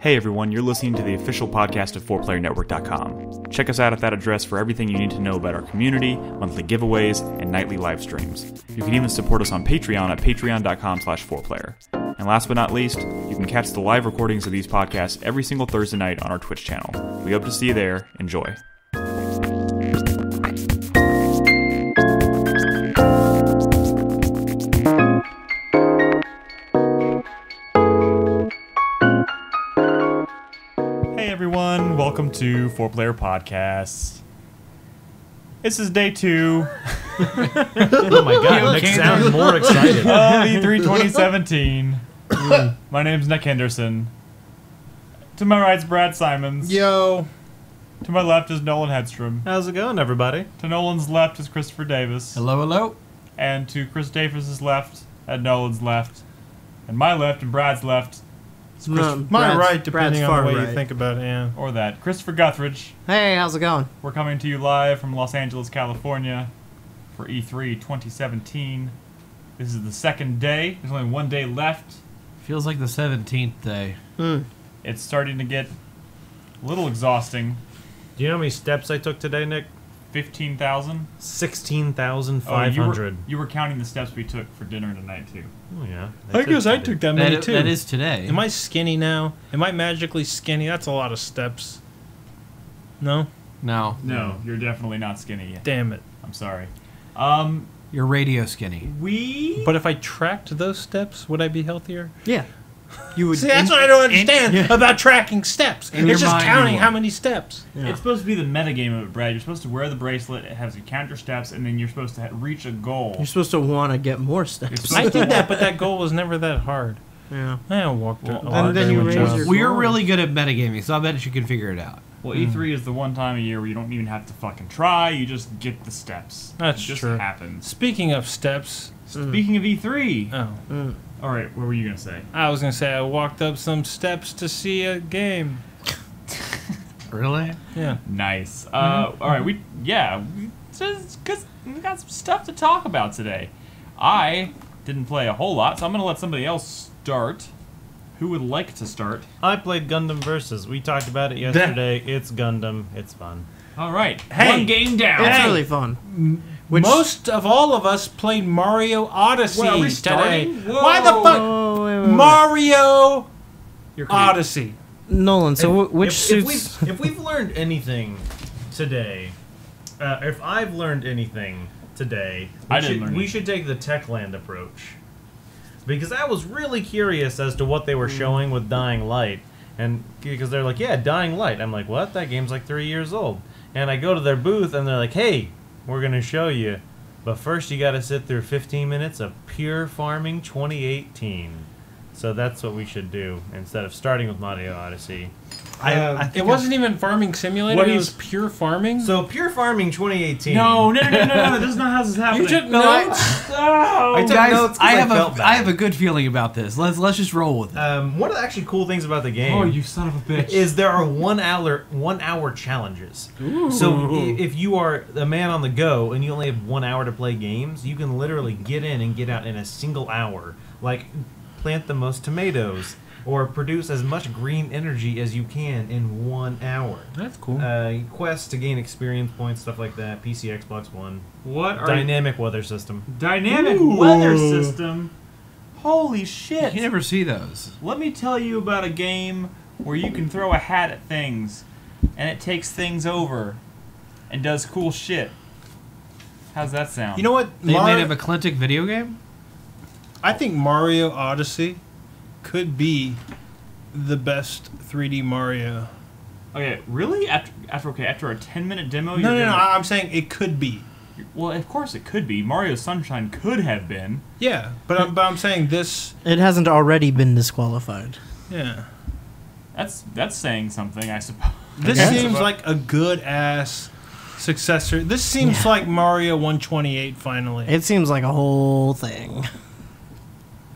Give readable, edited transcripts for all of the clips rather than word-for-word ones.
Hey everyone, you're listening to the official podcast of 4playernetwork.com. Check us out at that address for everything you need to know about our community, monthly giveaways, and nightly live streams. You can even support us on Patreon at patreon.com/4player. And last but not least, you can catch the live recordings of these podcasts every single Thursday night on our Twitch channel. We hope to see you there. Enjoy. Everyone, welcome to 4Player Podcasts. This is day 2. Oh my god, Nick sounds more excited. E3 2017. My name's Nick Henderson. To my right's Brad Simons. Yo. To my left is Nolan Hedstrom. How's it going, everybody? To Nolan's left is Christopher Davis. Hello, hello. And to Chris Davis's left, at Nolan's left, and my left and Brad's left, my right, depending on the way right. you think about it, yeah. or that, Christopher Guthridge. Hey, how's it going? We're coming to you live from Los Angeles, California for E3 2017. This is the second day. There's only one day left. Feels like the 17th day. It's starting to get a little exhausting. Do you know how many steps I took today, Nick? 15,000? 16,500. You were counting the steps we took for dinner tonight, too. Oh, yeah. I guess I took that many, too. That is today. Am I skinny now? Am I magically skinny? That's a lot of steps. No? No. No, you're definitely not skinny yet. Damn it. I'm sorry. You're radio skinny. But if I tracked those steps, would I be healthier? Yeah. You would. See, that's what I don't understand about tracking steps. In your It's just mind, counting you how would. many steps. Yeah. It's supposed to be the metagame of it, Brad. You're supposed to wear the bracelet, it has you count your steps, and then you're supposed to reach a goal. You're supposed to want to get more steps. I did that, but that goal was never that hard. Yeah. I walked a Well, lot. and then you during my raise job. your- We're really good at metagaming, so I bet you can figure it out. Well, E3 is the one time a year where you don't even have to fucking try, you just get the steps. That's it just true. happens. Speaking of steps. Speaking of E3, Oh. alright, what were you going to say? I was going to say I walked up some steps to see a game. Really? Yeah. Nice. Alright, we got some stuff to talk about today. I didn't play a whole lot, so I'm going to let somebody else start. Who would like to start? I played Gundam Versus. We talked about it yesterday. It's Gundam. It's fun. Alright, Hey! one game down. It's really fun. Most of all of us played Mario Odyssey Well, are we today. starting? Whoa. Why the fuck? Oh, wait. Mario You're crazy. Odyssey. Nolan, so which if suits... if we've learned anything today, if I've learned anything today, I didn't learn we anything. should take the Techland approach. Because I was really curious as to what they were showing with Dying Light. And because they're like, yeah, Dying Light. I'm like, what? That game's like 3 years old. And I go to their booth and they're like, hey, we're going to show you. But first you got to sit through 15 minutes of Pure Farming 2018. So that's what we should do instead of starting with Mario Odyssey. I think It wasn't even Farming Simulator. What It he's- was pure farming. So Pure Farming 2018. No, that's not how this is happening. You took No, I- notes? No. I took Guys, notes 'cause I have felt bad. I have a good feeling about this. Let's just roll with it. One of the actually cool things about the game Oh, you son of a bitch. is there are 1 hour challenges. So if you are a man on the go and you only have 1 hour to play games, you can literally get in and get out in a single hour. Like plant the most tomatoes or produce as much green energy as you can in 1 hour. That's cool. Quests to gain experience points, stuff like that. PC, Xbox One. What are Dynamic weather system. Dynamic weather system? Holy shit. You never see those. Let me tell you about a game where you can throw a hat at things and it takes things over and does cool shit. How's that sound? You know what? They made a McClintock video game? I think Mario Odyssey could be the best 3D Mario. Okay, really? After a 10-minute demo? No. I'm saying it could be. Well, of course it could be. Mario Sunshine could have been. Yeah, but I'm saying this. It hasn't already been disqualified. Yeah. That's saying something, I suppose. This Yeah. seems like a good ass successor. This seems like Mario 128 finally. It seems like a whole thing.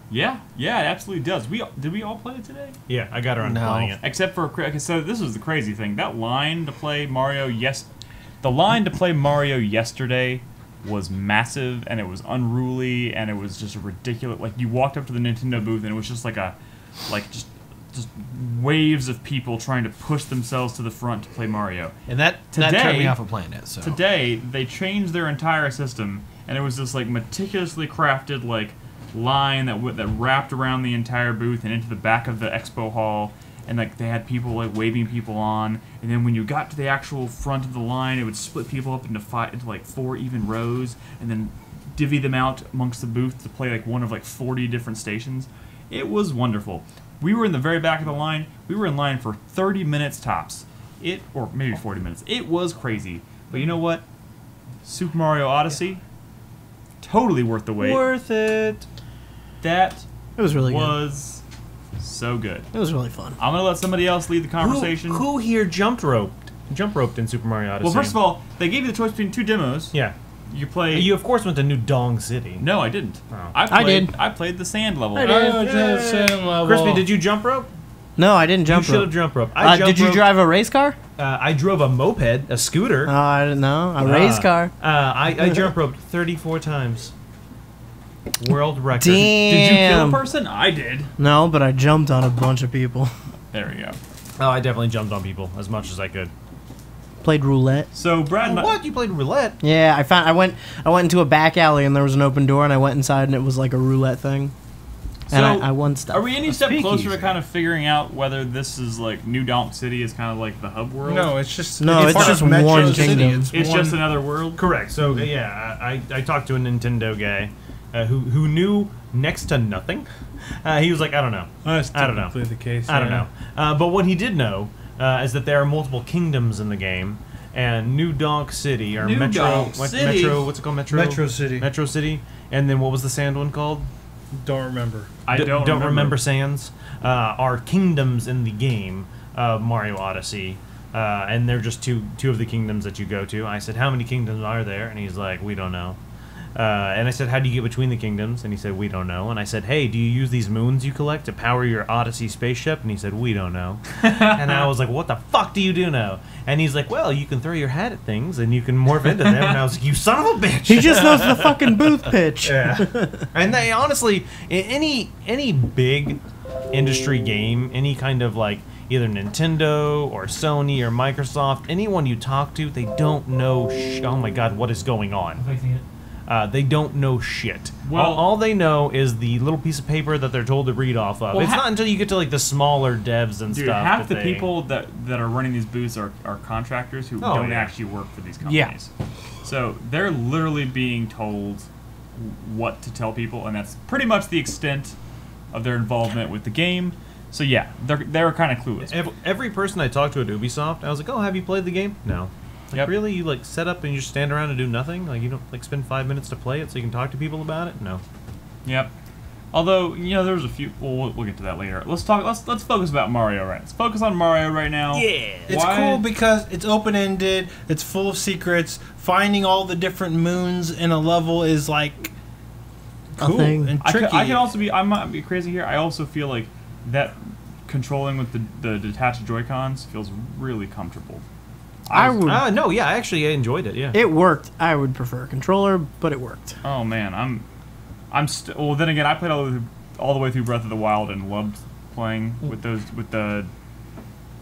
Yeah, it absolutely does. Did we all play it today? Yeah, I got around to No. playing it. Except for okay, so this was the crazy thing. That line to play Mario the line to play Mario yesterday was massive and it was unruly and it was just ridiculous. Like you walked up to the Nintendo booth and it was just like just just waves of people trying to push themselves to the front to play Mario. And that turned me off of playing it. So Today, they changed their entire system, and it was this like meticulously crafted like line that wrapped around the entire booth and into the back of the expo hall, and like they had people like waving people on, and then when you got to the actual front of the line, it would split people up into like 4 even rows, and then divvy them out amongst the booth to play like one of like 40 different stations. It was wonderful. We were in the very back of the line. We were in line for 30 minutes tops. Or maybe 40 minutes. It was crazy. But you know what? Super Mario Odyssey, totally worth the wait. Worth it. That It was really good. was so good. It was really fun. I'm gonna let somebody else lead the conversation. Who here jump roped in Super Mario Odyssey? Well, first of all, they gave you the choice between 2 demos. yeah. You play. You of course went to New Dong City. No, I didn't. Oh. I did. I played the sand level. I did. Oh, it's the same level. Crispy, did you jump rope? No, I didn't jump you should rope. have jump rope. Did you drive a race car? I drove a moped, a scooter. I didn't know. A race car. I jump roped 34 times. World record. Damn. Did you kill a person? I did. No, but I jumped on a bunch of people. There we go. Oh, I definitely jumped on people as much as I could. Played roulette. So Brad, and I- What? You played roulette? Yeah, I went into a back alley and there was an open door and I went inside and it was like a roulette thing. And So, I won stuff. Are we any step speakeasy. closer to kind of figuring out whether this is like New Donk City is kind of like the hub world? No, it's just No, it's part just of Metro one City. kingdom. It's one- just another world. Correct. So yeah, I talked to a Nintendo guy who knew next to nothing. He was like, I don't know. That's I don't know. typically the case. I don't yeah. know. But what he did know is that there are multiple kingdoms in the game, and New Donk City or New Metro, Donk City. what's it called? Metro. Metro City. Metro City. And then what was the sand one called? Don't remember. I don't remember sands. Are kingdoms in the game of Mario Odyssey, and they're just two of the kingdoms that you go to. I said, how many kingdoms are there? And he's like, we don't know. And I said, how do you get between the kingdoms? And he said, we don't know. And I said, hey, do you use these moons you collect to power your Odyssey spaceship? And he said, we don't know. And I was like, what the fuck do you do know? And he's like, well, you can throw your hat at things and you can morph into them. And I was like, you son of a bitch. He just knows the fucking booth pitch. Yeah. And they honestly, any big industry game, any kind of like either Nintendo or Sony or Microsoft, anyone you talk to, they don't know. Oh my God, what is going on? They don't know shit. Well- all they know is the little piece of paper that they're told to read off of. Well, It's not until you get to like the smaller devs and Dude, stuff. half that the they- people that are running these booths are contractors who Oh, don't yeah. actually work for these Yeah. companies. So they're literally being told what to tell people, and that's pretty much the extent of their involvement with the game. So yeah, they're kind of clueless. Every person I talked to at Ubisoft, I was like, "Oh, have you played the game?" No. Like, Yep. really? You like set up and you just stand around and do nothing? Like you don't like spend 5 minutes to play it so you can talk to people about it? No. Yep. Although there was a few. Well, we'll get to that later. Let's focus about Mario right. Let's focus on Mario right now. Yeah. It's Why- cool because it's open-ended, it's full of secrets. Finding all the different moons in a level is like A cool thing. and I tricky. can also be. I might be crazy here. I also feel like that controlling with the detached Joy-Cons feels really comfortable. I would. No, yeah, I enjoyed it. Yeah. It worked. I would prefer a controller, but it worked. Oh man, well, then again, I played all the way through Breath of the Wild and loved playing with the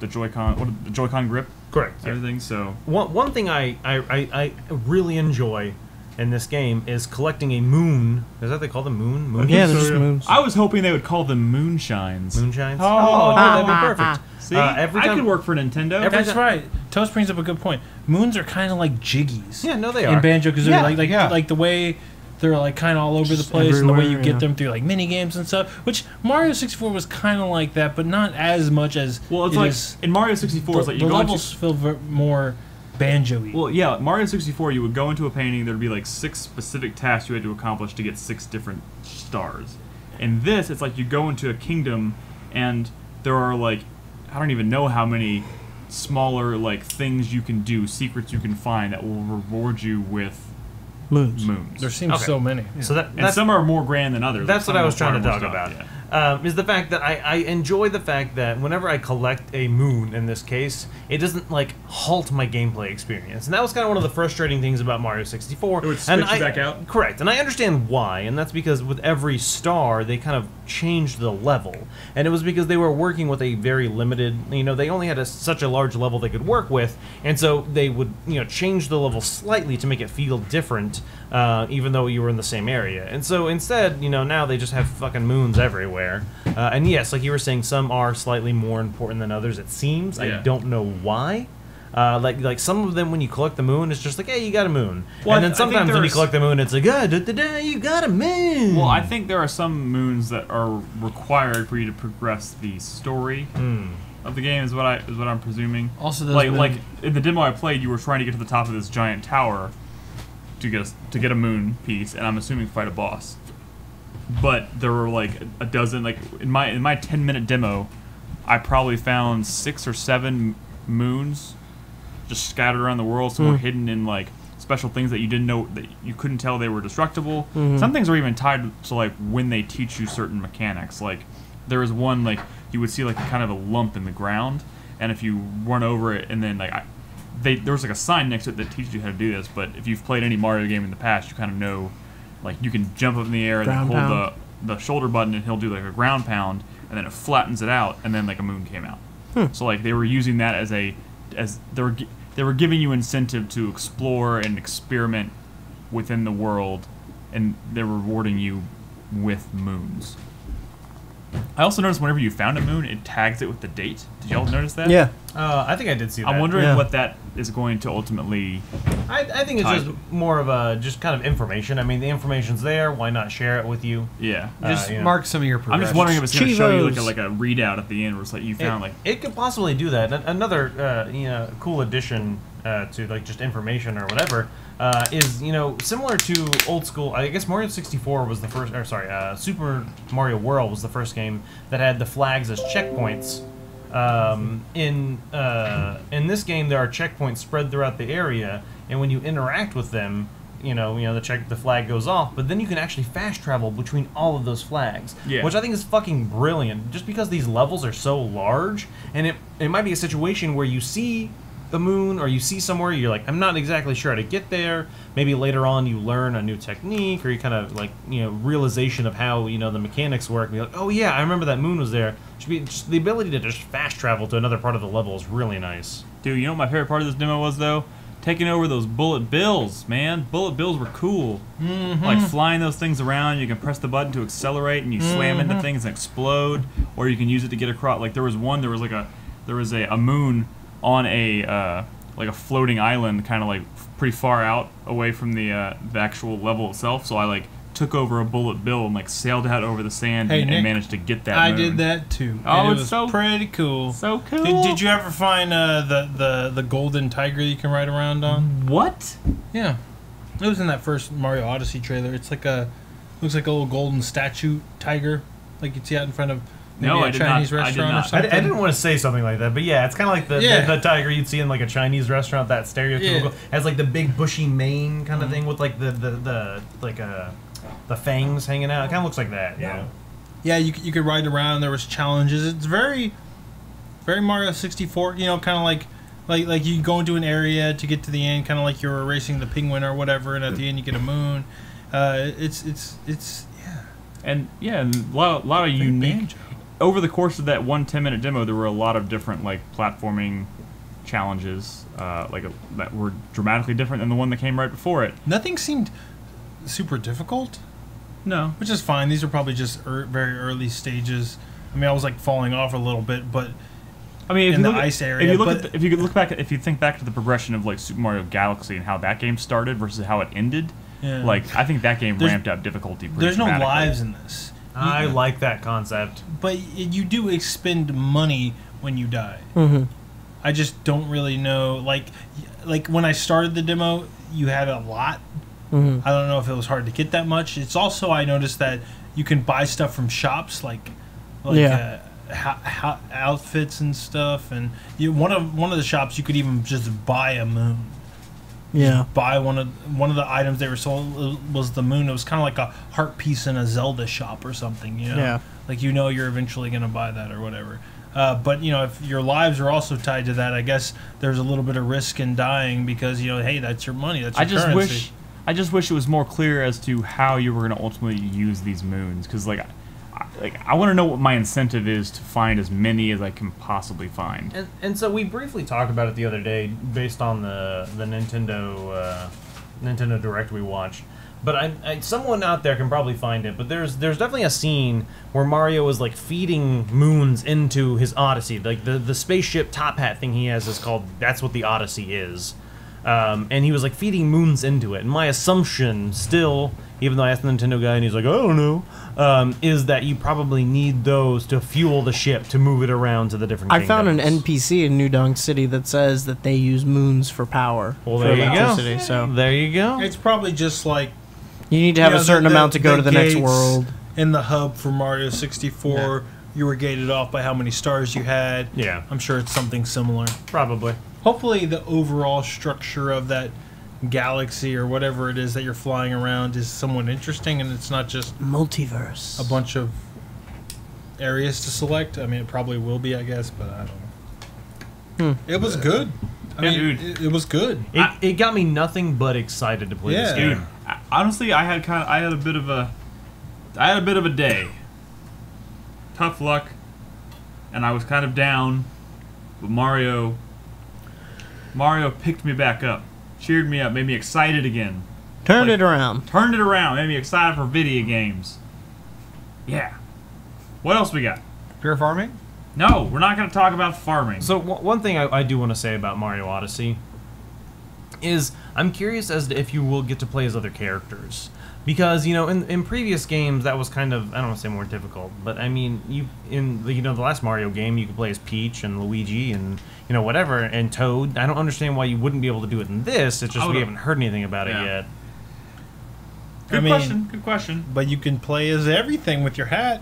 Joy-Con, the Joy-Con grip, Correct. Yeah. everything. So One thing I really enjoy in this game is collecting a moon. Is that what they call them moon? Moon? Yeah, they're just moons. I was hoping they would call them moonshines. Moonshines? Oh. dude, that'd be perfect. See, every I time- could work for Nintendo. every That's time- right. Toast brings up a good point. Moons are kind of like jiggies. Yeah, no, they In are. Banjo Kazooie, Yeah, like the way they're like kind of all over the Just place, and the way you everywhere, get yeah. them through like mini games and stuff. Which Mario 64 was kind of like that, but not as much as. Well, it's it like is- in Mario 64, it's the, like you the go into. levels feel more banjo-y. Well, yeah, Mario 64, you would go into a painting, there'd be like 6 specific tasks you had to accomplish to get 6 different stars. In this, it's like you go into a kingdom, and there are like, I don't even know how many smaller like things you can do, secrets you can find that will reward you with Moons. moons. there seems Okay. so many. So and some are more grand than others. that's Some what I will was trying to require talk more about. stuff, is the fact that I enjoy the fact that whenever I collect a moon, in this case, it doesn't like halt my gameplay experience, and that was kind of one of the frustrating things about Mario 64. It would spit you back out. Correct, and I understand why, and that's because with every star they kind of changed the level, and it was because they were working with a very limited, they only had such a large level they could work with, and so they would change the level slightly to make it feel different, even though you were in the same area. And so instead, now they just have fucking moons everywhere. And yes, like you were saying, some are slightly more important than others, it seems. Yeah. I don't know why. Like some of them, when you collect the moon, it's just like, hey, you got a moon. Well, and then sometimes when you collect the moon, it's like, you got a moon. Well, I think there are some moons that are required for you to progress the story of the game. Is what I'm presuming. Also, those like in the demo I played, you were trying to get to the top of this giant tower to get a moon piece, and I'm assuming fight a boss. But there were like a dozen. Like in my 10-minute demo, I probably found 6 or 7 moons just scattered around the world. Some were hidden in like special things that you didn't know, that you couldn't tell they were destructible. Some things are even tied to like when they teach you certain mechanics. Like there was one, like you would see like kind of a lump in the ground, and if you run over it, and then like there was like a sign next to it that teaches you how to do this. But if you've played any Mario game in the past, you kind of know, like you can jump up in the air and then hold the shoulder button, and he'll do like a ground pound, and then it flattens it out, and then like a moon came out. So like they were using that as they were giving you incentive to explore and experiment within the world, and they're rewarding you with moons. I also noticed whenever you found a moon, it tags it with the date. Did y'all notice that? Yeah. I think I did see that. I'm wondering what that is going to ultimately... I think it's just more of a just kind of information. I mean, the information's there. Why not share it with you? Yeah. Just mark some of your progress. I'm just wondering if it's going to show you like a readout at the end where it's like you found It could possibly do that. Another cool addition to like just information or whatever is similar to old school. I guess Mario 64 was the first, or sorry, Super Mario World was the first game that had the flags as checkpoints. In this game, there are checkpoints spread throughout the area, and when you interact with them, the flag goes off. But then you can actually fast travel between all of those flags, which I think is fucking brilliant. Just because these levels are so large, and it might be a situation where you see the moon, or you see somewhere you're like, I'm not exactly sure how to get there. Maybe later on you learn a new technique, or you kind of like realization of how the mechanics work, and be like, oh yeah, I remember that moon was there. Should be just the ability to just fast travel to another part of the level is really nice. Dude, you know what my favorite part of this demo was though? Taking over those bullet bills, man. Bullet bills were cool. Like flying those things around, you can press the button to accelerate, and you slam into things and explode, or you can use it to get across. Like there was a moon on a floating island, kind of like pretty far out away from the actual level itself. So I like took over a bullet bill and like sailed out over the sand and managed to get that. I moon. did that too. Oh, it was so pretty cool. So cool. Did you ever find the golden tiger you can ride around on? What? Yeah, it was in that first Mario Odyssey trailer. It's like looks like a little golden statue tiger, like you'd see out in front of. Maybe a Chinese restaurant or something. I didn't want to say something like that, but yeah, it's kind of like the tiger you'd see in like a Chinese restaurant. That stereotypical has like the big bushy mane kind of thing with like the fangs hanging out. It kind of looks like that. Yeah. Yeah, you could ride around. There was challenges. It's very, very Mario 64. Kind of like you go into an area to get to the end, kind of like you're racing the penguin or whatever, and at the end you get a moon. It's and a lot of unique. Over the course of that 10-minute demo, there were a lot of different like platforming challenges, that were dramatically different than the one that came right before it. Nothing seemed super difficult. No, which is fine. These are probably just very early stages. I mean, I was like falling off a little bit, but I mean, in the ice area. If you think back to the progression of like Super Mario Galaxy and how that game started versus how it ended, like I think that game ramped up difficulty. There's no lives in this. I like that concept. But you do expend money when you die. I just don't really know. Like when I started the demo, you had a lot. I don't know if it was hard to get that much. It's also, I noticed that you can buy stuff from shops, like outfits and stuff. And one of the shops, you could even just buy a moon. Yeah. buy one of the items they were sold was the moon. It was kind of like a heart piece in a Zelda shop or something, you know? Yeah. Like, you know, you're eventually going to buy that or whatever. But, you know, if your lives are also tied to that, I guess there's a little bit of risk in dying because, you know, hey, that's your money, that's your currency. I just wish it was more clear as to how you were going to ultimately use these moons, because I want to know what my incentive is to find as many as I can possibly find. And so we briefly talked about it the other day based on the Nintendo Direct we watched. But someone out there can probably find it. But there's definitely a scene where Mario is like feeding moons into his Odyssey. Like the spaceship top hat thing he has is called, that's what the Odyssey is. And he was like feeding moons into it. And my assumption still, even though I asked the Nintendo guy and he's like, I don't know, is that you probably need those to fuel the ship to move it around to the different kingdoms. I found an NPC in New Donk City that says that they use moons for power. Well, for there you electricity, go. So there you go. It's probably just like... you need to have a certain amount to go to the next gates world. In the hub for Mario 64, you were gated off by how many stars you had. Yeah. I'm sure it's something similar. Probably. Hopefully the overall structure of that galaxy or whatever it is that you're flying around is somewhat interesting and it's not just Multiverse. a bunch of areas to select. I mean, it probably will be, I guess, but I don't know. It was good. I mean, it was good. It got me nothing but excited to play this Yeah. game. Honestly, I had a bit of a day. Tough luck, and I was kind of down, but Mario picked me back up, cheered me up, made me excited again. Turned it around. Turned it around, made me excited for video games. Yeah. What else we got? Pure farming? No, we're not going to talk about farming. So one thing I do want to say about Mario Odyssey is I'm curious as to if you will get to play as other characters. Because, you know, in previous games, that was kind of, I don't want to say more difficult, but I mean, the last Mario game, you could play as Peach and Luigi and, you know, whatever, and Toad. I don't understand why you wouldn't be able to do it in this. It's just we haven't heard anything about it yet. Good question. But you can play as everything with your hat.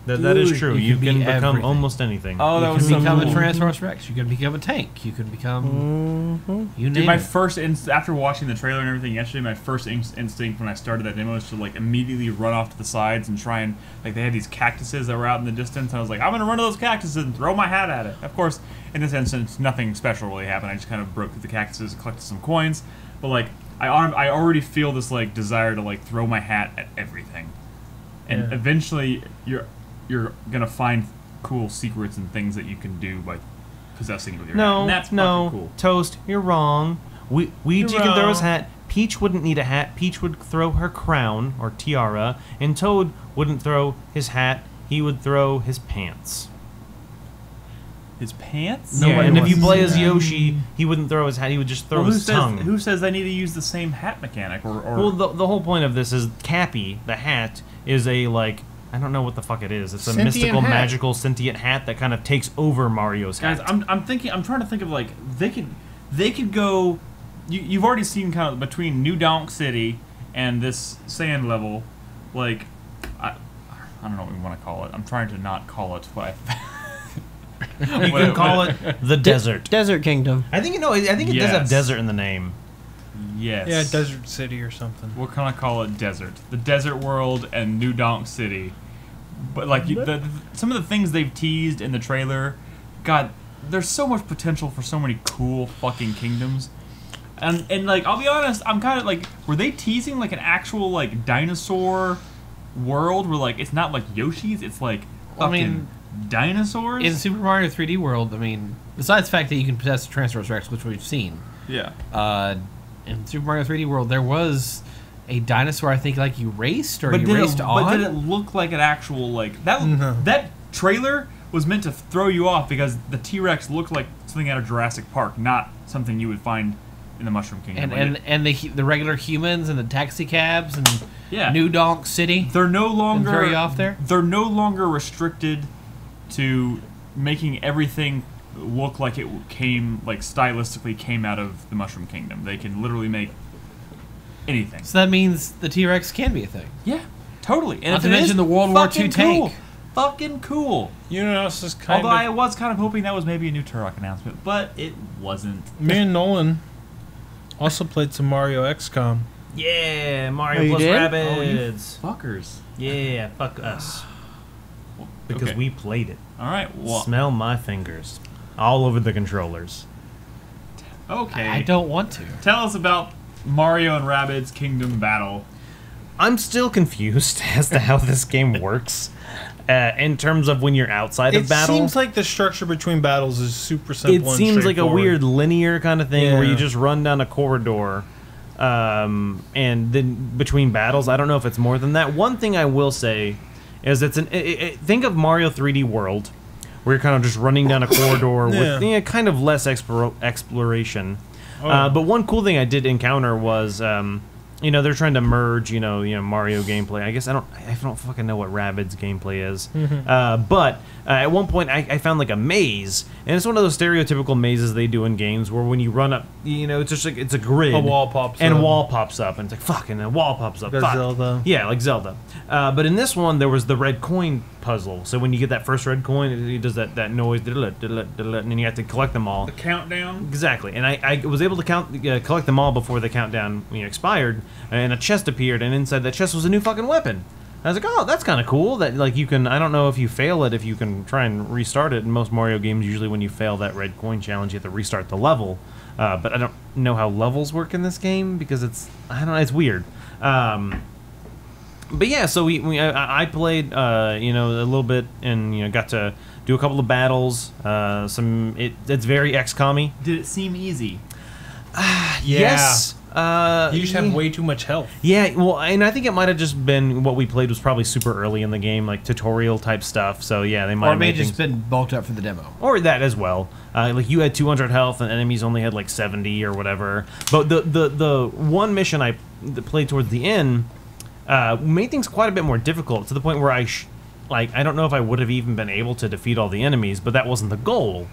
That is true. You can can be become everything. almost anything. Oh, that You was can so become cool. a Tyrannosaurus Rex. You can become a tank. You can become... You Dude, name my it. first after watching the trailer and everything yesterday, my first instinct when I started that demo was to like immediately run off to the sides and try and like they had these cactuses that were out in the distance. And I was like, I'm gonna run to those cactuses and throw my hat at it. Of course, in this instance, nothing special really happened. I just kind of broke through the cactuses and collected some coins. But like, I already feel this like desire to like throw my hat at everything, and eventually you're gonna find cool secrets and things that you can do by possessing it with your hat. And that's fucking cool. Toast, you're wrong. Luigi can throw his hat. Peach wouldn't need a hat. Peach would throw her crown, or tiara, and Toad wouldn't throw his hat. He would throw his pants. His pants? Yeah, and if you play as that. Yoshi, he wouldn't throw his hat. He would just throw his tongue. Who says they need to use the same hat mechanic? Or Well, the whole point of this is Cappy, the hat, is a, like, I don't know what the fuck it is. It's a Sentient mystical, hat. magical, sentient hat that kind of takes over Mario's hat. guys, I'm trying to think of like they could go. You've already seen kind of between New Donk City and this sand level, like I don't know what we want to call it. I'm trying to not call it, but You can call it the desert. Desert Kingdom. I think it does Yes. have desert in the name. yes, Yeah, Desert City or something. We're gonna call it desert, the desert world, and New Donk City. But like some of the things they've teased in the trailer, God, there's so much potential for so many cool fucking kingdoms. And like I'll be honest, I'm kind of like, were they teasing like an actual like dinosaur world where like it's not like Yoshi's, it's like fucking dinosaurs? In Super Mario 3D World, I mean, besides the fact that you can possess the Tyrannosaurus Rex, which we've seen, Yeah. In Super Mario 3D World, there was a dinosaur, I think, like you raced or you raced on. But did it look like an actual like that? No. That trailer was meant to throw you off because the T-Rex looked like something out of Jurassic Park, not something you would find in the Mushroom Kingdom. And the regular humans and the taxi cabs and Yeah. New Donk City. They're no longer very off there? They're no longer restricted to making everything look like it came, like stylistically came out of the Mushroom Kingdom. They can literally make anything. So that means the T-Rex can be a thing. Yeah, totally. And Not if to it mention is, the World War fucking II tank. cool. Fucking cool. You know, it's just kind Although I of... was kind of hoping that was maybe a new Turok announcement, but it wasn't. Me and Nolan Also played some Mario XCOM. Yeah, Oh, Mario you plus did? Rabbids. Fuckers. Yeah, fuck us. Because Okay. we played it. All right. Well, Smell my fingers. All over the controllers. okay. I don't want to. Tell us about Mario and Rabbids Kingdom Battle. I'm still confused as to how this game works. In terms of when you're outside of It battle. seems like the structure between battles is super simple. It and seems like a straightforward. weird linear kind of thing where you Yeah. just run down a corridor, and then between battles. I don't know if it's more than that. One thing I will say is think of Mario 3D World, where you're kind of just running down a corridor with kind of less exploration. But one cool thing I did encounter was. They're trying to merge, Mario gameplay. I guess I don't fucking know what Rabbids gameplay is. But at one point, I found like a maze, and it's one of those stereotypical mazes they do in games where when you run up, it's just like it's a grid. A wall pops and up. a wall pops up, and it's like fuck, and a wall pops up. Like fuck. Zelda. Yeah, like Zelda. But in this one, there was the red coin puzzle. So when you get that first red coin, it does that noise, and then you have to collect them all. The countdown. Exactly, and I was able to collect them all before the countdown expired, and a chest appeared, and inside that chest was a new fucking weapon. I was like, oh, that's kind of cool. That like you can. I don't know if you fail it, if you can try and restart it. In most Mario games, usually when you fail that red coin challenge, you have to restart the level. But I don't know how levels work in this game because it's it's weird. But yeah, so I played a little bit and got to do a couple of battles. It's very XCOM-y. Did it seem easy? Yes. You just have way too much health. Yeah, well, and I think it might have just been what we played was probably super early in the game, like tutorial type stuff. So yeah, they might Or have it may made have just things, been bulked up for the demo. or that as well. Like you had 200 health and enemies only had like 70 or whatever. But the one mission I played towards the end made things quite a bit more difficult to the point where I don't know if I would have even been able to defeat all the enemies, but that wasn't the goal.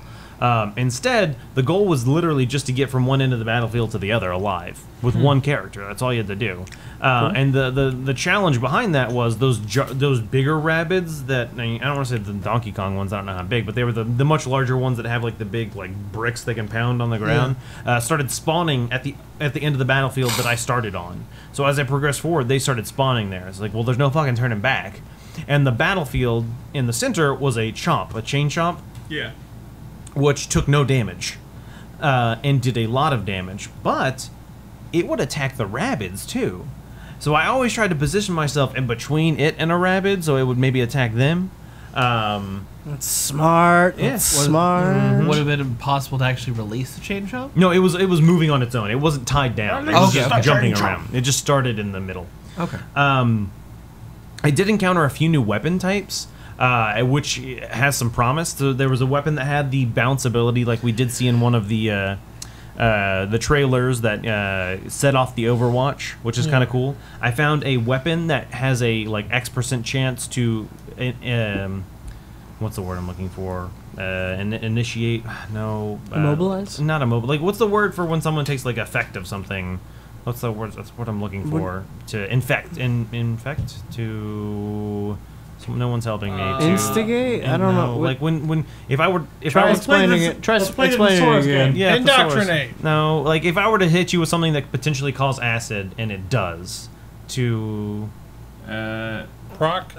Instead, the goal was literally just to get from one end of the battlefield to the other alive with one character. That's all you had to do. And the challenge behind that was those bigger Rabbids that I don't want to say the Donkey Kong ones. I don't know how big, but they were the much larger ones that have like the big like bricks they can pound on the ground. Started spawning at the end of the battlefield that I started on. So as I progressed forward, they started spawning there. It's like, well, there's no fucking turning back. And the battlefield in the center was a chain chomp. Yeah. Which took no damage and did a lot of damage, but it would attack the Rabbids too. So I always tried to position myself in between it and a Rabbid, so it would maybe attack them. That's smart. Yeah. That's smart. Would it have been possible to actually release the chain chomp? No, it was moving on its own. It wasn't tied down. It was just jumping around. It just started in the middle. Okay. I did encounter a few new weapon types. Which has some promise. So there was a weapon that had the bounce ability, like we did see in one of the trailers that set off the Overwatch, which is kind of cool. I found a weapon that has a like X% chance to, what's the word I'm looking for? Initiate? No. Immobilize? Not immobilize. Like, what's the word for when someone takes like effect of something? What's the word? That's what I'm looking for. To infect. Infect to. No one's helping me. Instigate? I don't know. Like if I were Try explaining it. Try explaining it again. Yeah, Indoctrinate. thesaurus. No, like if I were to hit you with something that could potentially cause acid, and it does, to Proc.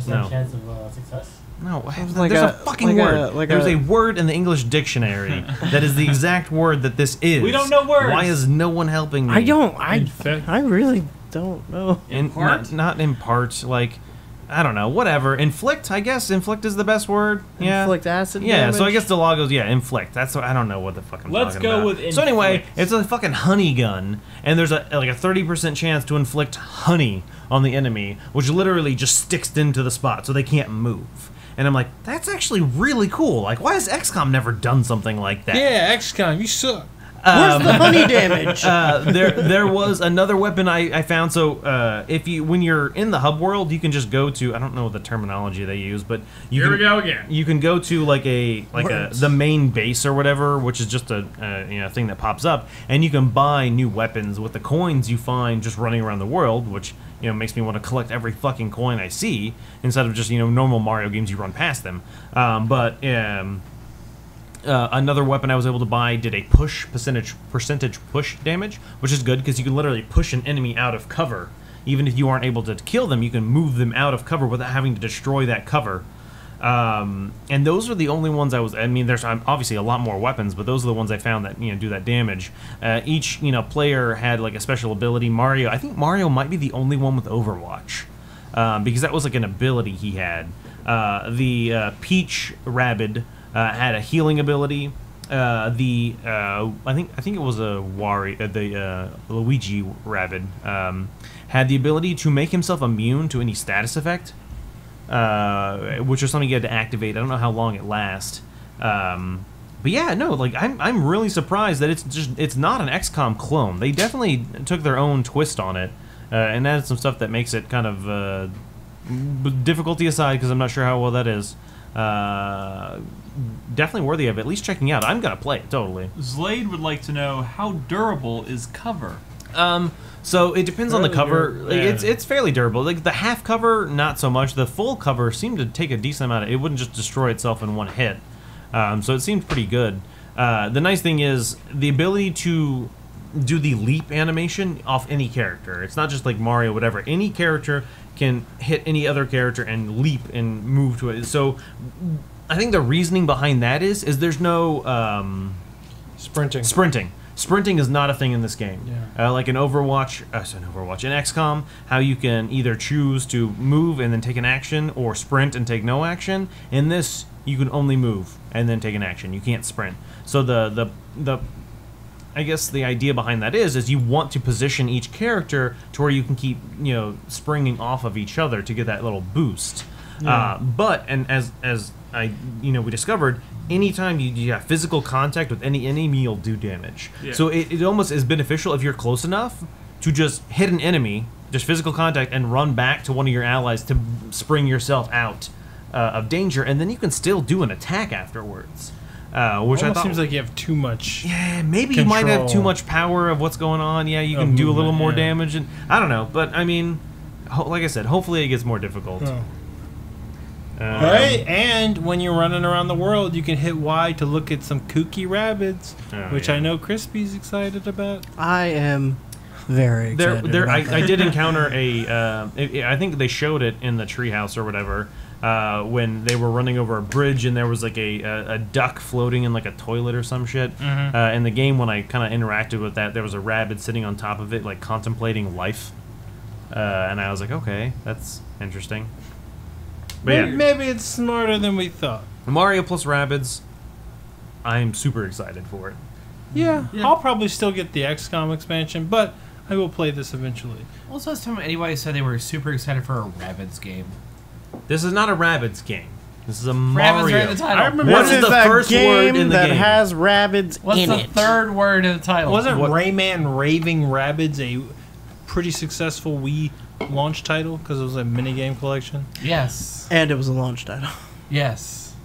No. Chance of success. no, like there's a a- fucking like word. a- like There's a- a word in the English dictionary that is the exact word that this is. We don't know words. Why is no one helping me? I really don't know. Impart? Not impart. Like. I don't know, whatever. Inflict, I guess. Inflict is the best word. Yeah. Inflict acid Yeah, damage? so I guess the law goes, inflict. That's what, I don't know what the fuck I'm Let's talking go about. with So anyway, inflict. it's a fucking honey gun, and there's a 30% chance to inflict honey on the enemy, which literally just sticks into the spot so they can't move. And I'm like, that's actually really cool. Like, why has XCOM never done something like that? Yeah, XCOM, you suck. Where's the honey damage? There was another weapon I found. So when you're in the hub world, you can just go to, I don't know the terminology they use, but Here we go again. You can go to the main base or whatever, which is just a thing that pops up, and you can buy new weapons with the coins you find just running around the world, which makes me want to collect every fucking coin I see instead of just normal Mario games you run past them. Another weapon I was able to buy did a percentage push damage, which is good because you can literally push an enemy out of cover. Even if you aren't able to kill them, you can move them out of cover without having to destroy that cover. And those are the only ones I mean, there's obviously a lot more weapons, but those are the ones I found that do that damage. Each player had like a special ability. I think Mario might be the only one with Overwatch, because that was like an ability he had. The Peach Rabbid had a healing ability. I think it was the Luigi Rabbid had the ability to make himself immune to any status effect. Which is something you had to activate. I don't know how long it lasts. But yeah, no, like I'm really surprised that it's not an XCOM clone. They definitely took their own twist on it, and added some stuff that makes it kind of difficulty aside, because I'm not sure how well that is. Definitely worthy of at least checking out. I'm gonna play it totally. Zlade would like to know, how durable is cover? So it depends on the cover. Yeah. It's fairly durable. Like the half cover, not so much. The full cover seemed to take a decent amount of. It wouldn't just destroy itself in one hit. So it seemed pretty good. The nice thing is the ability to do the leap animation off any character. It's not just like Mario, whatever. Any character can hit any other character and leap and move to it. So I think the reasoning behind that is there's no sprinting. Sprinting is not a thing in this game. Yeah. Like in Overwatch, in XCOM, how you can either choose to move and then take an action, or sprint and take no action. In this, you can only move and then take an action. You can't sprint. So the I guess the idea behind that is you want to position each character to where you can keep springing off of each other to get that little boost. Yeah. But as we discovered, anytime you have physical contact with any enemy, you'll do damage. Yeah. So it almost is beneficial if you're close enough to just hit an enemy, just physical contact, and run back to one of your allies to spring yourself out of danger, and then you can still do an attack afterwards. Which I thought seems like you have too much. Yeah, maybe you might have too much power of what's going on. Yeah, you can do a little more damage, and I don't know. But I mean, like I said, hopefully it gets more difficult. Oh. Right, and when you're running around the world, you can hit Y to look at some kooky Rabbids, which I know Crispy's excited about. I am very excited. I did encounter I think they showed it in the treehouse or whatever, when they were running over a bridge, and there was like a duck floating in like a toilet or some shit. Mm-hmm. In the game, when I kind of interacted with that, there was a rabbit sitting on top of it, like contemplating life. And I was like, okay, that's interesting. But maybe it's smarter than we thought. Mario plus Rabbids, I'm super excited for it. Yeah, I'll probably still get the XCOM expansion, but I will play this eventually. Also, last time anybody said they were super excited for a Rabbids game. This is not a Rabbids game. This is a Rabbids Mario. are in the title. I remember What is the first word in the that game? has Rabbids What's in the it? third word in the title? Wasn't Rayman Raving Rabbids a pretty successful Wii launch title because it was a minigame collection? Yes. And it was a launch title. Yes.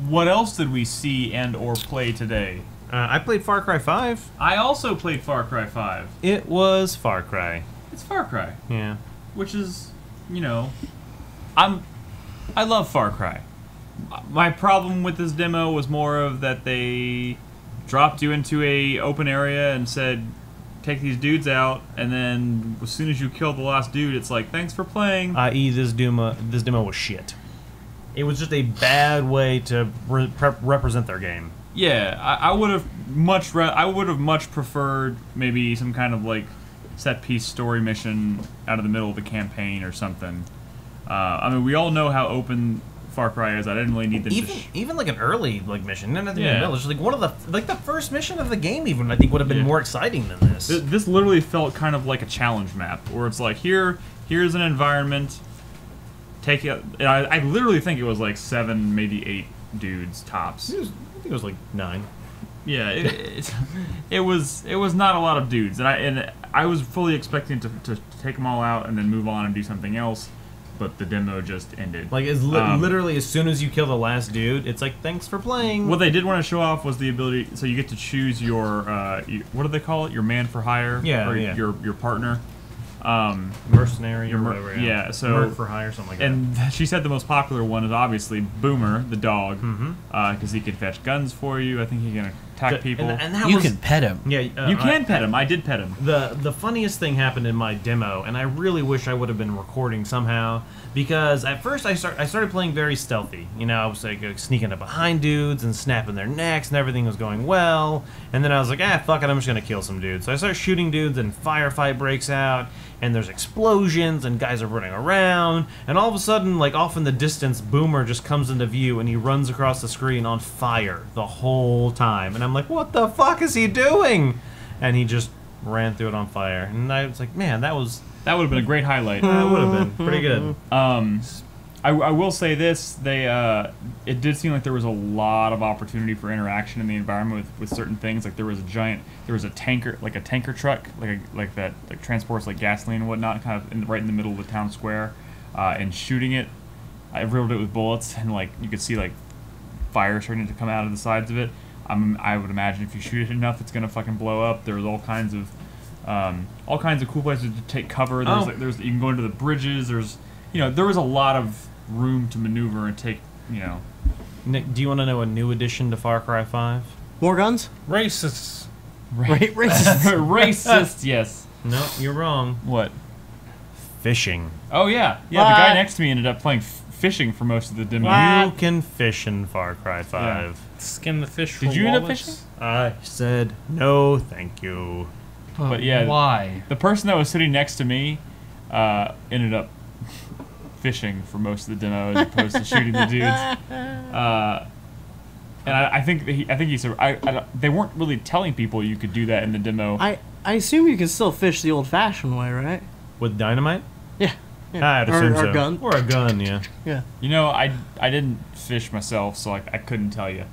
What else did we see and or play today? I played Far Cry 5. I also played Far Cry 5. It was Far Cry. It's Far Cry, Yeah. which is, I love Far Cry. My problem with this demo was more of that they dropped you into a open area and said, take these dudes out, and then as soon as you kill the last dude, it's like, thanks for playing. I.e., this demo was shit. It was just a bad way to represent their game. Yeah, I would have much preferred maybe some kind of like set piece story mission out of the middle of the campaign or something. I mean, we all know how open Far Cry is. I didn't really need them Even like an early mission, not even Yeah. in the middle. It's just like one of the first mission of the game. Even I think would have been more exciting than this. This literally felt kind of like a challenge map, where it's like here's an environment. Take it. I literally think it was like 7, maybe 8 dudes tops. I think it was like 9. Yeah, it was not a lot of dudes, and I was fully expecting to take them all out and then move on and do something else, but the demo just ended. Like it's literally as soon as you kill the last dude, it's like thanks for playing. What they did want to show off was the ability, so you get to choose your what do they call it? Your man for hire? Yeah, or yeah. Your partner. Mercenary or whatever. Yeah, so Merc for hire, something like that. And she said the most popular one is obviously Boomer, the dog, because he can fetch guns for you. I think he can attack people. And that You was, can pet him. Yeah, you can pet him. I did pet him. The funniest thing happened in my demo, and I really wish I would have been recording somehow, because at first I started playing very stealthy. You know, I was like sneaking up behind dudes and snapping their necks, and everything was going well. And then I was like, fuck it, I'm just gonna kill some dudes. So I start shooting dudes, and firefight breaks out, and there's explosions, and guys are running around, and all of a sudden, like off in the distance, Boomer just comes into view, and he runs across the screen on fire the whole time. And I'm like, what the fuck is he doing? And he just ran through it on fire. And I was like, man, that would have been a great highlight. That would have been pretty good. I will say this: it did seem like there was a lot of opportunity for interaction in the environment with certain things. Like there was a tanker, like a tanker truck, like that transports like gasoline and whatnot, kind of right in the middle of the town square, and shooting it. I riddled it with bullets, and like you could see like fire starting to come out of the sides of it. I would imagine if you shoot it enough, it's gonna fucking blow up. There's all kinds of cool places to take cover. There's you can go into the bridges. There was a lot of room to maneuver and take. Nick, do you want to know a new addition to Far Cry 5? More guns? Racists. Racist. Racist. Yes. No, you're wrong. What? Fishing. Oh yeah. The guy next to me ended up playing fishing for most of the demo. You can fish in Far Cry 5. Yeah. Skin the fish for Did you end up wallets. fishing? I said no, thank you. But yeah, why? The person that was sitting next to me ended up fishing for most of the demo as opposed to shooting the dudes. And I think he said they weren't really telling people you could do that in the demo. I assume you can still fish the old-fashioned way, right? With dynamite? Yeah. I'd assume or so. gun. Or a gun, yeah. Yeah. I didn't fish myself, so I couldn't tell you.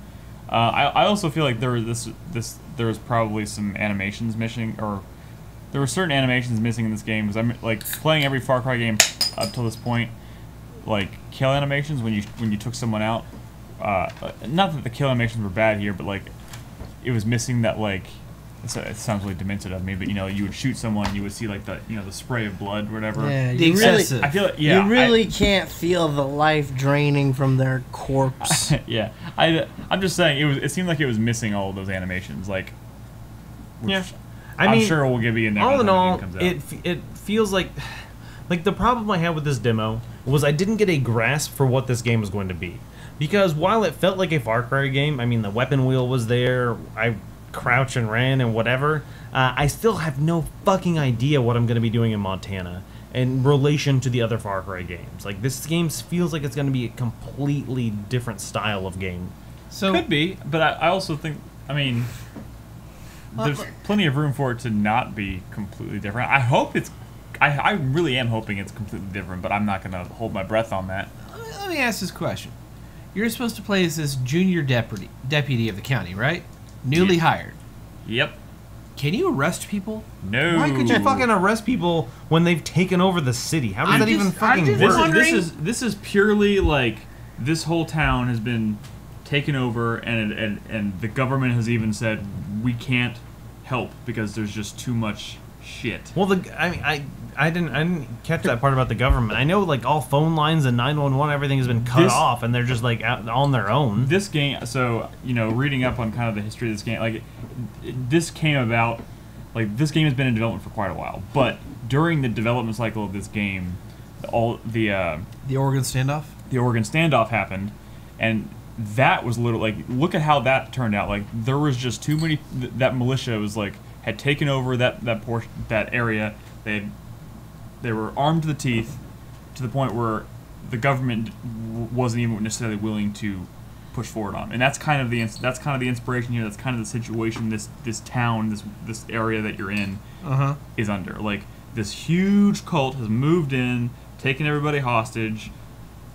I also feel like there was probably some animations missing, or there were certain animations missing in this game. Because I'm like playing every Far Cry game up till this point, like kill animations when you took someone out. Not that the kill animations were bad here, but like it was missing that like. It sounds really demented of me, but you would shoot someone, you would see like the spray of blood or whatever. Yeah, The excessive. I feel like you really can't feel the life draining from their corpse. Yeah, I'm just saying it seemed like it was missing all of those animations. Like, Yeah. I'm sure we'll give you in there. All when in the all, game comes out. it feels like the problem I had with this demo was I didn't get a grasp for what this game was going to be. Because while it felt like a Far Cry game, I mean the weapon wheel was there, I crouch and ran and whatever, I still have no fucking idea what I'm going to be doing in Montana in relation to the other Far Cry games. Like this game feels like it's going to be a completely different style of game. So Could be, but I also think, there's plenty of room for it to not be completely different. I hope I really am hoping it's completely different, but I'm not going to hold my breath on that. let me ask this question. You're supposed to play as this junior deputy of the county, right? Newly hired. Yep. Can you arrest people? No. Why could you fucking arrest people when they've taken over the city? How does that even fucking work? This is purely like this whole town has been taken over, and the government has even said we can't help because there's just too much shit. Well, I didn't catch that part about the government. I know like all phone lines and 911, everything has been cut off, and they're just like out on their own. This game, so reading up on kind of the history of this game, like this came about, like this game has been in development for quite a while, but during the development cycle of this game, all the Oregon standoff. The Oregon standoff happened, and that was literally like, look at how that turned out. Like there was just too many. That militia was like had taken over that portion, that area. They were armed to the teeth, to the point where the government wasn't even necessarily willing to push forward on. And that's kind of the inspiration here. That's kind of the situation this town, this area that you're in, is under. Like this huge cult has moved in, taken everybody hostage,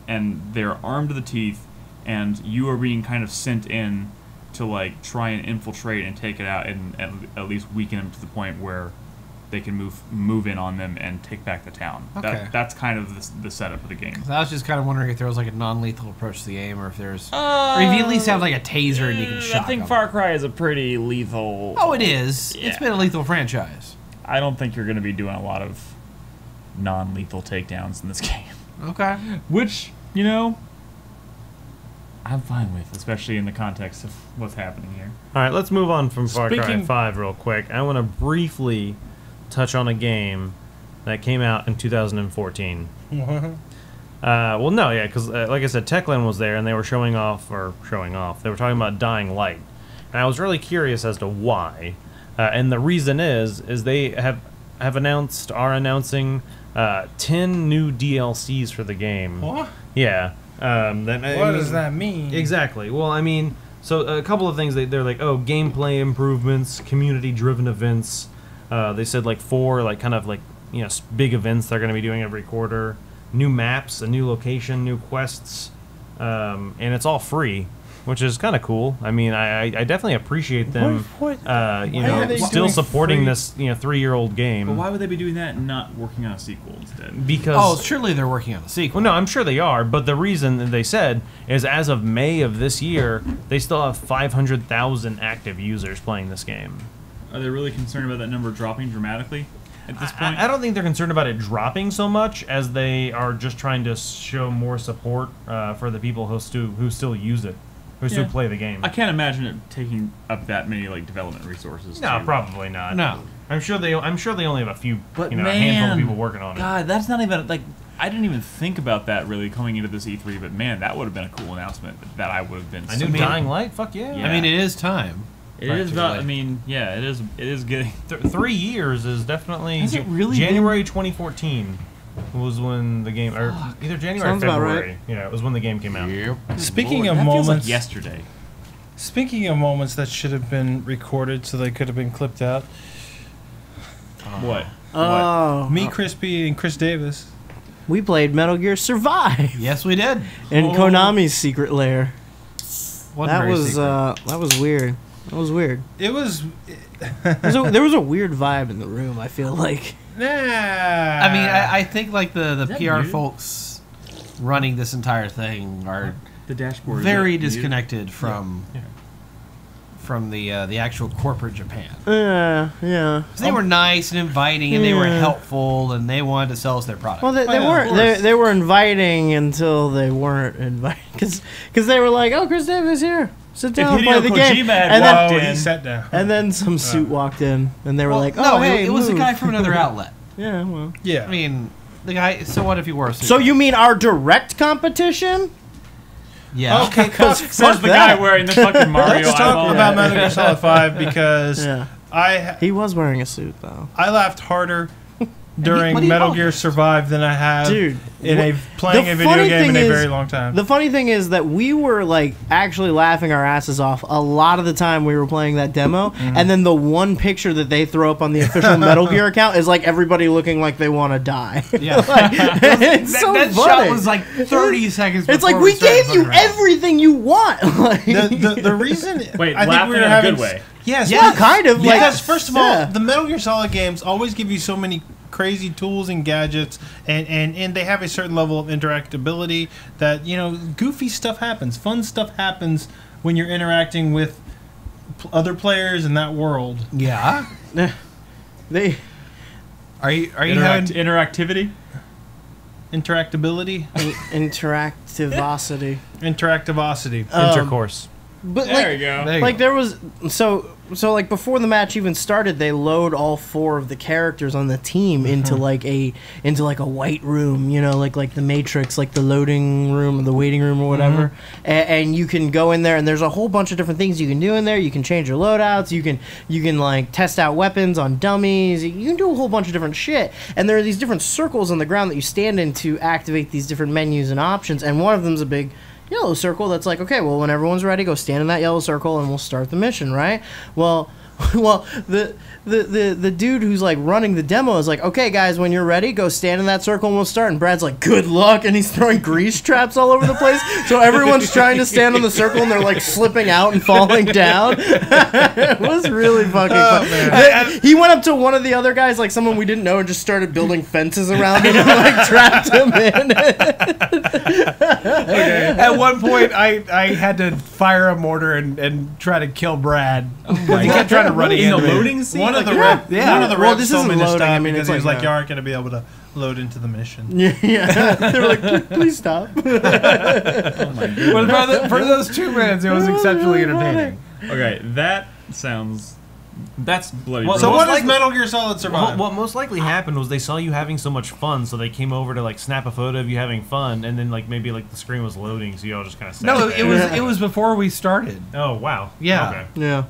and they're armed to the teeth. And you are being kind of sent in to like try and infiltrate and take it out, and at least weaken them to the point where they can move in on them and take back the town. Okay. That's kind of the setup of the game. I was just kind of wondering if there was like a non-lethal approach to the game, or if there's, or if you at least have like a taser and you can shoot. I think Far Cry is a pretty lethal. Oh, it is. Yeah. It's been a lethal franchise. I don't think you're going to be doing a lot of non-lethal takedowns in this game. Okay. Which, I'm fine with, especially in the context of what's happening here. All right, let's move on from Far Cry Speaking- 5 real quick. I want to briefly touch on a game that came out in 2014. Well, no, yeah, because like I said, Techland was there, and they were showing off. They were talking about Dying Light, and I was really curious as to why. And the reason is they are announcing 10 new DLCs for the game. What? Yeah. What does that mean? Exactly. Well, I mean, so a couple of things. They're like, gameplay improvements, community-driven events. They said like 4, like kind of like big events they're going to be doing every quarter. New maps, a new location, new quests, and it's all free, which is kind of cool. I mean, I definitely appreciate them, are they still doing supporting free? this 3-year-old game. But why would they be doing that and not working on a sequel instead? Because Oh, surely they're working on a sequel. well, no, I'm sure they are, but the reason that they said is as of May of this year, they still have 500,000 active users playing this game. Are they really concerned about that number dropping dramatically at this point? I don't think they're concerned about it dropping so much as they are just trying to show more support for the people who still use it, who still play the game. I can't imagine it taking up that many development resources. No, to- probably not. No. I'm sure they only have a few, But a handful of man, people working on it. God, that's not even I didn't even think about that really coming into this E3. But man, that would have been a cool announcement. That I would have been. I knew Dying Light. Fuck yeah. Yeah. I mean, it is time. It is about. I mean, yeah, it is. It is getting. 3 years is definitely. Has it really January 2014 was when the game, or either January Sounds or about February. right. Yeah, it was when the game came out. Speaking Lord, of that feels moments, like yesterday. speaking of moments that should have been recorded so they could have been clipped out. What? Oh, Me, Crispy, and Chris Davis. we played Metal Gear Survive Yes, we did. in Konami's secret lair. Wasn't That very was secret. that was weird. That was weird. It was. There was a weird vibe in the room. I feel like. Nah. I mean, I think like the that PR muted? folks running this entire thing are The dashboard. is very it muted? disconnected from the actual corporate Japan. Yeah. They were nice and inviting, and they were helpful, and they wanted to sell us their product. Well, they yeah, of weren't. course. They were inviting until they weren't inviting, because they were like, "Oh, Chris Davis here. Sit down, and play Hideo the game." Kojima had And walked then, in. He sat down. and then some suit walked in, and they were Well, like, "Oh, no, hey, it was a move." guy from another outlet. Yeah, well. Yeah. I mean, the guy. So what if he wore a suit? So you mean our direct competition? yeah. Okay, Because fuck Says the that. guy wearing the fucking Mario Let's talk eyeball. about Metal Gear Solid 5 because Yeah, he was wearing a suit though. I laughed harder during what do you Metal call Gear Survive than I have Dude, playing the a video funny game in thing a is- very long time. The funny thing is that we were like actually laughing our asses off a lot of the time we were playing that demo, and then the one picture that they throw up on the official Metal Gear account is like everybody looking like they want to die. Yeah. Like, it's so that funny. shot was like 30 seconds. It's like before we started gave you fucking around. everything you want. Like, the reason Wait, I think laughing we were in a having good way. Yes, yeah, kind of. Like, because first of all, yeah. the Metal Gear Solid games always give you so many crazy tools and gadgets, and they have a certain level of interactability that goofy stuff happens, fun stuff happens when you're interacting with other players in that world. Yeah. they Are you having? Interactivity? Interactability, interactivosity. interactivosity. Intercourse. But There you go. There you like go. there was so like before the match even started, they load all 4 of the characters on the team into like a white room, like the Matrix, like the loading room or the waiting room or whatever. And you can go in there, and there's a whole bunch of different things you can do in there. You can change your loadouts. You can like test out weapons on dummies. You can do a whole bunch of different shit. And there are these different circles on the ground that you stand in to activate these different menus and options. And one of them's a big yellow circle that's like, okay, well, when everyone's ready, go stand in that yellow circle and we'll start the mission, right? Well, the dude who's like running the demo is like, okay, guys, when you're ready, go stand in that circle and we'll start. And Brad's like, good luck, and he's throwing grease traps all over the place. So everyone's trying to stand on the circle and they're like slipping out and falling down. It was really fucking fun. He went up to one of the other guys, like someone we didn't know, and just started building fences around him and like trapped him in. At one point, I had to fire a mortar and try to kill Brad. He kept trying to run In the into me. loading scene? One of the yeah. one of the Well, reps this told isn't me to loading. stop I mean, because it's he was like like, a- "You aren't going to be able to load into the mission. Yeah. They were like, please stop. Oh my goodness. But for those 2 minutes, it was exceptionally entertaining. Okay, that's bloody. Well, So most what does likely- Metal Gear Solid Survive? What most likely happened was they saw you having so much fun, so they came over to like snap a photo of you having fun, and then like maybe like the screen was loading, so you all just kind of sat No, there. it was before we started. Oh wow. Yeah. Okay. Yeah.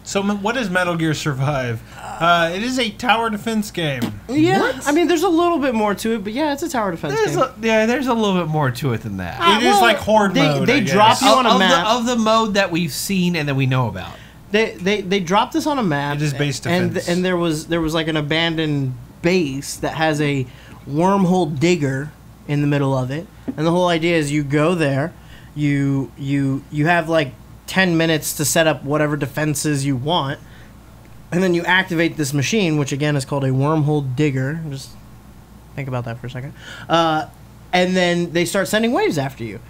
So what is Metal Gear Survive? It is a tower defense game. Yeah. I mean, there's a little bit more to it, but yeah, it's a tower defense game. There's a little bit more to it than that. It is like horde mode, They I guess. drop you on a map. Of the mode that we've seen and that we know about. They dropped this on a map. It is base defense. and there was like an abandoned base that has a wormhole digger in the middle of it, and the whole idea is you go there, you have like 10 minutes to set up whatever defenses you want, and then you activate this machine, which again is called a wormhole digger. Just think about that for a second. And then they start sending waves after you.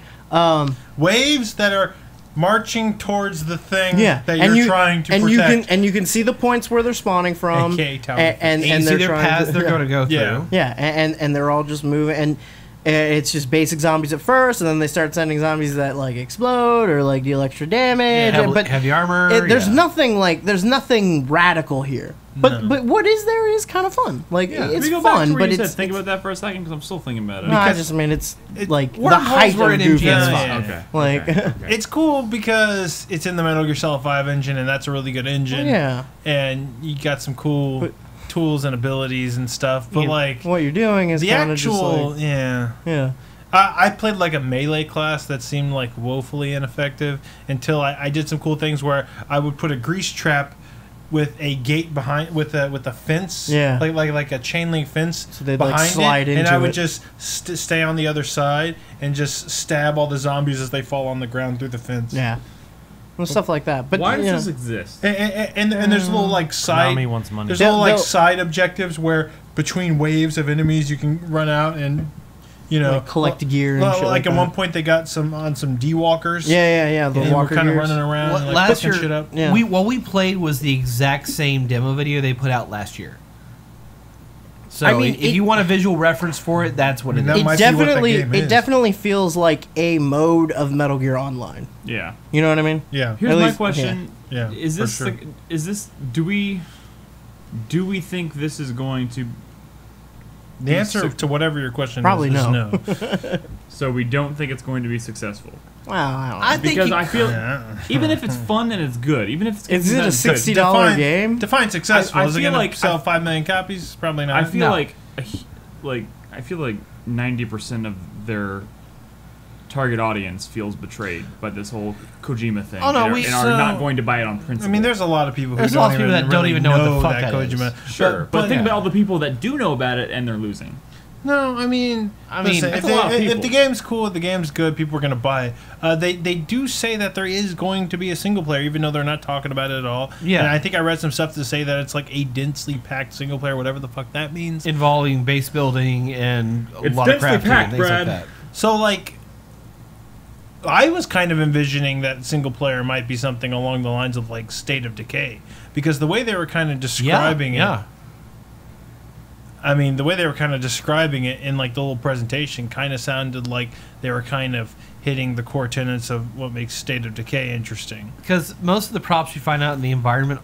Waves that are marching towards the thing Yeah, that and you're trying to protect. you can see the points where they're spawning from, AKA tower and And you see they're their trying paths to, they're going to go through. Yeah. yeah, and they're all just moving, and it's just basic zombies at first, and then they start sending zombies that like explode or like deal extra damage. But Heavy armor. there's nothing radical here. But No. but what is there is kind of fun. Like Can it's we go back fun, to where but you said it's think about that for a second because I'm still thinking about it. no, I Because just mean it's like the wormholes height were of in goofy. MGS5. Yeah. Okay. Like okay. It's cool because it's in the Metal Gear Solid 5 engine, and that's a really good engine. yeah, And you got some cool But- tools and abilities and stuff. But like what you're doing is the kind of just actual, like yeah. yeah. I played like a melee class that seemed like woefully ineffective until I did some cool things where I would put a grease trap with a gate behind with a fence, Yeah. like a chain link fence So they'd, like, behind slide it, and into I would it. just stay on the other side and just stab all the zombies as they fall on the ground through the fence. Yeah. Well, stuff like that. But Why does you know, this exist? And there's little like side Konami wants money. there's They'll- little like they'll- side objectives where between waves of enemies you can run out and like, collect gear and shit like like at that. one point they got some D-walkers. Yeah. The and we're walker kind of gears. running around and, like, last picking year, shit up. Yeah. what we played was the exact same demo video they put out last year. So I mean, if you want a visual reference for it, that's what it That is. might It be what that definitely game is. feels like a mode of Metal Gear Online. Yeah. You know what I mean? Yeah. Here's At my least- question: Yeah, Is for this sure. do we think this is going to? The answer to whatever your question Probably is no. no. So we don't think it's going to be successful Well, I don't know. I think because you- I feel Yeah. even if it's fun and it's good, even if it's Is it a good, $60 game? Define successful. I Is it feel going like to sell 5 million copies? Probably not. I feel No. like 90% of their target audience feels betrayed by this whole Kojima thing. Oh, no, and, we- and are so- not going to buy it on principle. I mean, there's a lot of people who There's a lot of people that don't really even know what the fuck that that is. Kojima. sure, but think yeah. about all the people that do know about it and they're losing. No, I mean, listen, that's if, a lot of if people. the game's cool, if the game's good, people are going to buy it. They do say that there is going to be a single player, even though they're not talking about it at all. Yeah. And I think I read some stuff to say that it's like a densely packed single player, whatever the fuck that means. involving base building and a It's lot of densely crafting packed, and things Brad. like that. So, like, I was kind of envisioning that single player might be something along the lines of, like, State of Decay. Because the way they were kind of describing it, I mean, the way they were kind of describing it in, like, the little presentation kind of sounded like they were kind of hitting the core tenets of what makes State of Decay interesting. Because most of the props you find out in the environment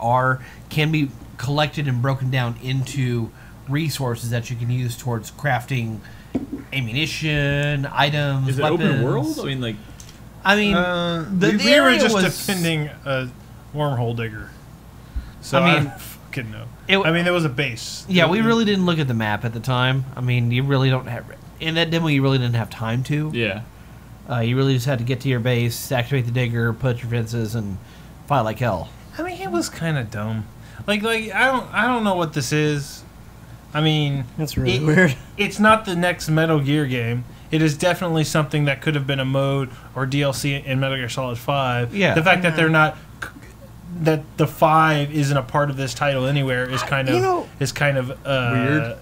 can be collected and broken down into resources that you can use towards crafting ammunition, items, Is it weapons. open world? I mean, the we were area just was- defending a wormhole digger. So, I mean, I fucking know. it- I mean, there was a base. Yeah, we really didn't look at the map at the time. I mean, you really don't have... In that demo, you really didn't have time to. yeah. You really just had to get to your base, activate the digger, put your fences, and fight like hell. I mean, it was kind of dumb. Like I don't know what this is. I mean, That's really weird. It's not the next Metal Gear game. It is definitely something that could have been a mode or DLC in Metal Gear Solid 5. Yeah. The fact that they're not, that the 5 isn't a part of this title anywhere is kind of Weird.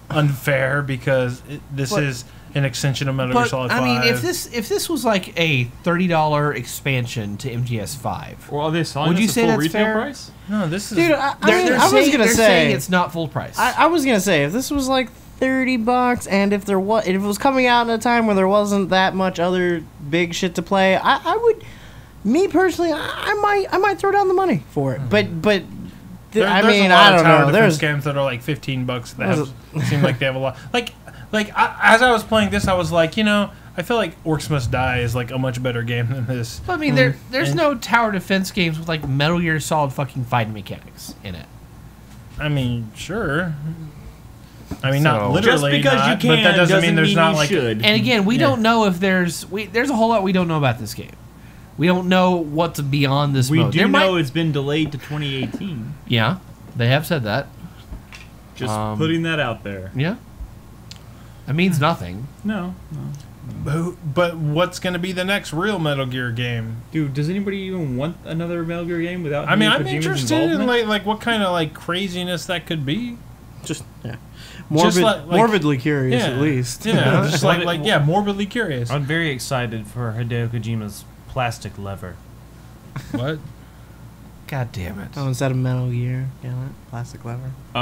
unfair because this But- is an extension of Metal Gear But Solid 5. I mean, if this was like a $30 expansion to MGS5, Well, are they selling Would this you at say full that's retail fair? price? no, this is Dude, I was gonna they're say saying it's not full price. I was gonna say if this was like $30, and if it was coming out in a time where there wasn't that much other big shit to play, I would, me personally, I might throw down the money for it. But There's I a mean, lot I of don't tower know. defense There's games that are like $15 that seem like they have a lot. As I was playing this, I was like, I feel like Orcs Must Die is like a much better game than this. I mean, there's no tower defense games with like Metal Gear Solid fucking fighting mechanics in it. I mean, sure. I mean, So- not literally, Just because not, you can but that doesn't mean there's not you like. should. And again, we don't know if there's a whole lot we don't know about this game. We don't know what's beyond this We mode. do There know might- it's been delayed to 2018. Yeah, they have said that. Just putting that out there. Yeah. That means nothing. No. But what's going to be the next real Metal Gear game? Dude, does anybody even want another Metal Gear game without I mean, Hideo I'm Kojima's interested in involvement? like what kind of like craziness that could be. just Just like- morbidly curious Yeah, at least. Yeah, just What like morbidly curious. I'm very excited for Hideo Kojima's plastic lever. What? God damn it. Oh, is that a Metal Gear? Yeah, plastic lever. Oh.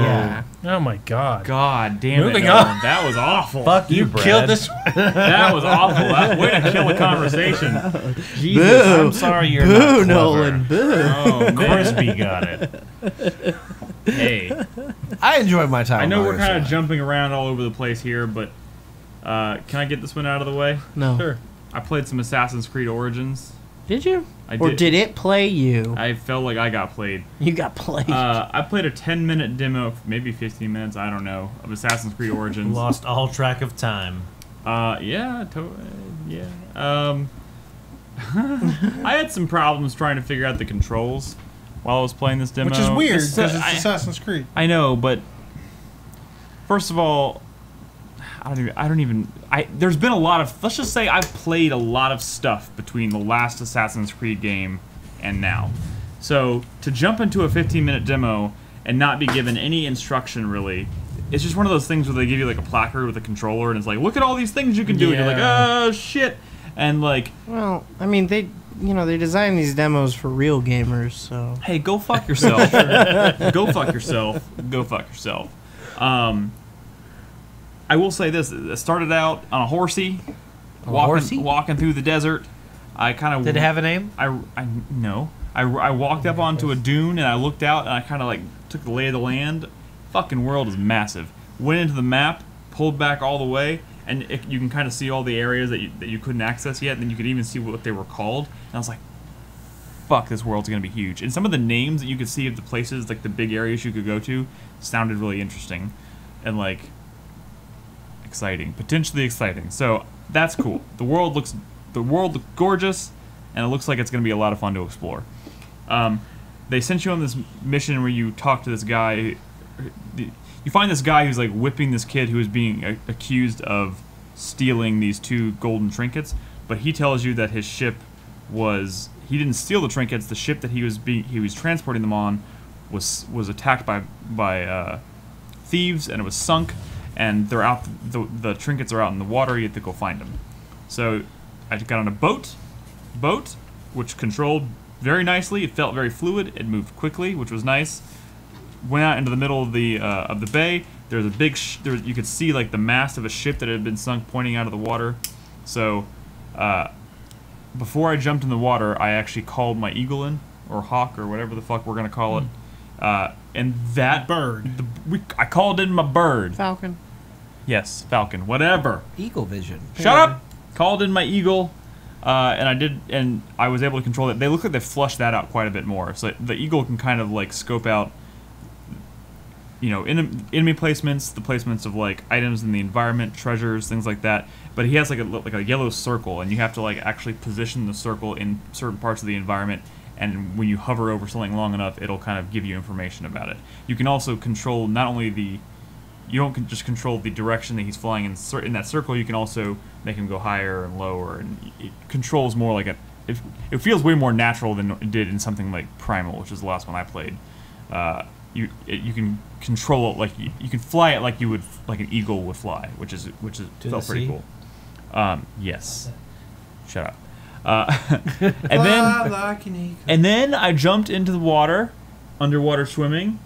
Yeah. Oh my god. God damn Moving it. on. Ellen. That was awful. Fuck you, You Brad. killed this. That was awful. Way to kill a conversation. Jesus. Boo. I'm sorry you're Boo, not clever. Nolan. Boo. Oh, man. Crispy got it. Hey. I enjoyed my time. I know on we're Mario kind of Solid. jumping around all over the place here, but can I get this one out of the way? No. Sure. I played some Assassin's Creed Origins. Did you? I Or did. did it play you? I felt like I got played. You got played. I played a 10-minute demo, maybe 15 minutes, I don't know, of Assassin's Creed Origins. Lost all track of time. Yeah. I had some problems trying to figure out the controls while I was playing this demo. Which is weird because it's I- Assassin's Creed. I know, but first of all, there's been a lot of, let's just say I've played a lot of stuff between the last Assassin's Creed game and now. So to jump into a 15-minute demo and not be given any instruction really, it's just one of those things where they give you like a placard with a controller and it's like, look at all these things you can do. And you're like, Yeah. oh shit. And like, well, I mean, they design these demos for real gamers, so. hey, go fuck yourself. Go fuck yourself. Go fuck yourself. I will say this: it started out on a horsey, walking through the desert. I kind of Did it have a name? No. I walked up onto a dune and I looked out and I kind of like took the lay of the land. Fucking world is massive. Went into the map, pulled back all the way, and you can kind of see all the areas that you couldn't access yet. And then you could even see what they were called. And I was like, fuck, this world's gonna be huge. And some of the names that you could see of the places, like the big areas you could go to, sounded really interesting and like exciting, potentially exciting. So that's cool. The world looks gorgeous, and it looks like it's gonna be a lot of fun to explore. They sent you on this mission where you talk to this guy. You find this guy who's like whipping this kid who is being accused of stealing these 2 golden trinkets, but he tells you that his ship he didn't steal the trinkets. The ship that he was transporting them on was attacked by thieves, and it was sunk, and they're out. The trinkets are out in the water. You have to go find them. So I got on a boat, which controlled very nicely. It felt very fluid. It moved quickly, which was nice. Went out into the middle of the bay. There's a big. You could see like the mast of a ship that had been sunk, pointing out of the water. So. Before I jumped in the water, I actually called my eagle in, or hawk, or whatever the fuck we're gonna call it. And that Bird. I called in my bird. Falcon. Yes, falcon, whatever. Eagle Vision. Shut up. Called in my eagle, and I was able to control it. They look like they flushed that out quite a bit more. So the eagle can kind of like scope out, enemy placements, the placements of like items in the environment, treasures, things like that. But he has like a yellow circle, and you have to like actually position the circle in certain parts of the environment. And when you hover over something long enough, it'll kind of give you information about it. You can also control not only you don't just control the direction that he's flying in that circle. You can also make him go higher and lower, and it controls more like it feels way more natural than it did in something like Primal, which is the last one I played. You can control it like you can fly it like an eagle would fly, which felt pretty cool. Yes. Shut up. And then I jumped into the water, underwater swimming,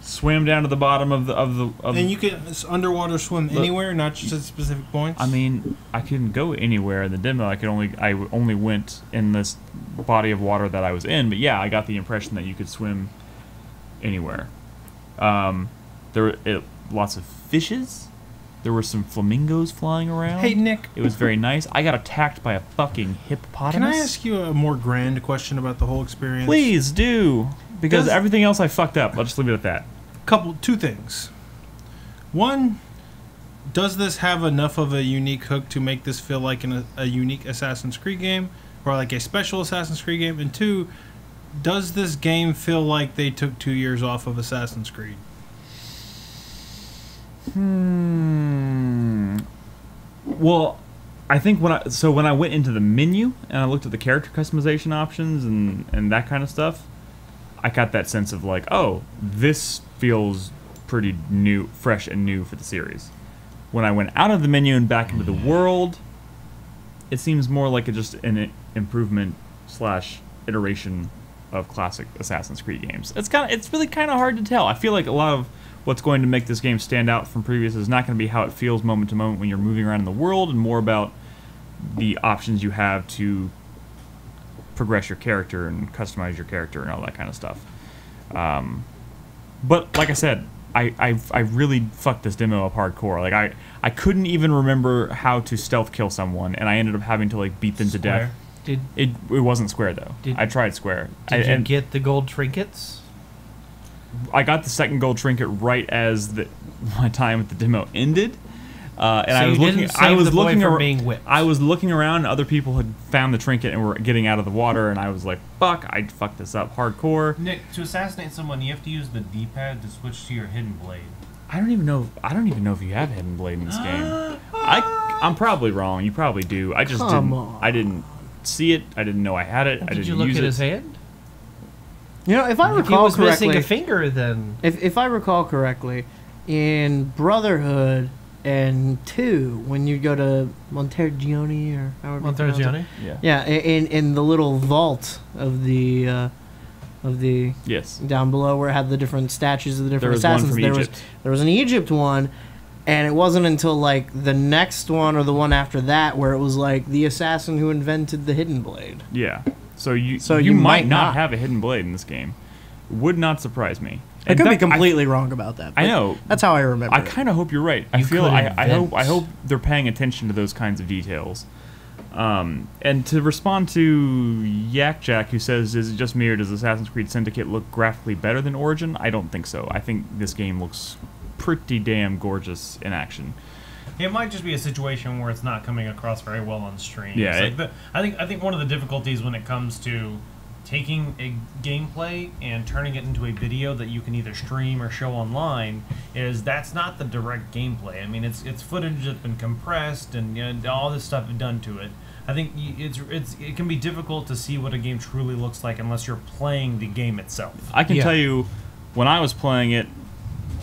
swam down to the bottom of the And you can underwater swim anywhere, not just at specific points. I mean, I couldn't go anywhere in the demo. I only went in this body of water that I was in. But yeah, I got the impression that you could swim anywhere. There were lots of fishes. There were some flamingos flying around. Hey, Nick. It was very nice. I got attacked by a fucking hippopotamus. Can I ask you a more grand question about the whole experience? Please do. Because Does- everything else I fucked up. I'll just leave it at that. Two things. One, does this have enough of a unique hook to make this feel like a unique Assassin's Creed game, or like a special Assassin's Creed game? And two, does this game feel like they took 2 years off of Assassin's Creed? Well, I think when I went into the menu and I looked at the character customization options and that kind of stuff, I got that sense of like, oh, this feels pretty new, fresh and new for the series. When I went out of the menu and back into the world, it seems more like just an improvement / iteration of classic Assassin's Creed games. It's really kind of hard to tell. I feel like a lot of what's going to make this game stand out from previous is not going to be how it feels moment to moment when you're moving around in the world, and more about the options you have to progress your character and customize your character and all that kind of stuff. But like I said, I really fucked this demo up hardcore. Like I couldn't even remember how to stealth kill someone, and I ended up having to like beat them to death. It wasn't square though. I tried square. Did you get the gold trinkets? I got the second gold trinket right as my time with the demo ended. And So I was you looking. didn't save I was the boy looking from ar- being whipped. I was looking around, and other people had found the trinket and were getting out of the water, and I was like, "Fuck! I fucked this up hardcore." Nick, to assassinate someone, you have to use the D-pad to switch to your hidden blade. I don't even know if you have hidden blade in this game. I'm probably wrong. You probably do. I just Come didn't. on. I didn't see it. I didn't know I had it. I Did didn't you look use at it. his hand? You know, if I If he recall was correctly, missing a finger, then if I recall correctly, in Brotherhood and 2, when you go to Montergione or however you pronounce it. Montergione. Yeah. Yeah, in the little vault of the Yes. down below where it had the different statues of the There different was one assassins. from Egypt. There was an Egypt one, and it wasn't until like the next one or the one after that where it was like the assassin who invented the hidden blade. Yeah. So you you might might not not. have a hidden blade in this game. Would not surprise me. I In could be fact, completely wrong about that. I but know. That's how I remember. I kind of hope you're right. I You feel. could I hope. I invent. hope they're paying attention to those kinds of details. And to respond to Yak Jack, who says, "Is it just me, or does Assassin's Creed Syndicate look graphically better than Origin?" I don't think so. I think this game looks pretty damn gorgeous in action. It might just be a situation where it's not coming across very well on stream. Yeah, It's like I think one of the difficulties when it comes to taking a gameplay and turning it into a video that you can either stream or show online is that's not the direct gameplay. I mean, it's footage that's been compressed and all this stuff done to it. I think it can be difficult to see what a game truly looks like unless you're playing the game itself. I can Yeah. tell you, when I was playing it,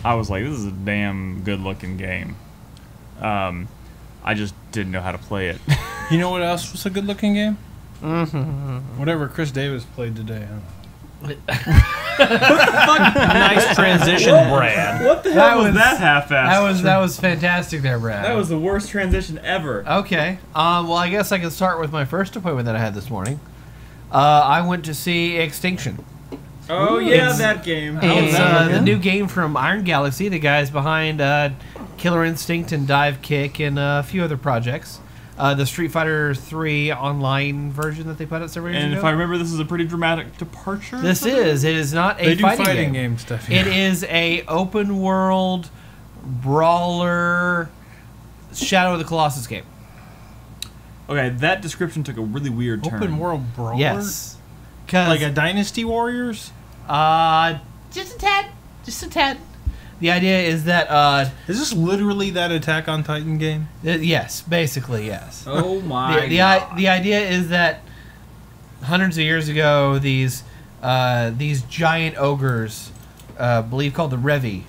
I was like, "This is a damn good-looking game." I just didn't know how to play it. You know what else was a good-looking game? Whatever Chris Davis played today. I don't know. Nice transition, Brad. What the That was- half-assed? That was fantastic there, Brad. That was the worst transition ever. Okay. Well, I guess I can start with my first appointment that I had this morning. I went to see Extinction. Oh It's- that game. It's that the looking? new game from Iron Galaxy, the guys behind Killer Instinct and Dive Kick and a few other projects. The Street Fighter 3 online version that they put out several years And ago. if I remember, this is a pretty dramatic departure. This is. It is not a They do fighting, fighting game. game stuff. It Yeah. is a open world brawler Shadow of the Colossus game. Okay, that description took a really weird turn. Open world brawler. Yes. 'Cause, Like a Dynasty Warriors. just a tad. Just a tad. The idea is that, Is this literally that Attack on Titan game? yes, basically, yes. Oh my The idea is that hundreds of years ago, these giant ogres, believe called the Revi,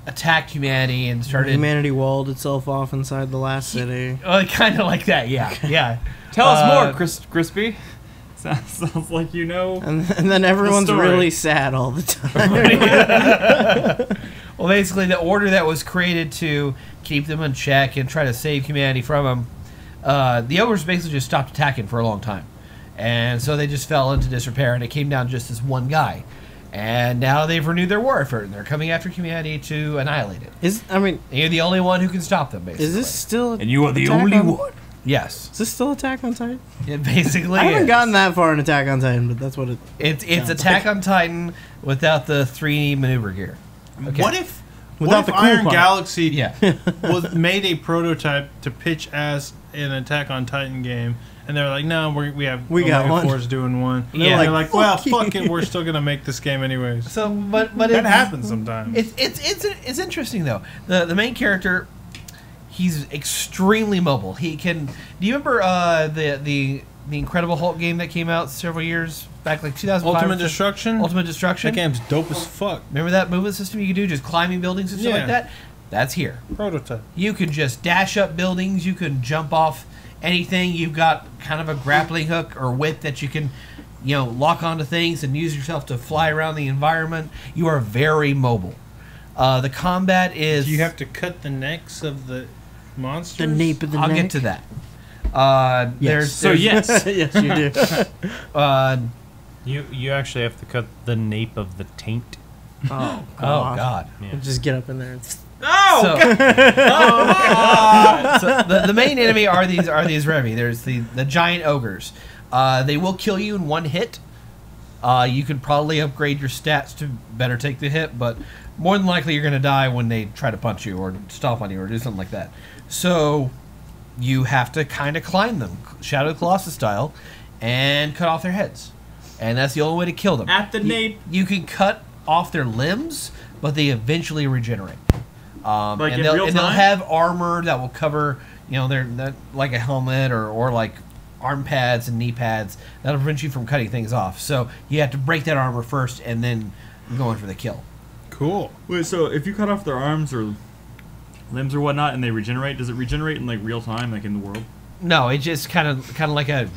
attacked humanity and started. Humanity walled itself off inside the last city. Kind of like that, yeah, yeah. Tell us Uh, more, Crispy. Sounds like you know. And then everyone's story. really sad all the time. Well, basically, the order that was created to keep them in check and try to save humanity from them, the ogres basically just stopped attacking for a long time. And so they just fell into disrepair, and it came down to just this one guy. And now they've renewed their war effort, and they're coming after humanity to annihilate it. And you're the only one who can stop them, basically. Is this still? And you are the only one. Yes. Is this still Attack on Titan? It basically I haven't is. gotten that far in Attack on Titan, but that's what it. It's Attack on Titan without the 3 maneuver gear. Okay. What if Without the cool Iron part. Galaxy Yeah. was made a prototype to pitch as an Attack on Titan game, and they're like, no, we got one. Omega Force doing one. Yeah. And they're like, well, Fuck fuck you. it, we're still gonna make this game anyways. So, but That it's- happens sometimes. It's interesting though. The main character, he's extremely mobile. He can. Do you remember the Incredible Hulk game that came out several years back, like 2005? Ultimate Destruction. Ultimate Destruction. That game's dope as fuck. Remember that movement system you could do, just climbing buildings and stuff like Yeah. that? That's here. Prototype. You can just dash up buildings. You can jump off anything. You've got kind of a grappling hook or whip that you can, lock onto things and use yourself to fly around the environment. You are very mobile. The combat is. Do you have to cut the necks of the monsters? The nape of the I'll neck. get to that. Yes. Yes. Yes, you do. You actually have to cut the nape of the taint. Oh God. Yeah. Just get up in there. And So, so the main enemy are these Rabbids. There's the giant ogres. They will kill you in one hit. You could probably upgrade your stats to better take the hit, but more than likely you're going to die when they try to punch you or stomp on you or do something like that. So you have to kind of climb them, Shadow Colossus style, and cut off their heads. And that's the only way to kill them. At the nape. You can cut off their limbs, but they eventually regenerate. Like and in they'll, real and they'll time? have armor that will cover, they're like a helmet or like arm pads and knee pads that'll prevent you from cutting things off. So you have to break that armor first and then go in for the kill. Cool. Wait, so if you cut off their arms or limbs or whatnot and they regenerate, does it regenerate in like real time, like in the world? No, it's just kind of like a.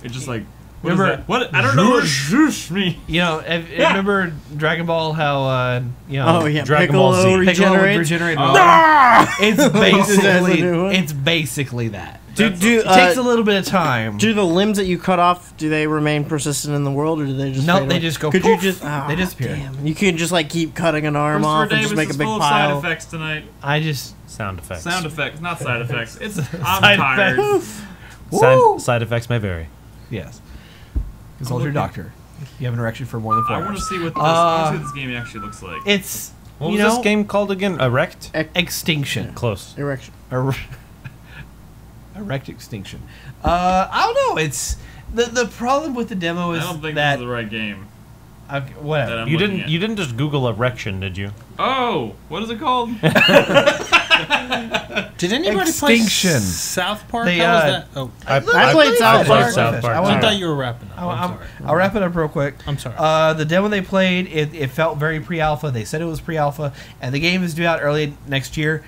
It's just like what is Remember- that? What I don't know what zhoosh means. Remember Dragon Ball? How Oh yeah, Dragon Ball Z. Piccolo Piccolo would regenerates. regenerate water. It's That's basically a new one. it's basically that. Do It takes a little bit of time. do the limbs that you cut off? Do they remain persistent in the world, or do they just? No, fade they away? just go Could poof. you just? They disappear. Damn, you can just like keep cutting an arm Christopher off and Davis just make a is big full of pile. side effects tonight. I just Sound effects. Sound effects, not side effects. It's I'm Side tired. Woo! Side effects may vary. yes. Consult your doctor. You have an erection for more than 4 I want to hours. see what this game actually looks like. It's What was this game called again? Erect? Extinction. Close. Erection. Erect extinction. I don't know. It's the problem with the demo is I don't think that this is the right game. whatever. that I'm You looking didn't. at. You didn't just Google erection, did you? Oh, what is it called? Did anybody play Extinction. South Park? They, How was that? Oh, I played South played Park. South Park. I thought you were wrapping up. I'm I'll, sorry. I'll wrap it up real quick. I'm sorry. The demo they played, it felt very pre-alpha. They said it was pre-alpha, and the game is due out early next year.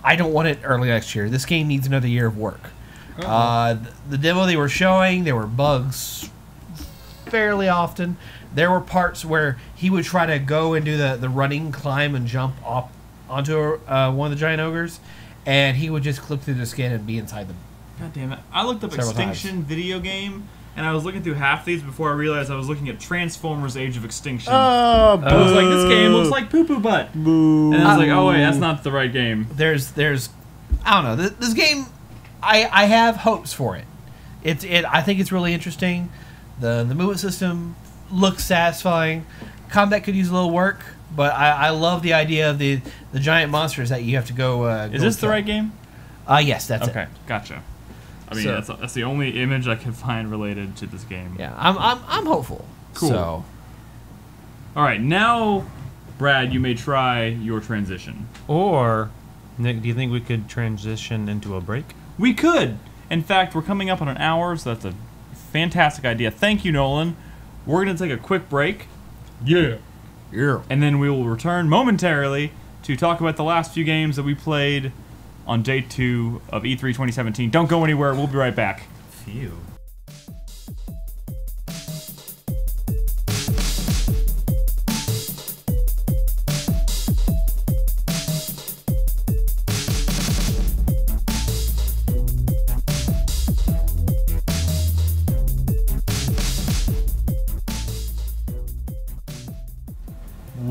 I don't want it early next year. This game needs another year of work. The demo they were showing, there were bugs fairly often. There were parts where he would try to go and do the running, climb, and jump up onto one of the giant ogres, and he would just clip through the skin and be inside them. God damn it! I looked up Several Extinction video game, and I was looking through half these before I realized I was looking at Transformers: Age of Extinction. Oh, boo. I was like, this game looks like poo poo butt. Boo. And I was like, oh wait, that's not the right game. There's I don't know. This game, I have hopes for it. I think it's really interesting. The movement system looks satisfying. Combat could use a little work, but I love the idea of the giant monsters that you have to go. Is this the right game? Yes, that's Okay, it. gotcha. I mean, So- that's the only image I could find related to this game. Yeah, I'm hopeful. Cool. So, All right, now, Brad, you may try your transition. Or, Nick, do you think we could transition into a break? We could. In fact, we're coming up on an hour, so that's a fantastic idea. Thank you, Nolan. We're going to take a quick break. Yeah. And then we will return momentarily to talk about the last few games that we played on day 2 of E3 2017. Don't go anywhere. We'll be right back. Phew.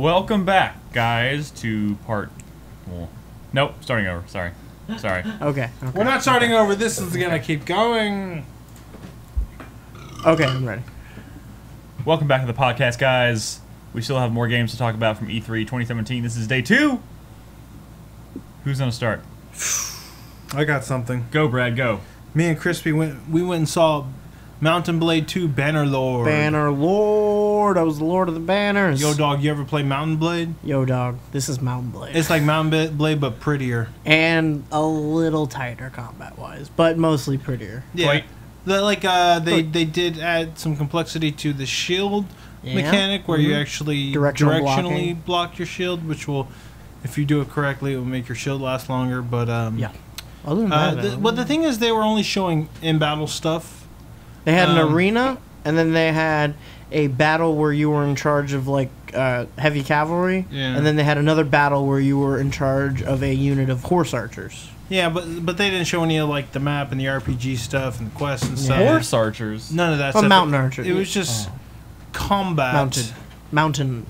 Welcome back, guys, to part. Well, nope, starting over. Sorry. Okay. We're not starting over. This is gonna keep going. Okay, I'm ready. Welcome back to the podcast, guys. We still have more games to talk about from E3 2017. This is day 2. Who's gonna start? I got something. Go, Brad. Go. Me and Crispy went and saw Mountain Blade 2 Bannerlord. Banner Lord. I was the Lord of the Banners. Yo, dog, you ever play Mountain Blade? Yo, dog. This is Mountain Blade. It's like Mountain Blade, but prettier. And a little tighter combat-wise, but mostly prettier. Yeah. Wait. They did add some complexity to the shield Yeah. mechanic where you actually Directional directionally blocking. block your shield, which will, if you do it correctly, it will make your shield last longer. But Yeah. Other than that, but the thing is, they were only showing in-battle stuff. they had an um, arena, and then they had a battle where you were in charge of like heavy cavalry, Yeah. and then they had another battle where you were in charge of a unit of horse archers. Yeah, but they didn't show any of like the map and the RPG stuff and the quests and stuff. Horse archers. None of that Well, stuff. mountain archer. It was just combat. Mounted.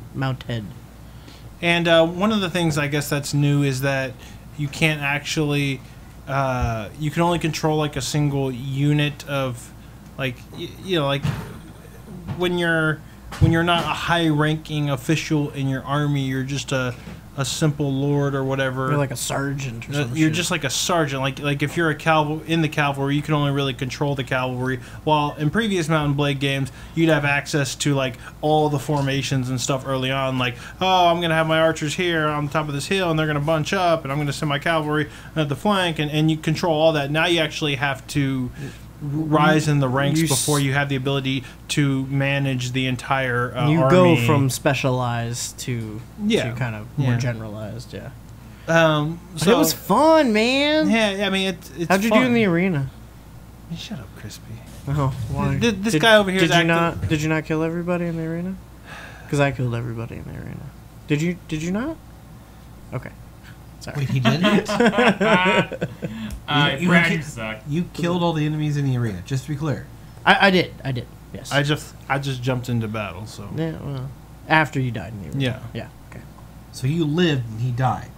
And one of the things I guess that's new is that you can't actually, you can only control like a single unit of, like like when you're not a high-ranking official in your army, you're just a simple lord or whatever. You're like a sergeant or something. You're just like a sergeant. Like if you're in the cavalry, you can only really control the cavalry. While in previous Mountain Blade games, you'd have access to like all the formations and stuff early on. Like, oh, I'm gonna have my archers here on top of this hill, and they're gonna bunch up, and I'm gonna send my cavalry at the flank, and you control all that. Now you actually have to rise in the ranks before you have the ability to manage the entire you army. go from specialized to kind of more Yeah. generalized. Yeah. But So it was fun, man. yeah. I mean, it's How'd you do in the arena? Shut up, Crispy. Oh, why? This guy over here is Did you acting- not? Did you not kill everybody in the arena? Because I killed everybody in the arena. Did you? Did you not? Okay. Sorry. Wait, he didn't? You Brad, you suck. You killed all the enemies in the arena, just to be clear. I did. Yes. I just jumped into battle, so Yeah. Well, after you died in the arena. Yeah. Yeah. Okay. So you lived and he died.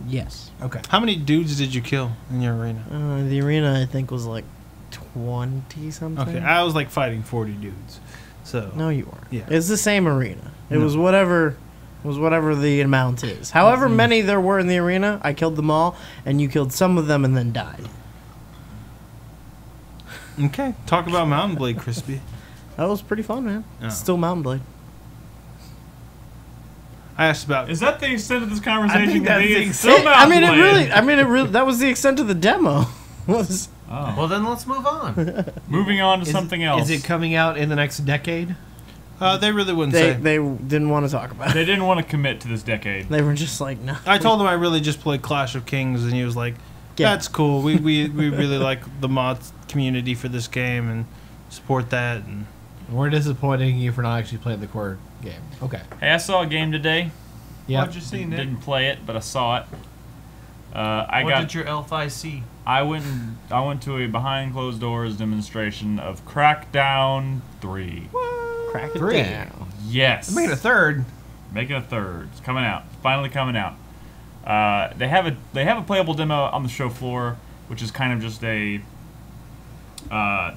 Yes. Okay. how many dudes did you kill in your arena? The arena I think was like 20 something. Okay, I was like fighting 40 dudes. So No, you weren't. Yeah. It's the same arena. It No. was whatever the amount is. However many there were in the arena, I killed them all, and you killed some of them and then died. okay, talk about Mountain Blade, Crispy. That was pretty fun, man. Yeah. Still Mountain Blade. I asked about. Is that the extent of this conversation? I think that's the It's extent. so I mean, Mountain it really. That was the extent of the demo. Was Oh. Well, then let's move on. Moving on to something else. Is it coming out in the next decade? They really wouldn't they? say. They didn't want to talk about it. They didn't want to commit to this decade. They were just like, no. I told him I really just played Clash of Kings, and he was like, Yeah. "That's cool. We really like the mod community for this game and support that." And We're disappointing you for not actually playing the core game. Okay. Hey, I saw a game today. Yeah. What'd you see, Nick? Didn't play it, but I saw it. What did your L5 see? I went to a behind closed doors demonstration of Crackdown 3. Crack it 3. down. Yes. I'm making a third. Making a third. It's coming out. Finally coming out. They have a playable demo on the show floor, which is kind of just a.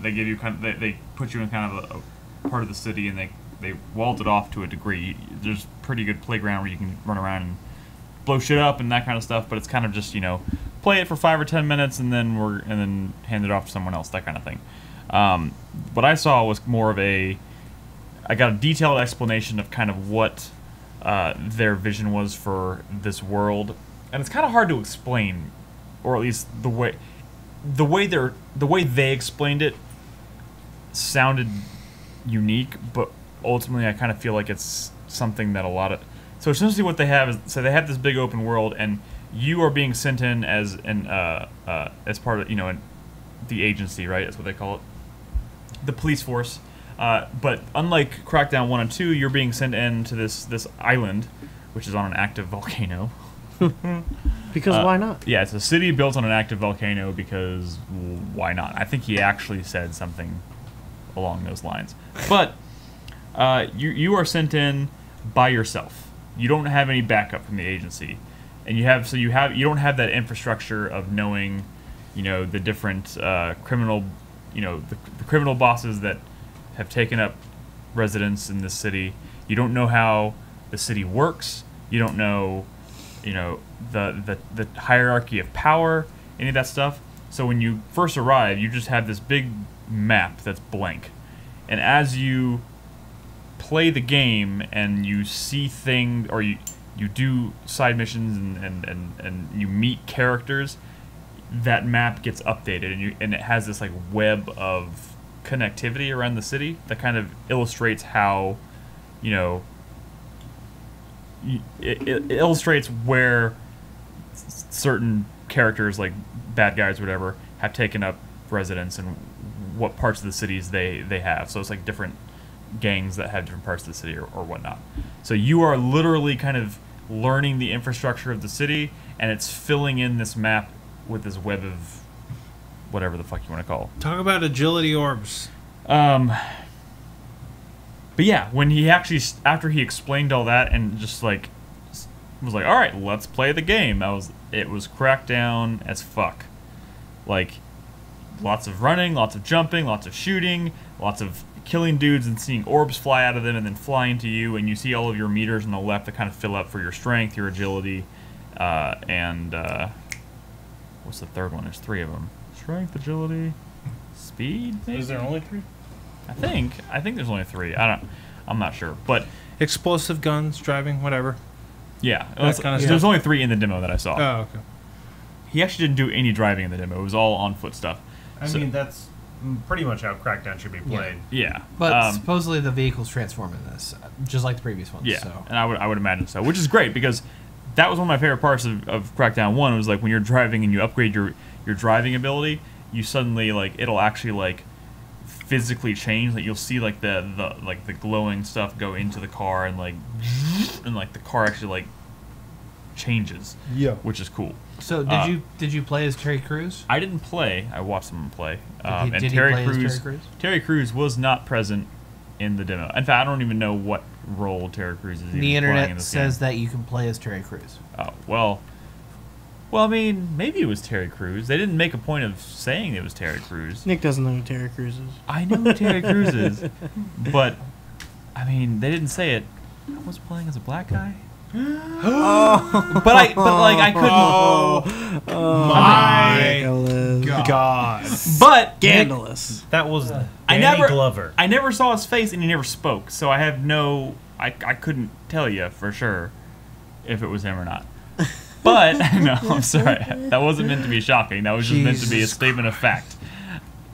They give you they put you in kind of a part of the city, and they walled it off to a degree. There's pretty good playground where you can run around and blow shit up and that kind of stuff, but it's kind of just play it for 5 or 10 minutes and then hand it off to someone else, that kind of thing. What I saw was more of I got a detailed explanation of kind of what their vision was for this world, and it's kind of hard to explain, or at least the way they explained it sounded unique, but ultimately I kind of feel like it's something that so essentially what they have is, so they have this big open world, and you are being sent in as as part of the agency, right? That's what they call it, the police force. But unlike Crackdown 1 and 2, you're being sent in to this island, which is on an active volcano. Because why not? Yeah, it's a city built on an active volcano because why not? I think he actually said something along those lines. But you are sent in, by yourself. You don't have any backup from the agency, and you don't have that infrastructure of knowing, the different criminal, the criminal bosses that have taken up residence in this city. You don't know how the city works. You don't know, the hierarchy of power, any of that stuff. So when you first arrive, you just have this big map that's blank, and as you play the game and you see things, or you do side missions and you meet characters, that map gets updated, and it has this like web of connectivity around the city that kind of illustrates how, it illustrates where certain characters, like bad guys or whatever, have taken up residence and what parts of the cities they have. So it's like different gangs that have different parts of the city or whatnot. So you are literally kind of learning the infrastructure of the city, and it's filling in this map with this web of whatever the fuck you want to call. Talk about agility orbs. But yeah, when he actually, after he explained all that and just like was like, all right, let's play the game. It was Crackdown as fuck. Like, lots of running, lots of jumping, lots of shooting, lots of killing dudes and seeing orbs fly out of them and then fly into you, and you see all of your meters on the left that kind of fill up for your strength, your agility, and what's the third one? There's 3 of them. Strength, agility, speed, maybe? Is there only 3? I think there's only 3. I'm not sure, but Explosive guns, driving, whatever. yeah, That kind of there's stuff. only 3 in the demo that I saw. Oh, okay. He actually didn't do any driving in the demo. It was all on foot stuff. I mean, that's pretty much how Crackdown should be played. Yeah, But supposedly the vehicles transform in this, just like the previous ones. yeah, So. and I would imagine so, which is great because that was one of my favorite parts of Crackdown 1. Was like when you're driving and you upgrade your driving ability, you suddenly like it'll actually like physically change. Like you'll see like the glowing stuff go into the car and like the car actually like changes. Yeah. Which is cool. So did you play as Terry Crews? I didn't play. I watched someone play. Did he play as Terry Crews? Terry Crews was not present in the demo. In fact, I don't even know what role Terry Crews is even The playing in internet this says game. that you can play as Terry Crews. Oh, well, I mean, maybe it was Terry Crews. They didn't make a point of saying it was Terry Crews. Nick doesn't know who Terry Crews is. I know who Terry Crews is, but I mean, they didn't say it. I was playing as a black guy. But I couldn't. My Scandalous. God. But Scandalous. That was I Danny never- Glover. I never saw his face, and he never spoke, so I have no. I couldn't tell you for sure if it was him or not. But no, I'm sorry. That wasn't meant to be shocking. That was just meant to be a Jesus statement of fact.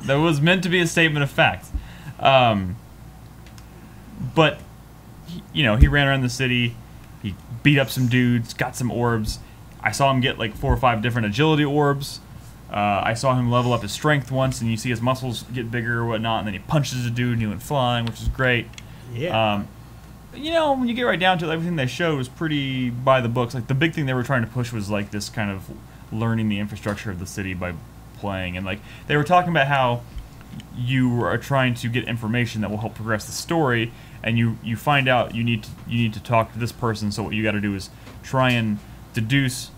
That was meant to be a statement of fact. But he ran around the city. He beat up some dudes, got some orbs. I saw him get like 4 or 5 different agility orbs. I saw him level up his strength once, and you see his muscles get bigger or whatnot, and then he punches a dude and he went flying, which is great. Yeah. When you get right down to it, everything they showed was pretty by the books. Like the big thing they were trying to push was like this kind of learning the infrastructure of the city by playing, and like they were talking about how you are trying to get information that will help progress the story, and you find out you need to talk to this person. So what you got to do is try and deduce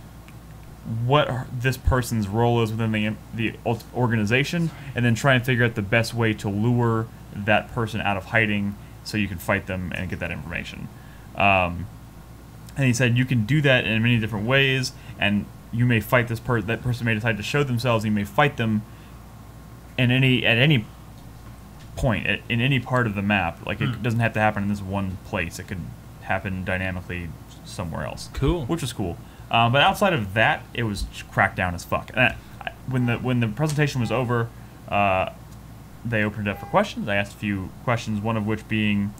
what this person's role is within the organization, and then try and figure out the best way to lure that person out of hiding so you can fight them and get that information. And he said you can do that in many different ways, and you may fight this person. That person may decide to show themselves. You may fight them at any point in any part of the map. Like it doesn't have to happen in this one place. It could happen dynamically somewhere else. Cool. Which was cool. But outside of that, it was Crackdown as fuck. When the presentation was over, they opened it up for questions. I asked a few questions, one of which being,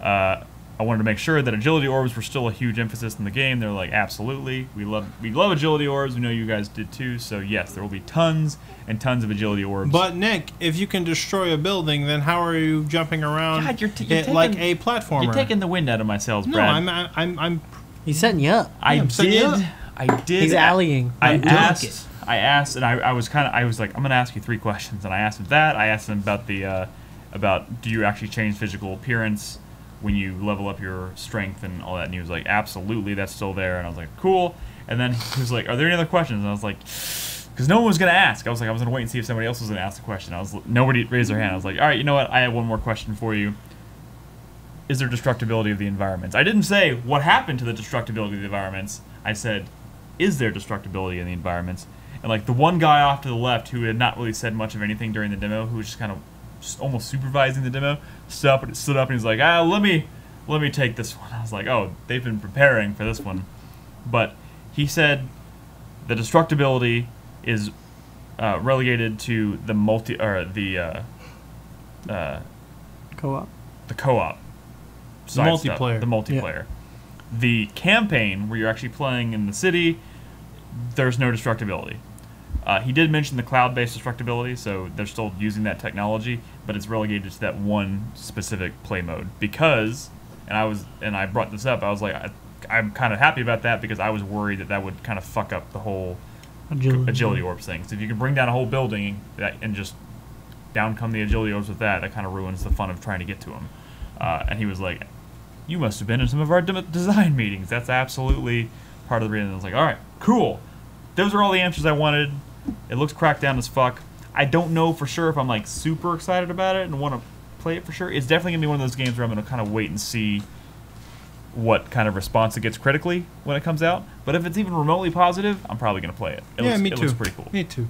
I wanted to make sure that agility orbs were still a huge emphasis in the game. They're like, absolutely, we love agility orbs. We know you guys did too. So yes, there will be tons and tons of agility orbs. But Nick, if you can destroy a building, then how are you jumping around God, you're taking, like a platformer? You're taking the wind out of my sails, No, Brad. I'm He's setting you up. I I'm setting you did. up. I did. He's alleying. I Don't asked, and I was like, I'm gonna ask you 3 questions, and I asked him that. I asked him about the, about do you actually change physical appearance when you level up your strength and all that. And he was like, absolutely, that's still there. And I was like, cool. And then he was like, are there any other questions? And I was like, because no one was going to ask. I was going to wait and see if somebody else was going to ask the question. Nobody raised their hand. I was like, all right, you know what? I have one more question for you. Is there destructibility of the environments? I didn't say what happened to the destructibility of the environments. I said, is there destructibility in the environments? And like the one guy off to the left who had not really said much of anything during the demo, who was just kind of almost supervising the demo, stood up and he's like, let me take this one. I was like, oh, they've been preparing for this one. But he said the destructibility is relegated to the Co-op. the co-op side Multiplayer. stuff, the multiplayer. Yeah. The campaign, where you're actually playing in the city, there's no destructibility. He did mention the cloud-based destructibility, so they're still using that technology, but it's relegated to that one specific play mode. Because, and I brought this up, I was like, I'm kind of happy about that because I was worried that would kind of fuck up the whole agility orbs thing. So if you can bring down a whole building and just down come the agility orbs with that kind of ruins the fun of trying to get to them. And he was like, you must have been in some of our design meetings. That's absolutely part of the reason. I was like, all right, cool. Those are all the answers I wanted. It looks Crackdown as fuck. I don't know for sure if I'm like super excited about it and want to play it for sure. It's definitely going to be one of those games where I'm going to kind of wait and see what kind of response it gets critically when it comes out. But if it's even remotely positive, I'm probably going to play it. Me too. It looks pretty cool. Me too.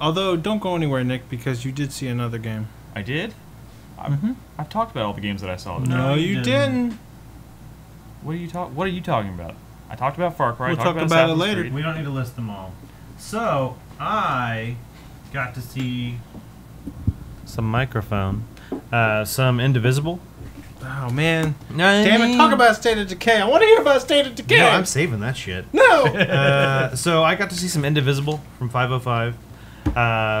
Although, don't go anywhere, Nick, because you did see another game. I did? I've talked about all the games that I saw. No, you didn't. What are you talking about? I talked about Far Cry. We'll talk about it later. We don't need to list them all. So, I got to see some Microphone, some Indivisible. Oh, man. Damn it, talk about State of Decay. I want to hear about State of Decay. No, I'm saving that shit. No! So, I got to see some Indivisible from 505.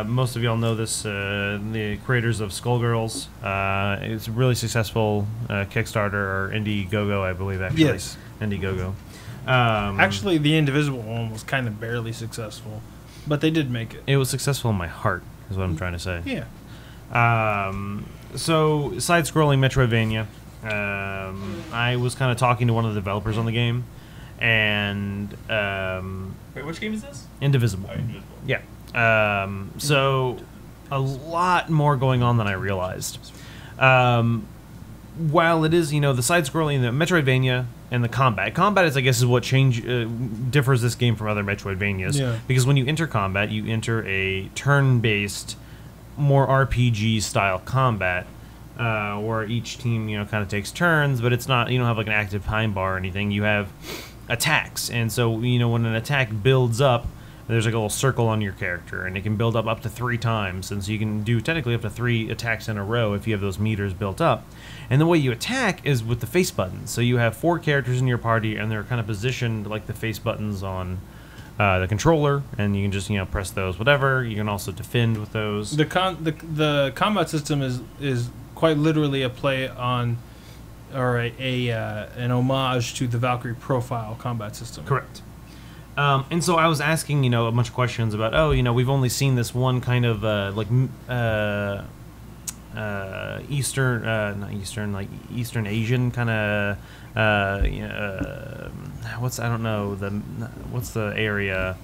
Most of y'all know this, the creators of Skullgirls. It's a really successful Kickstarter, or Indiegogo, I believe, actually. Yes. Indiegogo. Actually, the Indivisible one was kind of barely successful, but they did make it. It was successful in my heart, is what I'm trying to say. Yeah. So, side-scrolling Metroidvania. I was kind of talking to one of the developers on the game, and... Wait, which game is this? Indivisible. Oh, Indivisible. Yeah. So, a lot more going on than I realized. While it is, the side-scrolling, the Metroidvania, and the combat is, I guess, is what differs this game from other Metroidvanias. Yeah. Because when you enter combat, you enter a turn-based, more RPG-style combat, where each team, kind of takes turns, but it's not, you don't have like an active time bar or anything. You have attacks, and so, when an attack builds up, there's like a little circle on your character, and it can build up to 3 times, and so you can do technically up to 3 attacks in a row if you have those meters built up. And the way you attack is with the face buttons. So you have 4 characters in your party, and they're kind of positioned like the face buttons on the controller, and you can just press those, whatever. You can also defend with those. The combat system is quite literally a play on, or an homage to the Valkyrie Profile combat system. Correct. And so I was asking, a bunch of questions about, we've only seen this one kind of, Eastern Asian kind of, what's the area,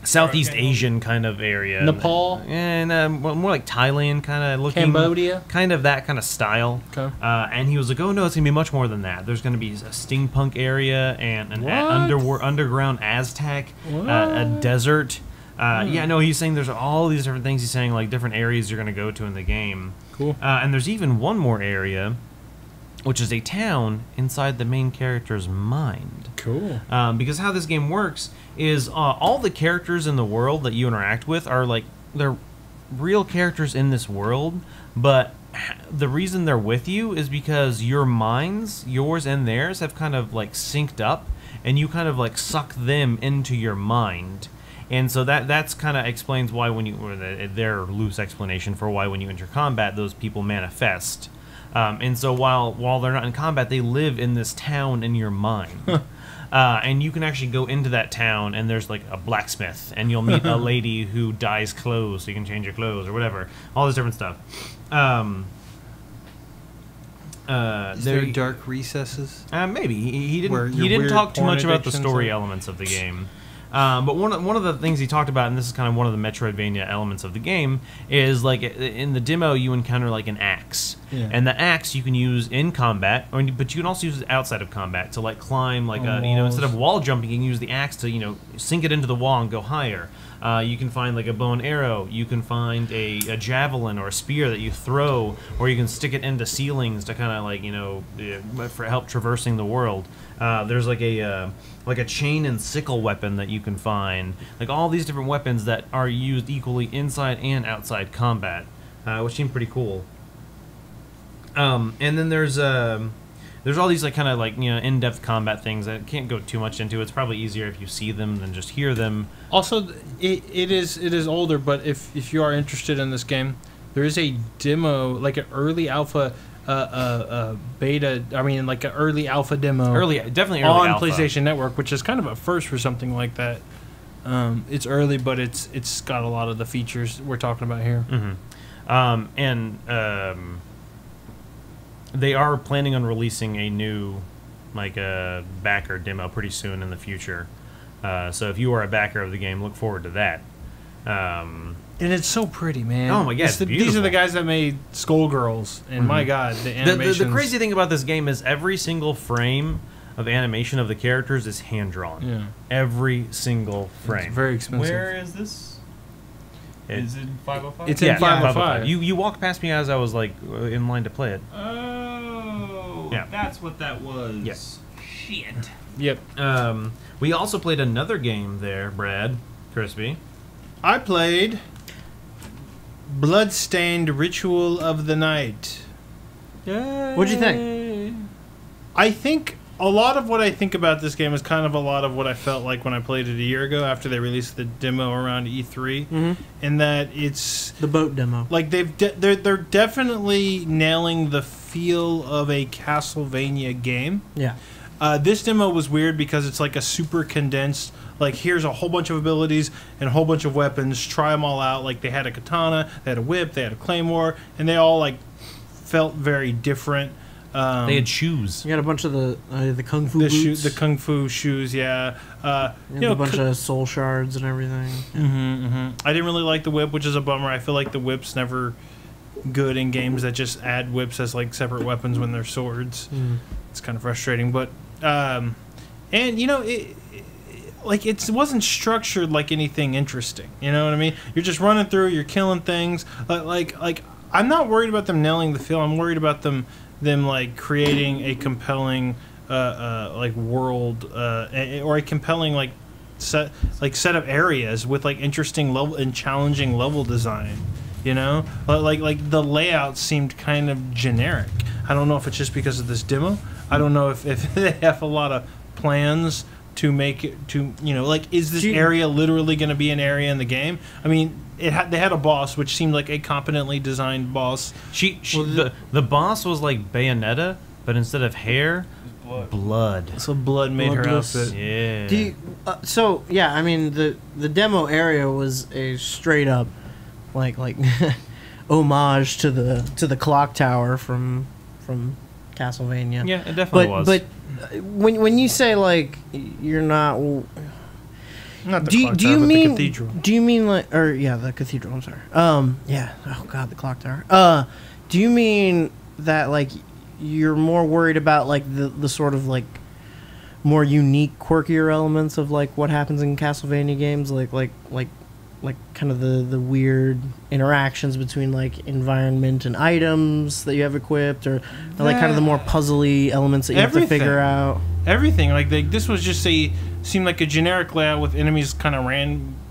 Southeast Asian kind of area. Nepal? And more like Thailand kind of looking. Cambodia? Kind of that kind of style. Okay. And he was like, oh no, it's going to be much more than that. There's going to be a steampunk area and an underground Aztec, a desert. Yeah, no, he's saying there's all these different things. He's saying like different areas you're going to go to in the game. Cool. And there's even one more area, which is a town inside the main character's mind. Cool. Because how this game works is all the characters in the world that you interact with are like, they're real characters in this world, but the reason they're with you is because your minds, yours and theirs, have kind of like synced up, and you kind of like suck them into your mind. And so that's kind of explains why their loose explanation for why when you enter combat, those people manifest. And so while they're not in combat, they live in this town in your mind. And you can actually go into that town, and there's like a blacksmith, and you'll meet a lady who dyes clothes, so you can change your clothes or whatever. All this different stuff. Is there dark recesses? Maybe he Where didn't. your He didn't weird talk too porn much about the addictions story are? elements of the game. But one of the things he talked about, and this is kind of one of the Metroidvania elements of the game, is like in the demo you encounter like an axe, and the axe you can use in combat, but you can also use it outside of combat to like climb like instead of wall jumping, you can use the axe to sink it into the wall and go higher. You can find like a bow and arrow. You can find a javelin or a spear that you throw, or you can stick it into ceilings to kind of like for help traversing the world. There's like a chain and sickle weapon that you can find. Like all these different weapons that are used equally inside and outside combat, which seem pretty cool. And then there's all these like kind of like in-depth combat things that I can't go too much into. It's probably easier if you see them than just hear them. Also, it is older, but if you are interested in this game, there is a demo, like an early alpha, beta. I mean, like an early alpha demo. Definitely early on alpha. PlayStation Network, which is kind of a first for something like that. It's early, but it's got a lot of the features we're talking about here. Mm-hmm. They are planning on releasing a new backer demo pretty soon in the future. So if you are a backer of the game, look forward to that. And it's so pretty, man. Oh my god, it's these are beautiful. the guys that made Skullgirls, and my god, the animations. The crazy thing about this game is every single frame of animation of the characters is hand drawn. Yeah. Every single frame. It's very expensive. Where is this? Is it 505? It's in 505. You walked past me as I was like in line to play it. Oh, Yeah. that's what that was. Yes. Shit. Yep. We also played another game there, Brad, Crispy. I played Bloodstained Ritual of the Night. What'd you think? I think a lot of what I think about this game is kind of a lot of what I felt like when I played it a year ago after they released the demo around E3, in that it's The boat demo. like they're definitely nailing the feel of a Castlevania game. Yeah. This demo was weird because it's like a super condensed, like here's a whole bunch of abilities and a whole bunch of weapons, try them all out. Like they had a katana, they had a whip, they had a claymore, and they all like felt very different. They had shoes. You got a bunch of the kung fu boots. The kung fu shoes, yeah. A bunch of soul shards and everything. I didn't really like the whip, which is a bummer. I feel like the whip's never good in games that just add whips as like separate weapons when they're swords. It's kind of frustrating, but and it wasn't structured like anything interesting. You know what I mean? You're just running through, you're killing things. Like I'm not worried about them nailing the feel. I'm worried about them like creating a compelling like world or a compelling like set of areas with like interesting level and challenging level design. You know, like the layout seemed kind of generic. I don't know if it's just because of this demo. I don't know if they have a lot of plans to make it to is this area literally going to be an area in the game? I mean, they had a boss which seemed like a competently designed boss. The boss was like Bayonetta, but instead of hair, blood. So blood made her outfit. Yeah. I mean the demo area was a straight up like homage to the clock tower from Castlevania. Yeah, it definitely was. But when you say like you're not the do clock you tower, but mean the cathedral? Do you mean like the cathedral? I'm sorry. Yeah. Oh god, the clock tower. Do you mean that like you're more worried about like the sort of like more unique, quirkier elements of like what happens in Castlevania games, like kind of the weird interactions between like environment and items that you have equipped, or like kind of the more puzzly elements that you have to figure out. Everything like this was just seemed like a generic layout with enemies kind of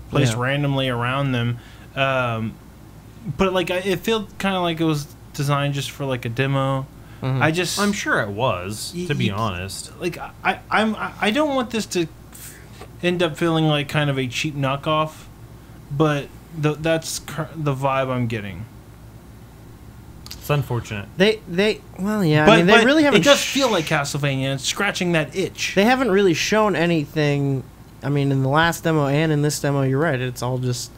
placed randomly around them, but like it felt kind of like it was designed just for like a demo. I'm sure it was, to be honest. Like I don't want this to end up feeling like kind of a cheap knockoff, but that's the vibe I'm getting. It's unfortunate. They really haven't. It does feel like Castlevania. It's scratching that itch. They haven't really shown anything. I mean, in the last demo and in this demo, you're right. It's all just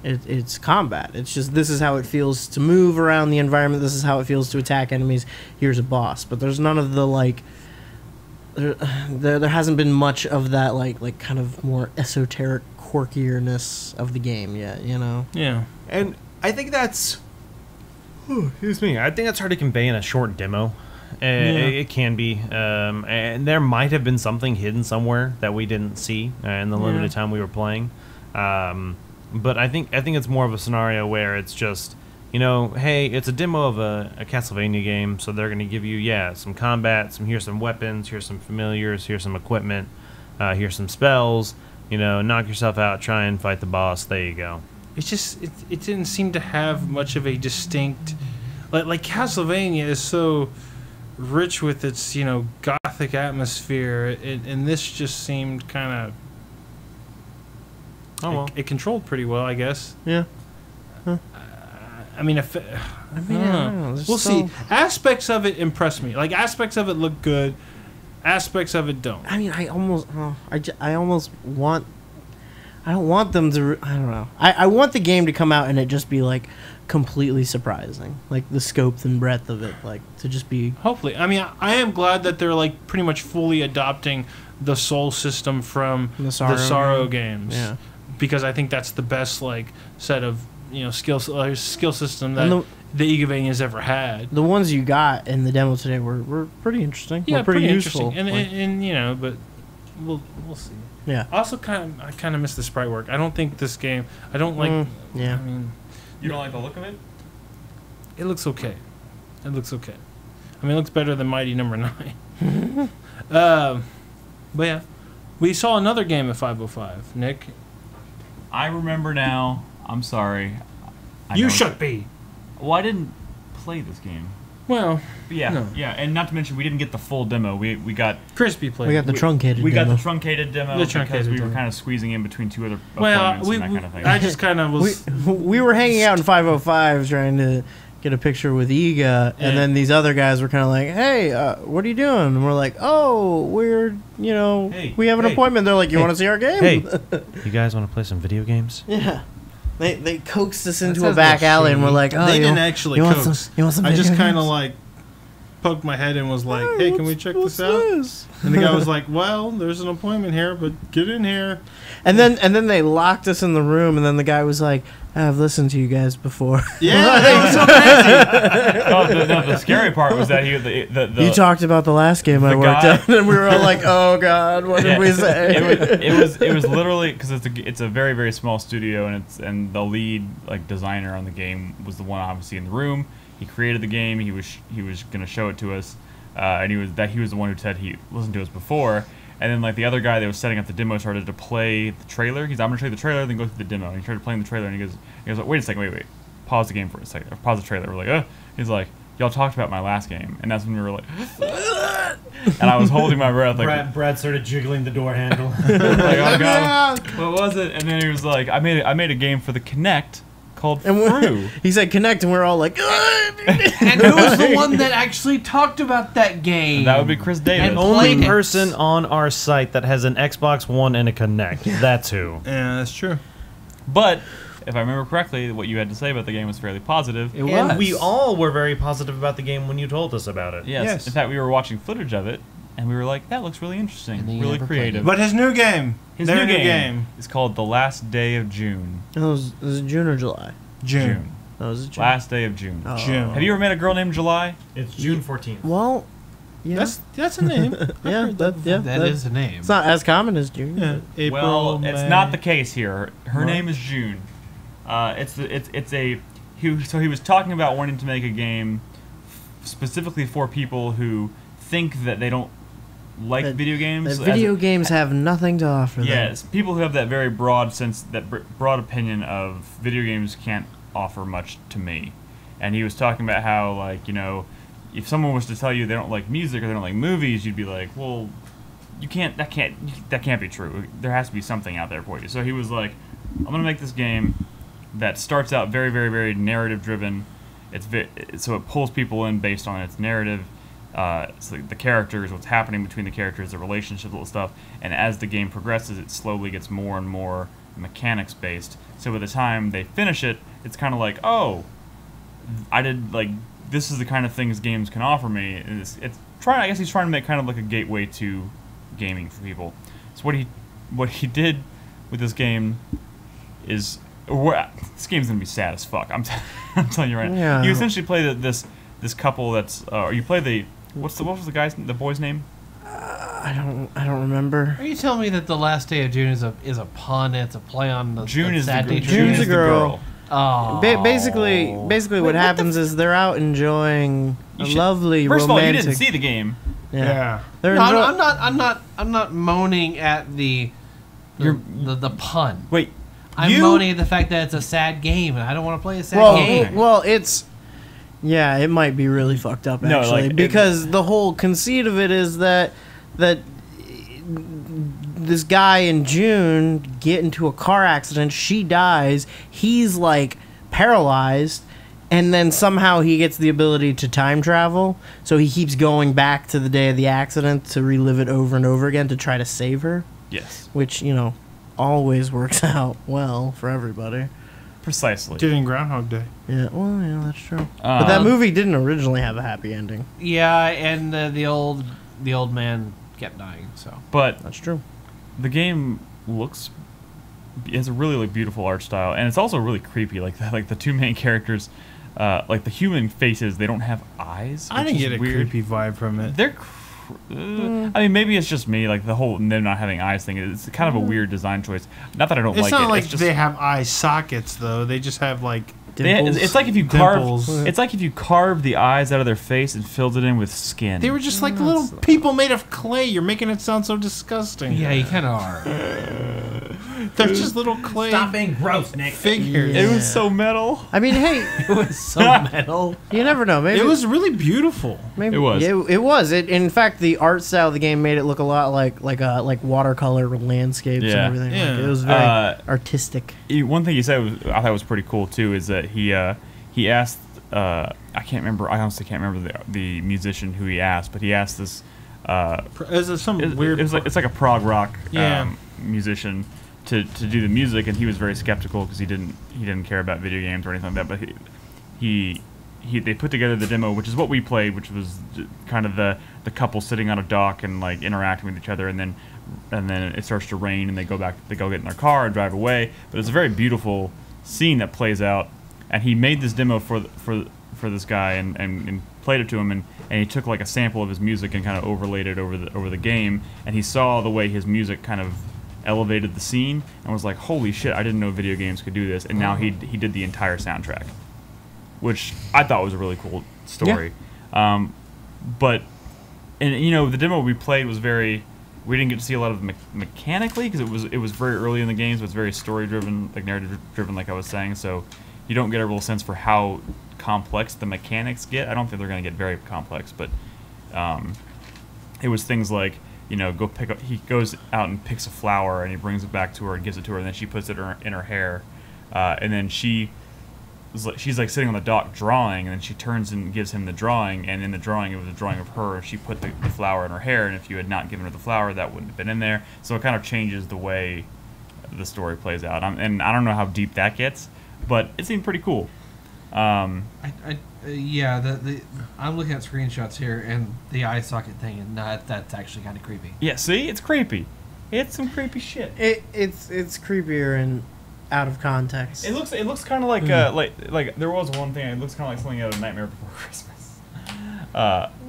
It's combat. It's just this is how it feels to move around the environment. This is how it feels to attack enemies. Here's a boss. But there's none of the like. There hasn't been much of that like kind of more esoteric quirkiness of the game yet. You know. Yeah. And I think that's. Excuse me. I think that's hard to convey in a short demo. It can be, and there might have been something hidden somewhere that we didn't see in the limited time we were playing. But I think it's more of a scenario where it's just, you know, hey, it's a demo of a Castlevania game, so they're going to give you some combat, here's some weapons, here's some familiars, here's some equipment, here's some spells. You know, knock yourself out, try and fight the boss. There you go. It's just it didn't seem to have much of a distinct, like Castlevania is so rich with its, you know, gothic atmosphere, and this just seemed kind of it controlled pretty well, I guess. Yeah. I mean, I don't know. We'll see. Aspects of it impress me. Like, aspects of it look good. Aspects of it don't. I mean, I almost want. I don't want them to. I don't know. I want the game to come out and it just be like completely surprising, like the scope and breadth of it, like to just be. Hopefully, I mean, I am glad that they're like pretty much fully adopting the Soul system from the Sorrow games. Yeah. Because I think that's the best like set of, you know, skill system that the Igavania's ever had. The ones you got in the demo today were pretty interesting. Yeah, were pretty useful. Interesting. And you know, but we'll see. Yeah. Also, I kind of miss the sprite work. I don't think this game. I don't like. Yeah. I mean, You don't like the look of it? it looks okay. It looks okay. I mean, it looks better than Mighty Number 9. But yeah, we saw another game at 505. Nick, I remember now. I'm sorry. you should be. Well, I didn't play this game. Well, But yeah, No. yeah, and not to mention we didn't get the full demo. We got Crispy played. We got the truncated. we got demo. the truncated demo The because truncated we were demo. kind of squeezing in between two other well, appointments and that kind of thing. I just kind of was. we were hanging out in 505 trying to get a picture with Iga, and then these other guys were kind of like, "Hey, what are you doing?" And we're like, "Oh, we're we have an appointment." They're like, "You want to see our game?" Hey, you guys want to play some video games? Yeah. They coaxed us into a sounds back like alley, shady. and we're like, "Oh, They you didn't want- actually you want coax. some- you want some I just video kind of games?" like poked my head and was like, Hey, "Hey, can we check what's this out?" this? And the guy was like, "Well, there's an appointment here, but get in here." And then they locked us in the room, and then the guy was like, "I've listened to you guys before." Yeah, that was so crazy. The scary part was that the You talked about the last game I the worked guy- on, and we were all like, "Oh God, what did we say?" it was literally because it's a very, very small studio, and the lead like designer on the game was the one obviously in the room. He created the game. He was gonna show it to us, and he was the one who said he listened to us before. And then like the other guy that was setting up the demo started to play the trailer. He's, "I'm gonna show you the trailer, then go through the demo." And he started playing the trailer, and he goes, "Wait a second, wait, pause the game for a second. Or pause the trailer." We're like, He's like, "Y'all talked about my last game," and that's when we were like, and I was holding my breath like. Brad started jiggling the door handle. Like, oh god, what was it? And then he was like, I made a game for the Kinect called Through. He said connect, and we're all like, And who was the one that actually talked about that game? That would be Chris Davis. And Only played it. person on our site that has an Xbox One and a Kinect. That's who. Yeah, that's true. But if I remember correctly, what you had to say about the game was fairly positive. It And was. we all were very positive about the game when you told us about it. Yes. Yes. In fact, we were watching footage of it, and we were like, that looks really interesting, And then you really never played creative. But his new game, His their new game is called The Last Day of June. "Was it June or July?" June. That was June. Last Day of June. Oh. June. Have you ever met a girl named July? It's June 14th. Well, yeah, That's a name. yeah, That is the name. It's not as common as June. Yeah, April. Well, May. it's not the case here. Her What? name is June. He was talking about wanting to make a game specifically for people who think that they don't like That- video games. That video games have nothing to offer them. Yes, people who have that very broad sense, that broad opinion of video games can't offer much to me. And he was talking about how, like, you know, if someone was to tell you they don't like music or they don't like movies, you'd be like, well, that can't be true. There has to be something out there for you. So he was like, I'm gonna make this game that starts out very, very, very narrative driven. So it pulls people in based on its narrative. so the characters, what's happening between the characters, the relationships, all the stuff. And as the game progresses, it slowly gets more and more mechanics based. So by the time they finish it, it's kind of like, oh, I did like this is the kind of things games can offer me. And it's trying. I guess he's trying to make kind of like a gateway to gaming for people. So what he did with this game is this game's gonna be sad as fuck. I'm telling you right now. Yeah. You essentially play this couple that's or you play the what was the boy's name? I don't remember. Are you telling me that the last day of June is a pun? It's a play on the June is sad the nature? June June's is a the girl. Oh. Basically, what happens is they're out enjoying a lovely First of all, you romantic. didn't see the game. Yeah. They're No, enjoy- I'm not moaning at the pun. Wait, I'm moaning at the fact that it's a sad game, and I don't want to play a sad Well, game. it's yeah, it might be really fucked up No, actually like, because the whole conceit of it is that this guy and June get into a car accident, she dies, he's like paralyzed, and then somehow he gets the ability to time travel, so he keeps going back to the day of the accident to relive it over and over again to try to save her, yes, which, always works out well for everybody. precisely. Did in Groundhog Day. Yeah, well, yeah, that's true. But that movie didn't originally have a happy ending. Yeah, and the old man kept dying. So But That's true. the game it has a really beautiful art style, and it's also really creepy. Like the two main characters, like the human faces, they don't have eyes. I which didn't is get a weird. creepy vibe from it. They're. I mean, maybe it's just me. Like the whole them not having eyes thing. It's kind of a weird design choice. Not that I don't It's like not it. like it's just, they have eye sockets though. They just have like Dimples. it's like if you carve. Dimples. It's like if you carved the eyes out of their face and filled it in with skin. they were just like little people made of clay. You're making it sound so disgusting. yeah, you kind of are. They're just little clay Stop being gross, Nick. figures. It was so metal. I mean, hey, It was so metal. you never know. Maybe It was really beautiful. Maybe It was. It was. In fact, the art style of the game made it look a lot like watercolor landscapes Yeah. and everything. Yeah. Like, it was very artistic. One thing he said I thought was pretty cool too is that he asked I honestly can't remember the musician who he asked, but he asked this Is it some weird? it's like a prog rock Yeah. musician to do the music, and he was very skeptical because he didn't care about video games or anything like that. But they put together the demo, which is what we played, which was kind of the couple sitting on a dock and like interacting with each other, and then it starts to rain and they go get in their car and drive away. But it's a very beautiful scene that plays out, and he made this demo for this guy and played it to him, and he took like a sample of his music and kind of overlaid it over the game, and he saw the way his music kind of elevated the scene and was like, holy shit, I didn't know video games could do this. And now he did the entire soundtrack, which I thought was a really cool story. But the demo we played was we didn't get to see a lot of mechanically because it was very early in the game, so it's very story driven, like narrative driven, like I was saying, so you don't get a real sense for how complex the mechanics get. I don't think they're going to get very complex, but it was things like, he goes out and picks a flower and he brings it back to her and gives it to her, and then she puts it in her hair, and then she's like sitting on the dock drawing, and then she turns and gives him the drawing, and in the drawing it was a drawing of her. She put the flower in her hair, and if you had not given her the flower, that wouldn't have been in there. So it kind of changes the way the story plays out, and I don't know how deep that gets, but it seemed pretty cool. Yeah, I'm looking at screenshots here, and the eye socket thing, and that's actually kind of creepy. Yeah, see, it's creepy. It's some creepy shit. It's creepier and out of context. It looks kind of like like there was one thing. It looks kind of like something out of Nightmare Before Christmas.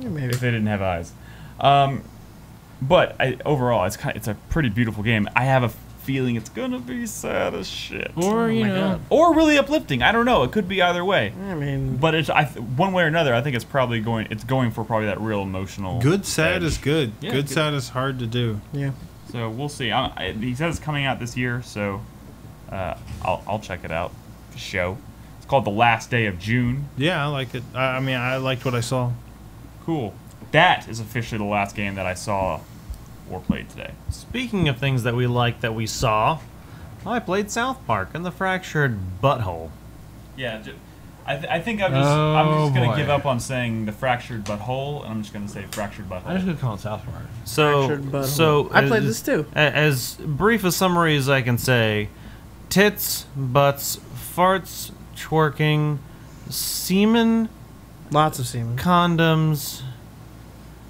Maybe. If they didn't have eyes. But overall, it's a pretty beautiful game. I have a feeling it's gonna be sad as shit, or or really uplifting. I don't know. It could be either way. I mean, But one way or another, I think it's probably going for probably that real emotional. good sad edge. is good. Yeah, good good. sad is hard to do. yeah. So we'll see. He says it's coming out this year, so I'll check it out. Show. It's called The Last Day of June. Yeah, I like it. I mean, I liked what I saw. Cool. That is officially the last game that I saw or played today. Speaking of things that we liked that we saw, I played South Park and the Fractured Butthole. Yeah. I think I'm just going to give up on saying the fractured butthole, and I'm just going to say fractured butthole. I'm just gonna call it South Park. So I played this too. As brief a summary as I can say: tits, butts, farts, twerking, semen, Lots of semen. condoms.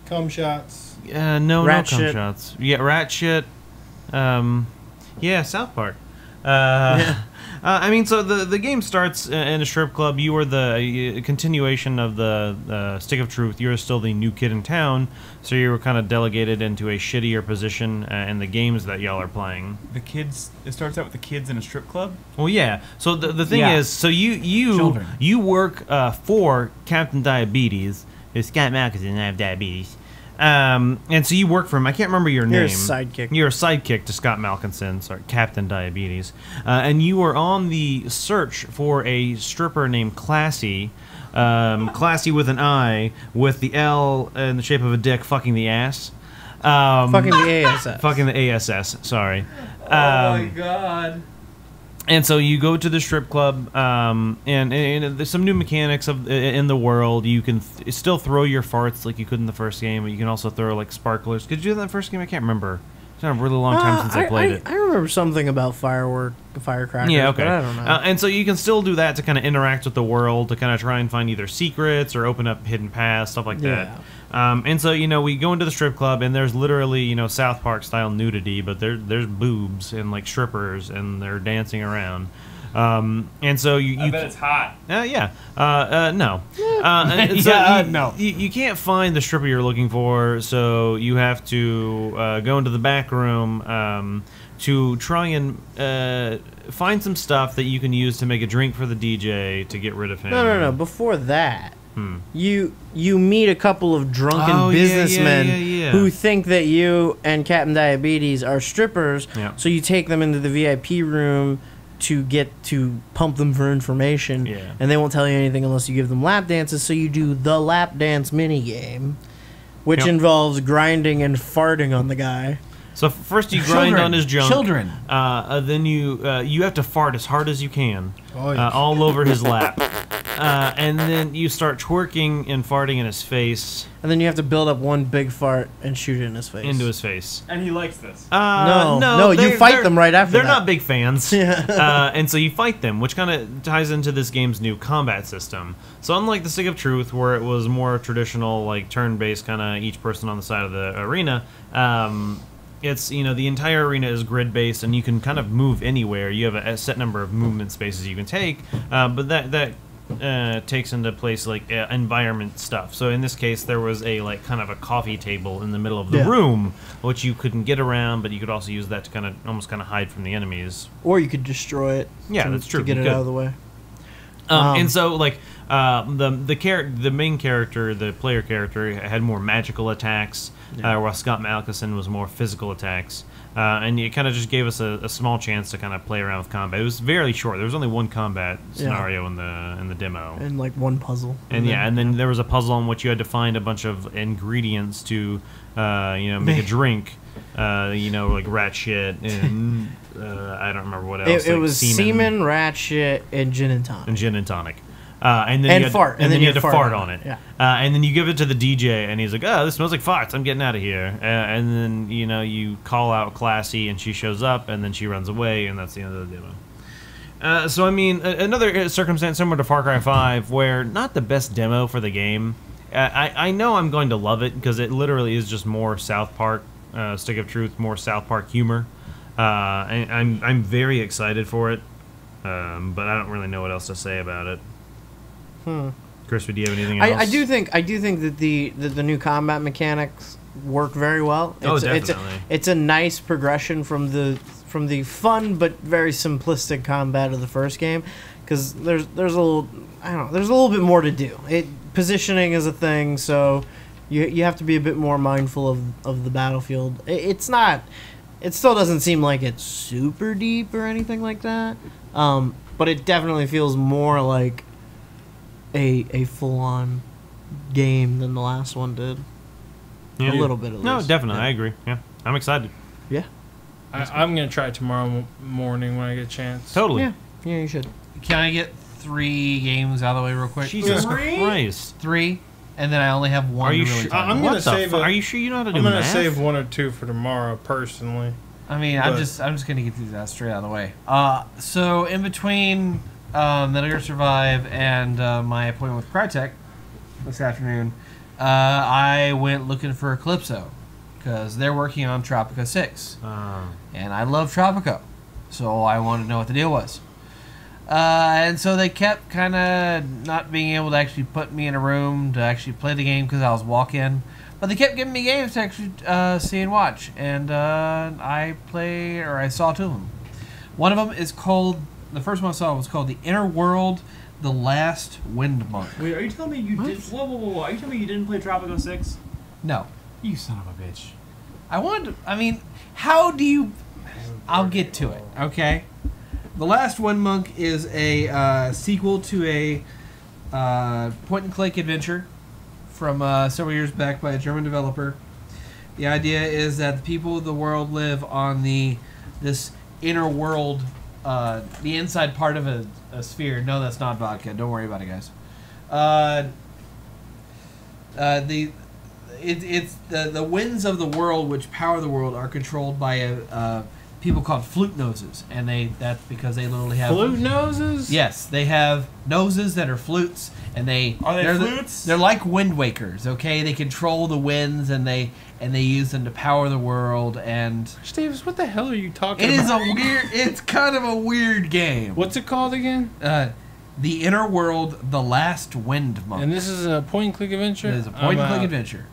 Cum shots. No Rat cum shit. shots. Yeah, rat shit. Yeah, South Park. I mean, so the game starts in a strip club. You are the continuation of the Stick of Truth. You're still the new kid in town, so you were kind of delegated into a shittier position in the games that y'all are playing. The kids. It starts out with the kids in a strip club. Well, yeah. So the thing Yeah. is, so you Children. work for Captain Diabetes. Who's Scott Malcolm and I have diabetes. And so you work for him. I can't remember your name. You're a sidekick. You're a sidekick to Scott Malkinson, sorry, Captain Diabetes. And you are on the search for a stripper named Classy. Classy with an I, with the L in the shape of a dick, fucking the ass. Fucking the ASS. Fucking the ASS, sorry. Oh my god. And so you go to the strip club, and there's some new mechanics in the world. You can still throw your farts like you could in the first game, but you can also throw like sparklers. Could you do that in the first game? I can't remember. It's been a really long time since I played it. I remember something about firecrackers. Yeah, okay. But I don't know. And so you can still do that to kind of interact with the world, to kind of try and find either secrets or open up hidden paths, stuff like that. And so, we go into the strip club, and there's literally, South Park-style nudity, but there's boobs and, like, strippers, and they're dancing around. And so I bet it's hot. yeah. No. No. You can't find the stripper you're looking for, so you have to go into the back room to try and find some stuff that you can use to make a drink for the DJ to get rid of him. No. Before that, you meet a couple of drunken businessmen yeah. who think that you and Captain Diabetes are strippers. Yeah. So you take them into the VIP room to get to pump them for information. Yeah. And they won't tell you anything unless you give them lap dances. So you do the lap dance minigame, which Yep. involves grinding and farting on the guy. So first you grind on his junk. Children. Then you have to fart as hard as you can, Oh, yeah. all over his lap. And then you start twerking and farting in his face, And then you have to build up one big fart and shoot it in his face. into his face. And he likes this. No, you fight them right after They're that. not big fans. Yeah. And so you fight them, which kind of ties into this game's new combat system. So unlike the Stick of Truth, where it was more traditional, like turn-based, kind of each person on the side of the arena, it's, the entire arena is grid-based, and you can kind of move anywhere. You have a set number of movement spaces you can take, but that takes into place like environment stuff. So in this case, there was a kind of a coffee table in the middle of the Yeah. room, which you couldn't get around, but you could also use that to almost hide from the enemies. Or you could destroy it. Yeah, that's true. To get You it could. out of the way. And so the main character, the player character, had more magical attacks, while Scott Malkinson was more physical attacks. And it kind of just gave us a small chance to kind of play around with combat. It was very short. There was only one combat scenario in the demo. And like one puzzle. And then there was a puzzle in which you had to find a bunch of ingredients to, make a drink. Like rat shit and I don't remember what else. It was semen, rat shit, and gin and tonic. And gin and tonic. And then And you had, fart. And then you had to fart on it. it. Yeah. And then you give it to the DJ, and he's like, "Oh, this smells like farts. I'm getting out of here." And then you call out Classy, and she shows up, and then she runs away, and that's the end of the demo. So I mean, another circumstance similar to Far Cry 5, where not the best demo for the game. I know I'm going to love it because it literally is just more South Park, Stick of Truth, more South Park humor. I'm very excited for it, but I don't really know what else to say about it. Chris, do you have anything else? I do think that the new combat mechanics work very well. Definitely. It's a nice progression from the fun but very simplistic combat of the first game, because there's a little bit more to do. Positioning is a thing, so you have to be a bit more mindful of the battlefield. It still doesn't seem like it's super deep or anything like that, but it definitely feels more like a full-on game than the last one did. Yeah. A little bit at least. No, definitely, Yeah. I agree. Yeah, I'm excited. Yeah. I'm going to try it tomorrow morning when I get a chance. Totally. Yeah, you should. Can I get 3 games out of the way real quick. Jesus Three? Christ. 3, and then I only have one. Are you to really sure? talk I'm about. gonna What the save fu- it. Are you sure you know how to do I'm gonna math? save 1 or 2 for tomorrow, personally. I mean, I'm just gonna get these out straight out of the way. So in between Metal Gear Survive and my appointment with Crytek this afternoon, I went looking for Calypso because they're working on Tropico 6, and I love Tropico, so I wanted to know what the deal was. And so they kept kind of not being able to actually put me in a room to actually play the game because I was walk-in. But they kept giving me games to actually see and watch, and I saw 2 of them. One of them is called, the first one I saw was called The Inner World, The Last Wind Monk. Wait, are you telling me you did? Whoa! Are you telling me you didn't play Tropico 6? No. You son of a bitch. How do you... I'll get to it, okay? The Last Wind Monk is a sequel to a point-and-click adventure from several years back by a German developer. The idea is that the people of the world live on this inner world, the inside part of a sphere. No, that's not vodka. Don't worry about it, guys. It's the winds of the world which power the world are controlled by people called flute noses, and that's because they literally have Flute noses? Yes, they have noses that are flutes, and they're flutes? They're like wind wakers. Okay, they control the winds, and they use them to power the world. And Davis, what the hell are you talking it about? is a weird. It's kind of a weird game. What's it called again? The Inner World, The Last Wind Monk. And this is a point-and-click adventure? It is a point-and-click adventure.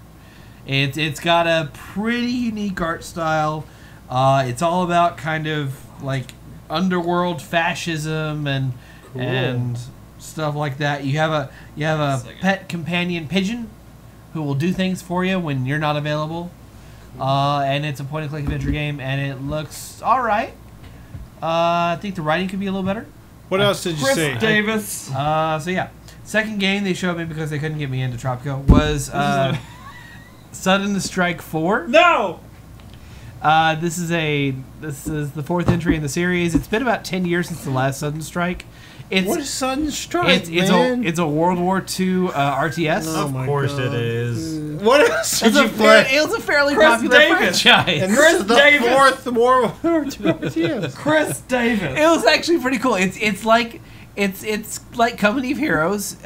It's got a pretty unique art style. It's all about kind of like underworld fascism and stuff like that. You have a pet companion pigeon who will do things for you when you're not available. And it's a point-and-click adventure game, and it looks all right. I think the writing could be a little better. What else did you see? Davis. So yeah, second game they showed me because they couldn't get me into Tropico was Sudden Strike 4. No. This is the 4th entry in the series. It's been about 10 years since the last Sudden Strike. What is Sudden Strike, man? It's a World War II RTS. Of course it is. What else did you play? It was a fairly Chris popular Davis. franchise. And this is the Davis. 4th World War II RTS. Chris Davis. It was actually pretty cool. It's like Company of Heroes with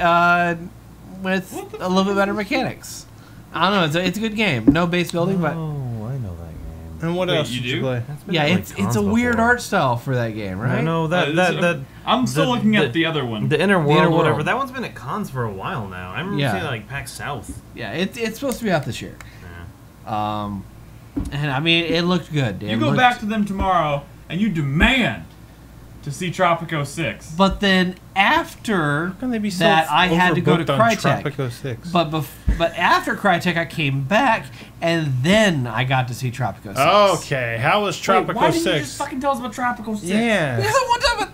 a little bit better mechanics. I don't know. It's a good game. No base building, but Oh, I know that game. And what Wait, else you did do? you play? yeah, it's a weird art style for that game, right? No, that I'm still the- looking at the- the other one. the Inner World, Inner whatever. World. That one's been at cons for a while now. I remember Yeah. seeing it like PAX South. Yeah, it's supposed to be out this year. And I mean, it looked good. You go back to them tomorrow and you demand to see Tropico 6. But then after How can they be so that, I had to go to overbooked on Crytek. Tropico 6? But after Crytek, I came back, and then I got to see Tropico 6. Okay, how was Tropico Wait, why didn't 6? you just fucking tell us about Tropico 6? Yeah. Because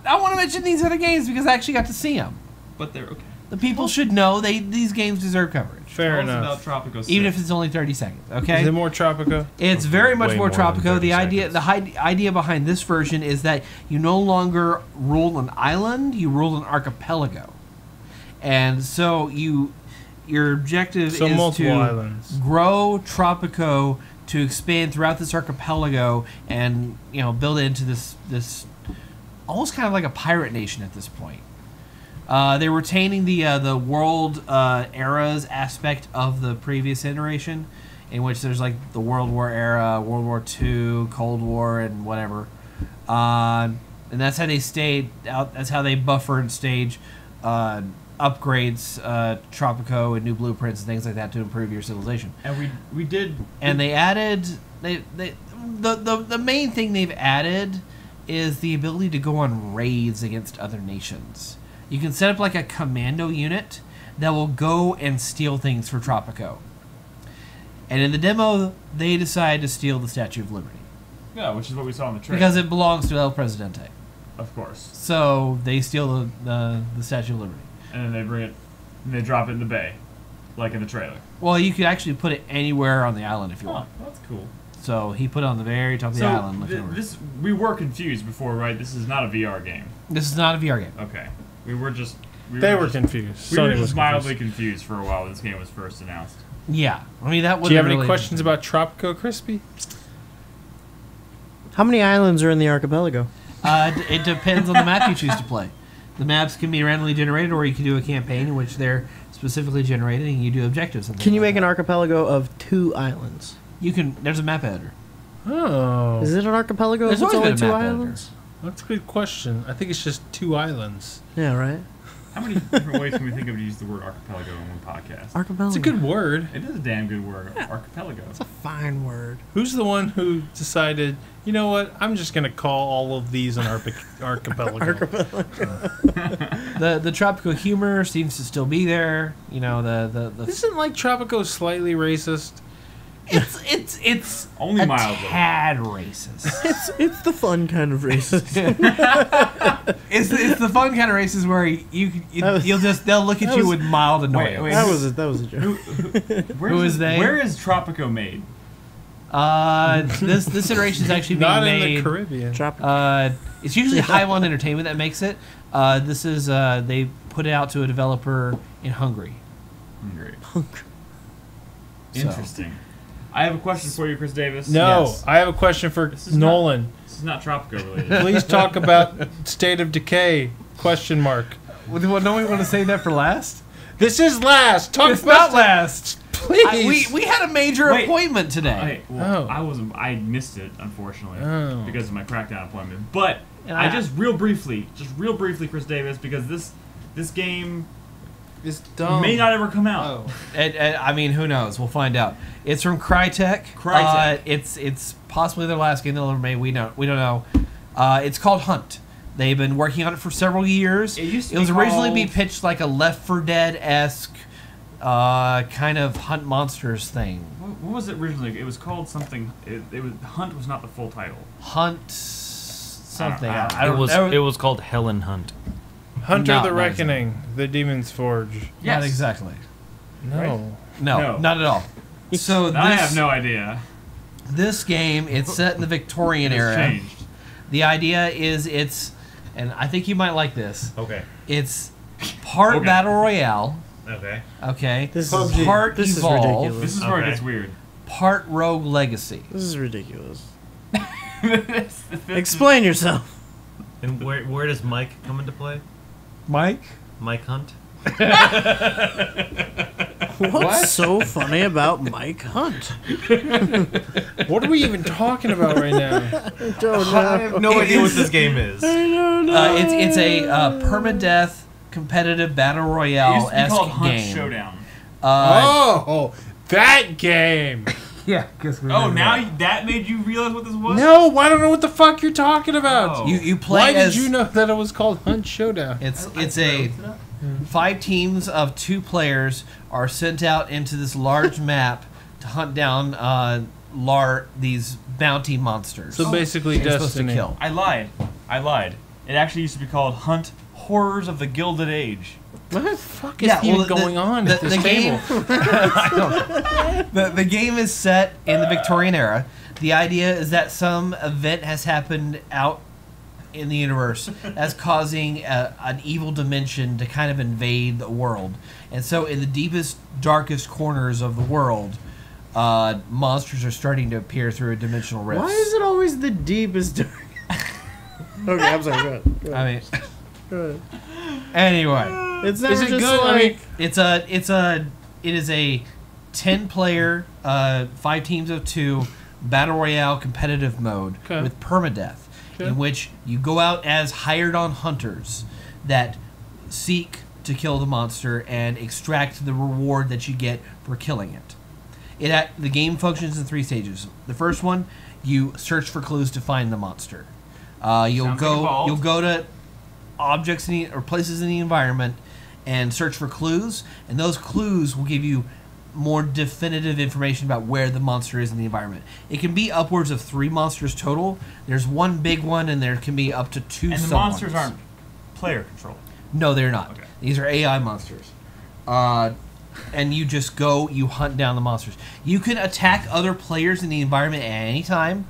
I want to mention these other games because I actually got to see them. But they're okay. The people should know these games deserve coverage, Fair Tell us enough. about Tropico 6. even if it's only 30 seconds. Is Okay, it more Tropico? it's very much Way more more than Tropico. 30 The seconds. idea behind this version is that you no longer rule an island; you rule an archipelago, and so your objective So is multiple to islands. grow Tropico to expand throughout this archipelago and build it into this almost kind of like a pirate nation at this point. They're retaining the world eras aspect of the previous iteration, in which there's like the World War era, World War II, Cold War, and whatever. And that's how they stayed out. That's how they buffer and stage upgrades, Tropico and new blueprints and things like that to improve your civilization. And we did. And they added the main thing they've added is the ability to go on raids against other nations. You can set up like a commando unit that will go and steal things for Tropico. And in the demo, they decide to steal the Statue of Liberty Yeah, which is what we saw in the trailer. because it belongs to El Presidente. Of course. So they steal the Statue of Liberty. And then they bring it, and they drop it in the bay, like in the trailer. Well, you could actually put it anywhere on the island if you Oh, want. that's cool. So he put it on the very top of the So island. Looking over. we were confused before, right? This is not a VR game. This is not a VR game. Okay. We were just. They were confused. We were Sony was just mildly confused. confused for a while when this game was first announced. Yeah, I mean that. Do you have any really questions about Tropico Crispy? How many islands are in the archipelago? It depends on the map you choose to play. The maps can be randomly generated, or you can do a campaign in which they're specifically generated, and you do objectives. And Can you make an arc? archipelago of 2 islands? You can. There's a map editor. Oh, Is it an archipelago There's if it's always only been a 2 map editor. islands? that's a good question. I think it's just 2 islands. Yeah, right. How many different ways can we think of to use the word archipelago in one podcast? Archipelago. It's a good word. It is a damn good word. Archipelago. It's a fine word. Who's the one who decided, you know what, I'm just going to call all of these an archipelago? The tropical humor seems to still be there. You know the Isn't like Tropico slightly racist? it's Only a mildly. tad racist. It's the fun kind of racist. It's the fun kind of racist where they'll look at you with mild annoyance. Wait, that was a joke. Who is they? Where is Tropico made? This iteration is actually being Not made. in the Caribbean. Tropical. It's usually Highland Entertainment that makes it. This is they put it out to a developer in Hungary. Great. So. Interesting. I have a question for you, Chris Davis. No, Yes. I have a question for This is Nolan. This is not Tropico related. Please talk about State of Decay, question mark. Well, don't we want to save that for last? This is last. Talk It's about not last. Please. We had a major Wait. appointment today. Well, Oh. I missed it, unfortunately, Oh. because of my Crackdown appointment. But And I I- just real briefly, Chris Davis, because this game It's dumb. may not ever come out. Oh. I mean, who knows? We'll find out. It's from Crytek. Crytek. It's possibly their last game they'll ever make. We don't know. It's called Hunt. They've been working on it for several years. It used to was be originally called- be pitched like a Left 4 Dead-esque kind of hunt monsters thing. What was it originally? It was called something. It was Hunt was not the full title. Hunt something. I don't I don't know. It was called Helen Hunt. Hunter No, the not Reckoning, the Demon's Forge. Not Yes. exactly. No. No, No. not at all. So I have no idea. This game, it's set in the Victorian It's era. changed. The idea is and I think you might like this. Okay. It's part Okay. battle royale. Okay. Okay. This is- part this is evolve. ridiculous. This is where it Okay. gets weird. Part rogue legacy. This is ridiculous. This is- Explain yourself. And where does Mike come into play? Mike. Mike Hunt. What's so funny about Mike Hunt? What are we even talking about right now? Don't know. No idea what this game is. It's a permadeath competitive battle It used royale to be called esque Hunt game. Showdown. Oh, that game. Yeah. Guess Oh, now that made you realize what this was? No, I don't know what the fuck you're talking about. Oh. you play Why as did you know that it was called Hunt Showdown? It's a 5 teams of 2 players are sent out into this large map to hunt down these bounty monsters. So basically You're supposed to Destiny. kill. I lied. It actually used to be called Hunt Horrors of the Gilded Age. What the fuck is even going on at this game, table? the game is set in the Victorian era. The idea is that some event has happened out in the universe that's causing an evil dimension to kind of invade the world. And so in the deepest, darkest corners of the world, monsters are starting to appear through a dimensional rift. Why is it always the deepest? Okay, I'm sorry. Go ahead. Go I ahead. mean, Go ahead. anyway. It's never Is it just good? I like mean, It is a 10-player, 5 teams of 2 battle royale competitive mode Okay. with permadeath, Okay. in which you go out as hired-on hunters that seek to kill the monster and extract the reward that you get for killing it. The game functions in 3 stages. The first one, you search for clues to find the monster. You'll Sounds like Evolved. go to objects or places in the environment and search for clues, and those clues will give you more definitive information about where the monster is in the environment. It can be upwards of 3 monsters total. There's one big one, and there can be up to 2 And the sub monsters ones. aren't player controlled. No, they're not. Okay. These are AI monsters. And you just you hunt down the monsters. You can attack other players in the environment at any time,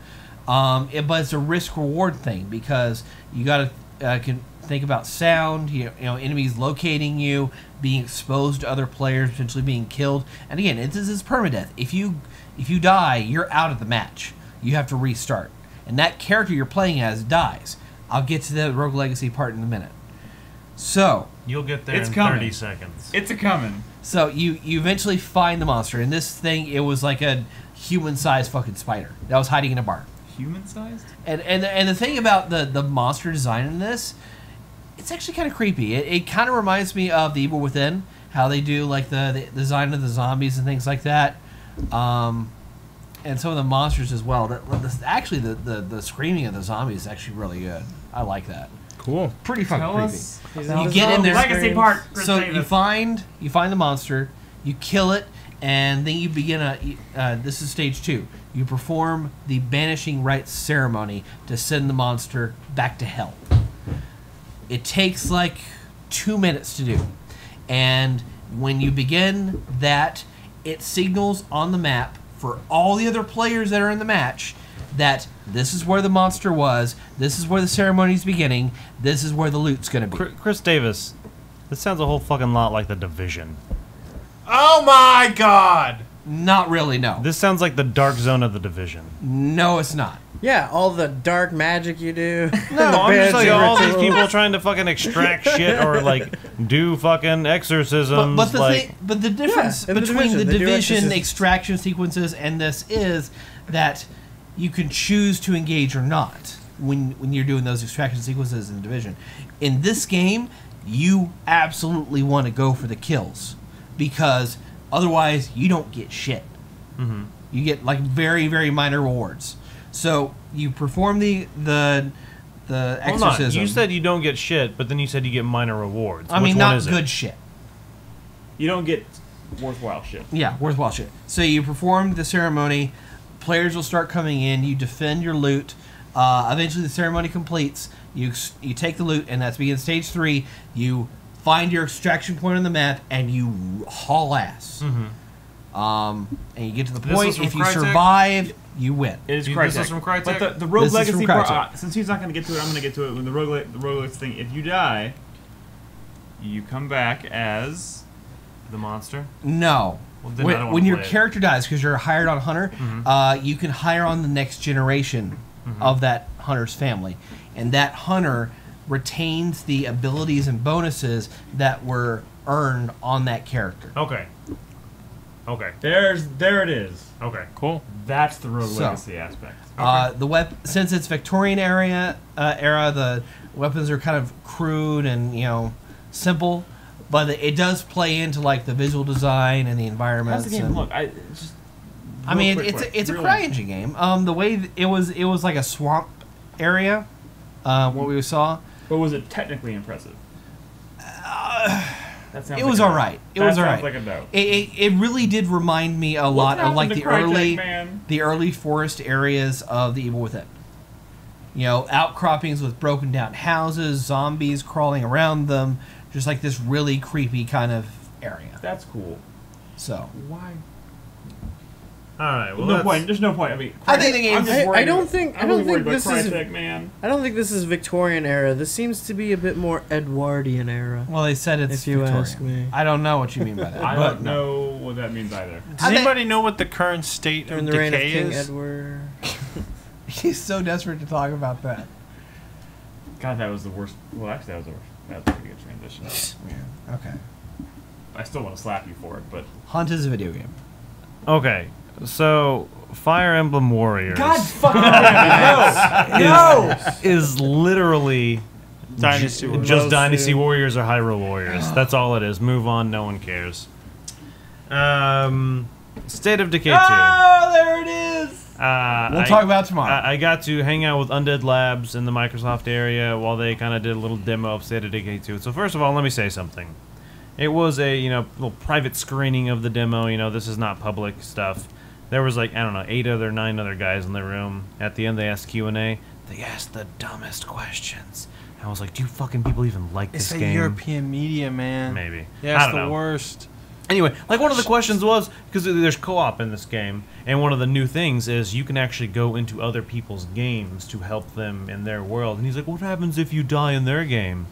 but it's a risk-reward thing because you got to think about sound, you know, enemies locating you, being exposed to other players, potentially being killed. And again, this is permadeath. If you die, you're out of the match. You have to restart. And that character you're playing as dies. I'll get to the Rogue Legacy part in a minute. So You'll get there It's in coming. 30 seconds. It's a coming. So you eventually find the monster, and this thing, it was like a human-sized fucking spider that was hiding in a barn. Human-sized? And the thing about the monster design in this, it's actually kind of creepy. It kind of reminds me of The Evil Within, how they do like the design of the zombies and things like that, and some of the monsters as well. Actually, the screaming of the zombies is actually really good. I like that. Cool. Pretty fucking Tell creepy. us. You get in there. Legacy part. Chris So Davis. you find the monster, you kill it, and then you begin this is stage 2. You perform the banishing rites ceremony to send the monster back to hell. It takes like 2 minutes to do, and when you begin that, it signals on the map for all the other players that are in the match that this is where the monster was, this is where the ceremony's beginning, this is where the loot's gonna be. Chris Davis, this sounds a whole fucking lot like The Division. Oh my god! Not really, no. This sounds like the dark zone of The Division. No, it's not. Yeah, all the dark magic you do. No, I'm just like all these people trying to fucking extract shit or like do fucking exorcisms. But like, the difference in the between the Division, they do Division exorcisms. extraction sequences and this is that you can choose to engage or not when you're doing those extraction sequences in the Division. In this game, you absolutely want to go for the kills because otherwise you don't get shit. Mhm. You get like very, very minor rewards. So you perform the Hold on. exorcism. You said you don't get shit, but then you said you get minor rewards. I Which mean, one not is good it? shit. You don't get worthwhile shit. Yeah, worthwhile shit. So you perform the ceremony. Players will start coming in. You defend your loot. Eventually, the ceremony completes. You take the loot, and that's begins stage 3. You find your extraction point on the map, and you haul ass. And you get to the This point. is from If you Crytek? survive, you win. It is This Crytek. is from Crytek? But the Rogue This is from Legacy part, Crytek. since he's not going to get to it, I'm going to get to it. When the Rogue Legacy thing, if you die, you come back as The monster? No. Well, then I don't When wanna your play it. character dies, because you're a hired on hunter, you can hire on the next generation of that hunter's family. And that hunter retains the abilities and bonuses that were earned on that character. Okay. Okay. there it is. Okay. Cool. That's the Rogue So, Legacy aspect. Since it's Victorian era, the weapons are kind of crude and simple, but it does play into like the visual design and the environments. How's the game and- look? I mean, Real quick, it's a really. CryEngine game. The way it was like a swamp area. What we saw. But was it technically impressive? That sounds It was like a all no. right. It That was all sounds right. like a no. It really did remind me a lot of like happened the to Crytek, early man? the early forest areas of The Evil Within. Outcroppings with broken down houses, zombies crawling around them, just like this really creepy kind of area. That's cool. So Why? All right. Well, no that's- point. There's no point. I mean, I think the game- I'm just I worried don't about- think- I I'm don't really worried think about this is- Crytek, man. I don't think this is Victorian era. This seems to be a bit more Edwardian era. well, they said it's If you Victorian. ask me. I don't know what you mean by that. I but don't know what that means either. Does anybody know what the current state During of the reign of Decay King is? Edward. He's so desperate to talk about that. God, that was the worst. Well, actually, that was the worst. That was a pretty good transition. Yeah. Okay. I still want to slap you for it, but Hunt is a video game. Okay. So, Fire Emblem Warriors fucking no! is literally Dynasty Warriors. just Those Dynasty two. Warriors or Hyrule Warriors. That's all it is. Move on. No one cares. State of Decay 2. Oh, there it is. We'll talk about it tomorrow. I got to hang out with Undead Labs in the Microsoft area while they kind of did a little demo of State of Decay 2. So first of all, let me say something. It was a little private screening of the demo. This is not public stuff. There was like, I don't know, 9 other guys in the room. At the end, they asked Q&A. They asked the dumbest questions. I was like, do you fucking people even like It's this a game? European media, man. Maybe. Yeah, I it's don't the know. worst. Anyway, like one of the questions was, because there's co-op in this game, and one of the new things is you can actually go into other people's games to help them in their world. And he's like, what happens if you die in their game?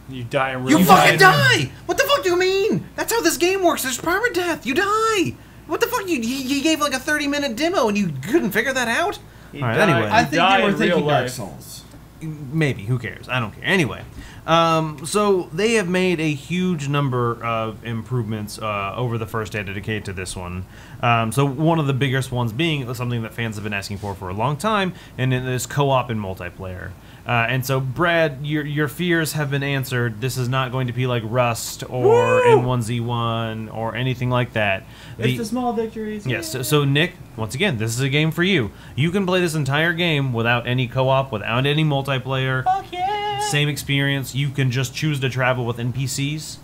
You die in real You life. fucking die! What the fuck do you mean? That's how this game works. There's permadeath. You die. What the fuck? He gave like a 30-minute demo and you couldn't figure that out? All right, anyway. I think they were thinking Dark Souls. Maybe, who cares? I don't care. Anyway, so they have made a huge number of improvements over the first day of Decay to this one. So one of the biggest ones being something that fans have been asking for a long time, and it is co-op and multiplayer. And so, Brad, your fears have been answered. This is not going to be like Rust or N1Z1 or anything like that. It's the small victories. Yes, so Nick, once again, this is a game for you. You can play this entire game without any co-op, without any multiplayer. Fuck yeah! Same experience. You can just choose to travel with NPCs.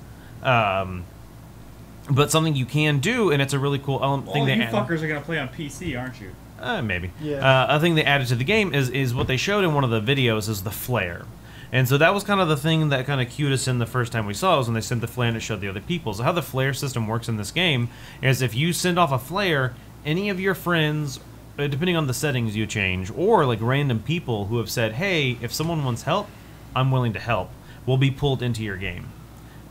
But something you can do, and it's a really cool thing. All you they fuckers are gonna play on PC, aren't you? Maybe. Yeah. A thing they added to the game is what they showed in one of the videos is the flare. And so that was kind of the thing that kind of cued us in the first time we saw it was when they sent the flare and it showed the other people. So how the flare system works in this game is if you send off a flare, any of your friends, depending on the settings you change, or like random people who have said, hey, if someone wants help, I'm willing to help, will be pulled into your game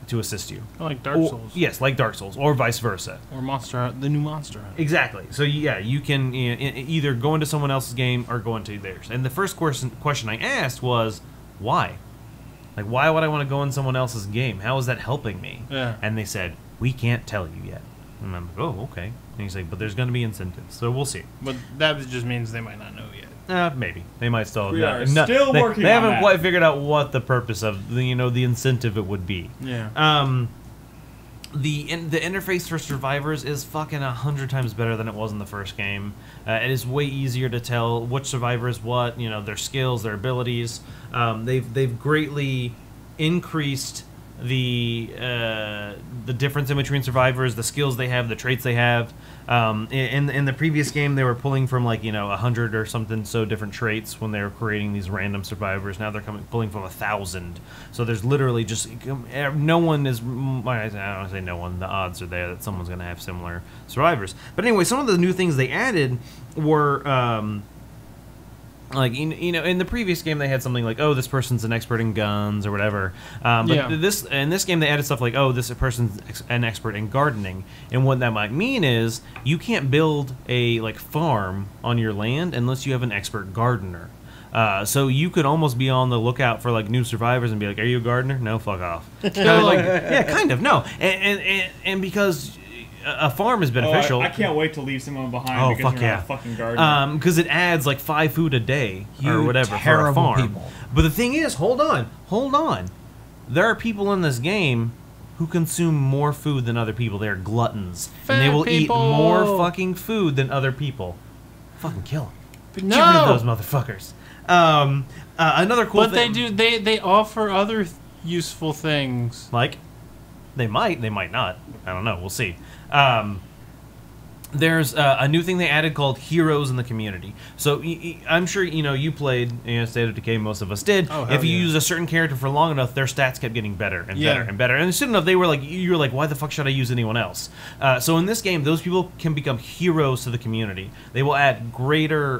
to assist you. Like Dark Or- Souls. Yes, like Dark Souls, or vice versa. Or the new Monster Hunter. Exactly. So yeah, you can either go into someone else's game or go into theirs. And the first question I asked was, why? Like, why would I want to go in someone else's game? How is that helping me? Yeah. And they said, we can't tell you yet. And I'm like, oh, okay. And he's like, but there's going to be incentives, so we'll see. But that just means they might not know yet. Maybe they might still. We are still working They on haven't that. quite figured out what the purpose of the incentive it would be. Yeah. The interface for survivors is fucking 100 times better than it was in the first game. It is way easier to tell which survivor is what, their skills, their abilities. They've greatly increased the difference in between survivors, the skills they have, the traits they have. In the previous game, they were pulling from 100 or something so different traits when they were creating these random survivors. Now they're pulling from 1,000. So there's literally just no one is. I don't want to say no one. The odds are there that someone's going to have similar survivors. But anyway, some of the new things they added were. In the previous game they had something like, oh, this person's an expert in guns or whatever. But in this game they added stuff like, oh, this person's an expert in gardening. And what that might mean is you can't build a farm on your land unless you have an expert gardener. So you could almost be on the lookout for new survivors and be like, are you a gardener? No, fuck off. Yeah, kind of, no. And because a farm is beneficial. I can't wait to leave someone behind because you're not a fucking gardener. Because it adds 5 food a day or whatever for a terrible farm. people. But the thing is, hold on. There are people in this game who consume more food than other people. They are gluttons, and they will eat more fucking food than other people. Fucking kill them. No. Get rid of those motherfuckers. Another cool But thing. they do. They offer other useful things. Like, they might not. I don't know. We'll see. There's a new thing they added called Heroes in the Community. So I'm sure you played State of Decay. Most of us did. Oh, if you yeah. use a certain character for long enough, their stats kept getting better and Yeah. better and better. And soon enough, they were you were like, why the fuck should I use anyone else? So in this game, those people can become heroes to the community. They will add greater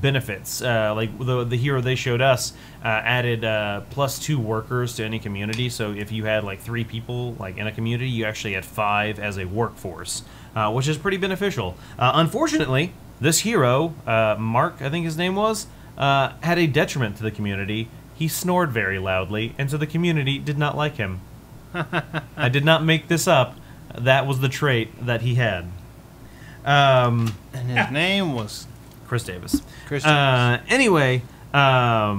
benefits. Like the hero they showed us added +2 workers to any community. So if you had 3 people in a community, you actually had 5 as a workforce. Which is pretty beneficial. Unfortunately, this hero, Mark, I think his name was, had a detriment to the community. He snored very loudly, and so the community did not like him. I did not make this up. That was the trait that he had. And his name was Chris Davis. Chris Davis. Anyway, so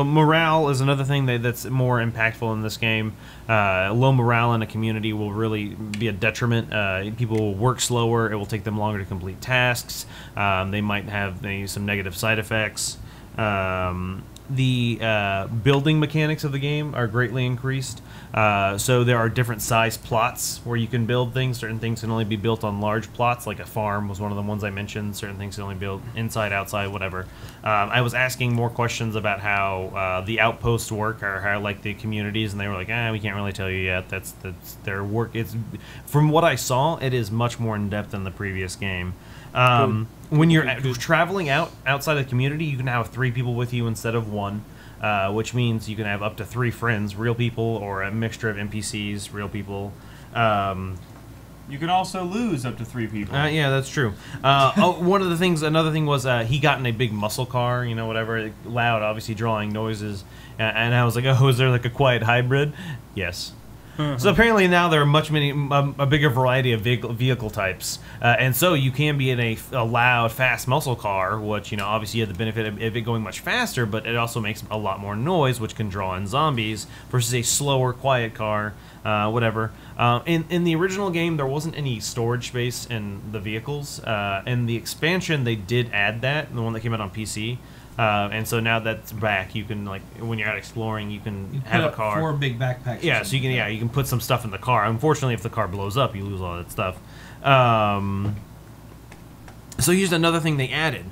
morale is another thing that's more impactful in this game. Low morale in a community will really be a detriment. People will work slower. It will take them longer to complete tasks. They might have some negative side effects. the building mechanics of the game are greatly increased. So there are different size plots where you can build things. Certain things can only be built on large plots, like a farm was one of the ones I mentioned. Certain things can only be built inside, outside, whatever. I was asking more questions about how the outposts work, or how like the communities, and they were like, we can't really tell you yet. That's their work. It's from what I saw, it is much more in depth than the previous game. When you're traveling outside the community, you can have 3 people with you instead of 1, which means you can have up to 3 friends, real people, or a mixture of NPCs, real people. You can also lose up to 3 people. Yeah, that's true. Another thing was he got in a big muscle car, whatever, loud, obviously drawing noises, and I was like, is there like a quiet hybrid? Yes. So apparently now there are a bigger variety of vehicle types, and so you can be in a loud, fast muscle car, which obviously you have the benefit of it going much faster, but it also makes a lot more noise, which can draw in zombies, versus a slower, quiet car, whatever. In the original game, there wasn't any storage space in the vehicles. In the expansion, they did add that, the one that came out on PC. And so now that's back. You can, like, when you're out exploring, you can have a car. 4 big backpacks. Yeah, so you can put some stuff in the car. Unfortunately, if the car blows up, you lose all that stuff. So here's another thing they added.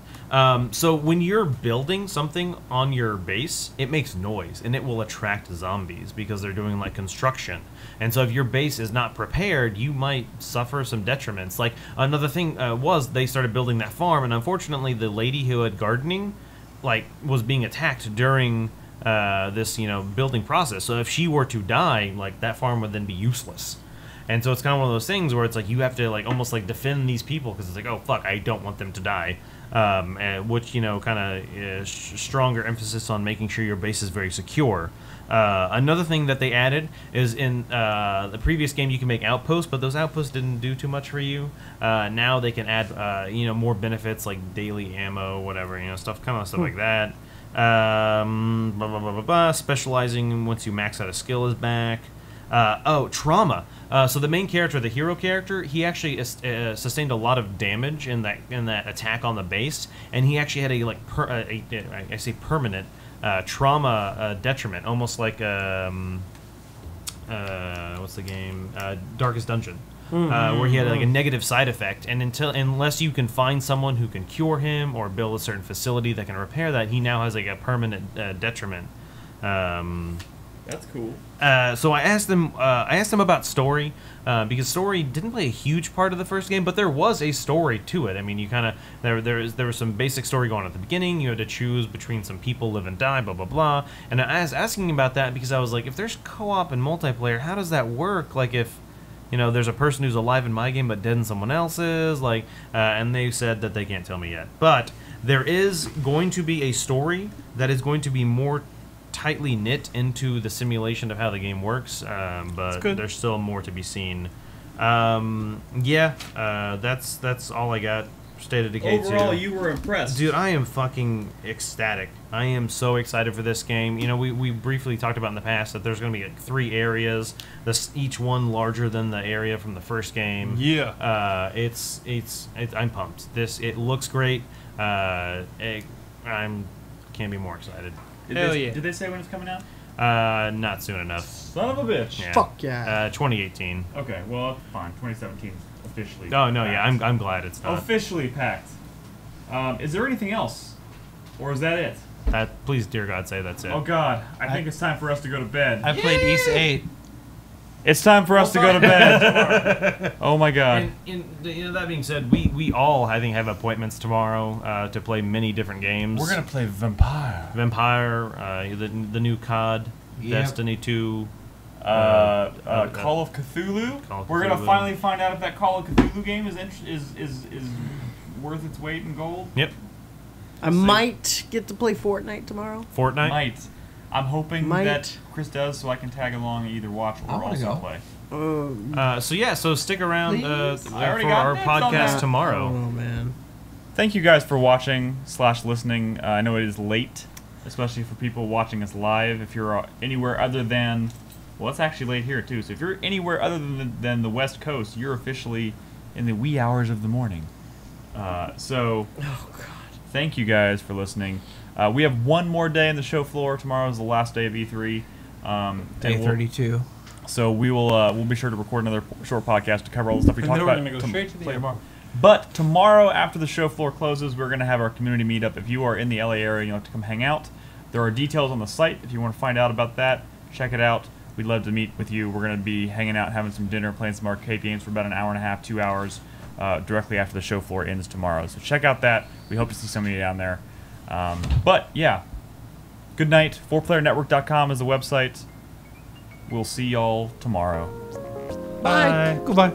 So when you're building something on your base, it makes noise, and it will attract zombies because they're doing like construction. And so if your base is not prepared, you might suffer some detriments. Like another thing was they started building that farm, and unfortunately the lady who had gardening was being attacked during this building process. So if she were to die, like that farm would then be useless. And so it's kind of one of those things where it's like you have to like almost like defend these people because it's like, oh fuck, I don't want them to die. Which kind of stronger emphasis on making sure your base is very secure. Another thing that they added is in the previous game you can make outposts, but those outposts didn't do too much for you. Now they can add more benefits like daily ammo, whatever, stuff like that. Specializing once you max out a skill is back. Trauma. So the main character, the hero character, he actually sustained a lot of damage in that attack on the base, and he actually had I say permanent trauma detriment, almost like what's the game? Darkest Dungeon. Where he had like a negative side effect, and unless you can find someone who can cure him or build a certain facility that can repair that, he now has like a permanent detriment. That's cool. So I asked them about story, because story didn't play a huge part of the first game, but there was a story to it. I mean, you kind of there was some basic story going on at the beginning. You had to choose between some people, live and die, blah blah blah. And I was asking about that because I was like, if there's co-op and multiplayer, how does that work? Like if there's a person who's alive in my game but dead in someone else's, and they said that they can't tell me yet. But there is going to be a story that is going to be more tightly knit into the simulation of how the game works, but there's still more to be seen. That's all I got. State of Decay 2. Overall, you were impressed. Dude, I am fucking ecstatic. I am so excited for this game. We briefly talked about in the past that there's going to be like 3 areas, each one larger than the area from the first game. Yeah. I'm pumped. It looks great. I can't be more excited. Did they say when it's coming out? Not soon enough. Son of a bitch. Yeah. Fuck yeah. 2018. Okay, well, fine. 2017 officially. Oh no, packed. yeah, I'm glad it's not. Officially packed. Is there anything else, or is that it? Please, dear God, say that's it. Oh God, I think it's time for us to go to bed. I played East 8. It's time for us to go to bed. Oh my God. And that being said, we all I think have appointments tomorrow to play many different games. We're gonna play Vampire. The new COD, Yep. Destiny 2. Call of Cthulhu. We're gonna finally find out if that Call of Cthulhu game is worth its weight in gold. Yep. I might get to play Fortnite tomorrow. Fortnite. Might. I'm hoping that Chris does, so I can tag along and either watch or also play. So stick around for already got our dibs on podcast that. tomorrow. Oh man. Thank you guys for watching / listening. I know it is late, especially for people watching us live. If you're anywhere other than, well, it's actually late here too. So if you're anywhere other than the West Coast, you're officially in the wee hours of the morning. Oh God. Thank you guys for listening. We have one more day in the show floor. Tomorrow is the last day of E3. Day 32. So we'll be sure to record another short podcast to cover all the stuff we talked then we're about gonna go straight to the tomorrow. airport. But tomorrow, after the show floor closes, we're going to have our community meetup. If you are in the LA area and you want to come hang out, there are details on the site. If you want to find out about that, check it out. We'd love to meet with you. We're going to be hanging out, having some dinner, playing some arcade games for about an hour and a half, 2 hours, directly after the show floor ends tomorrow. So check out that. We hope to see some of you down there. But yeah, good night. 4playernetwork.com is the website. We'll see y'all tomorrow. Bye. Goodbye.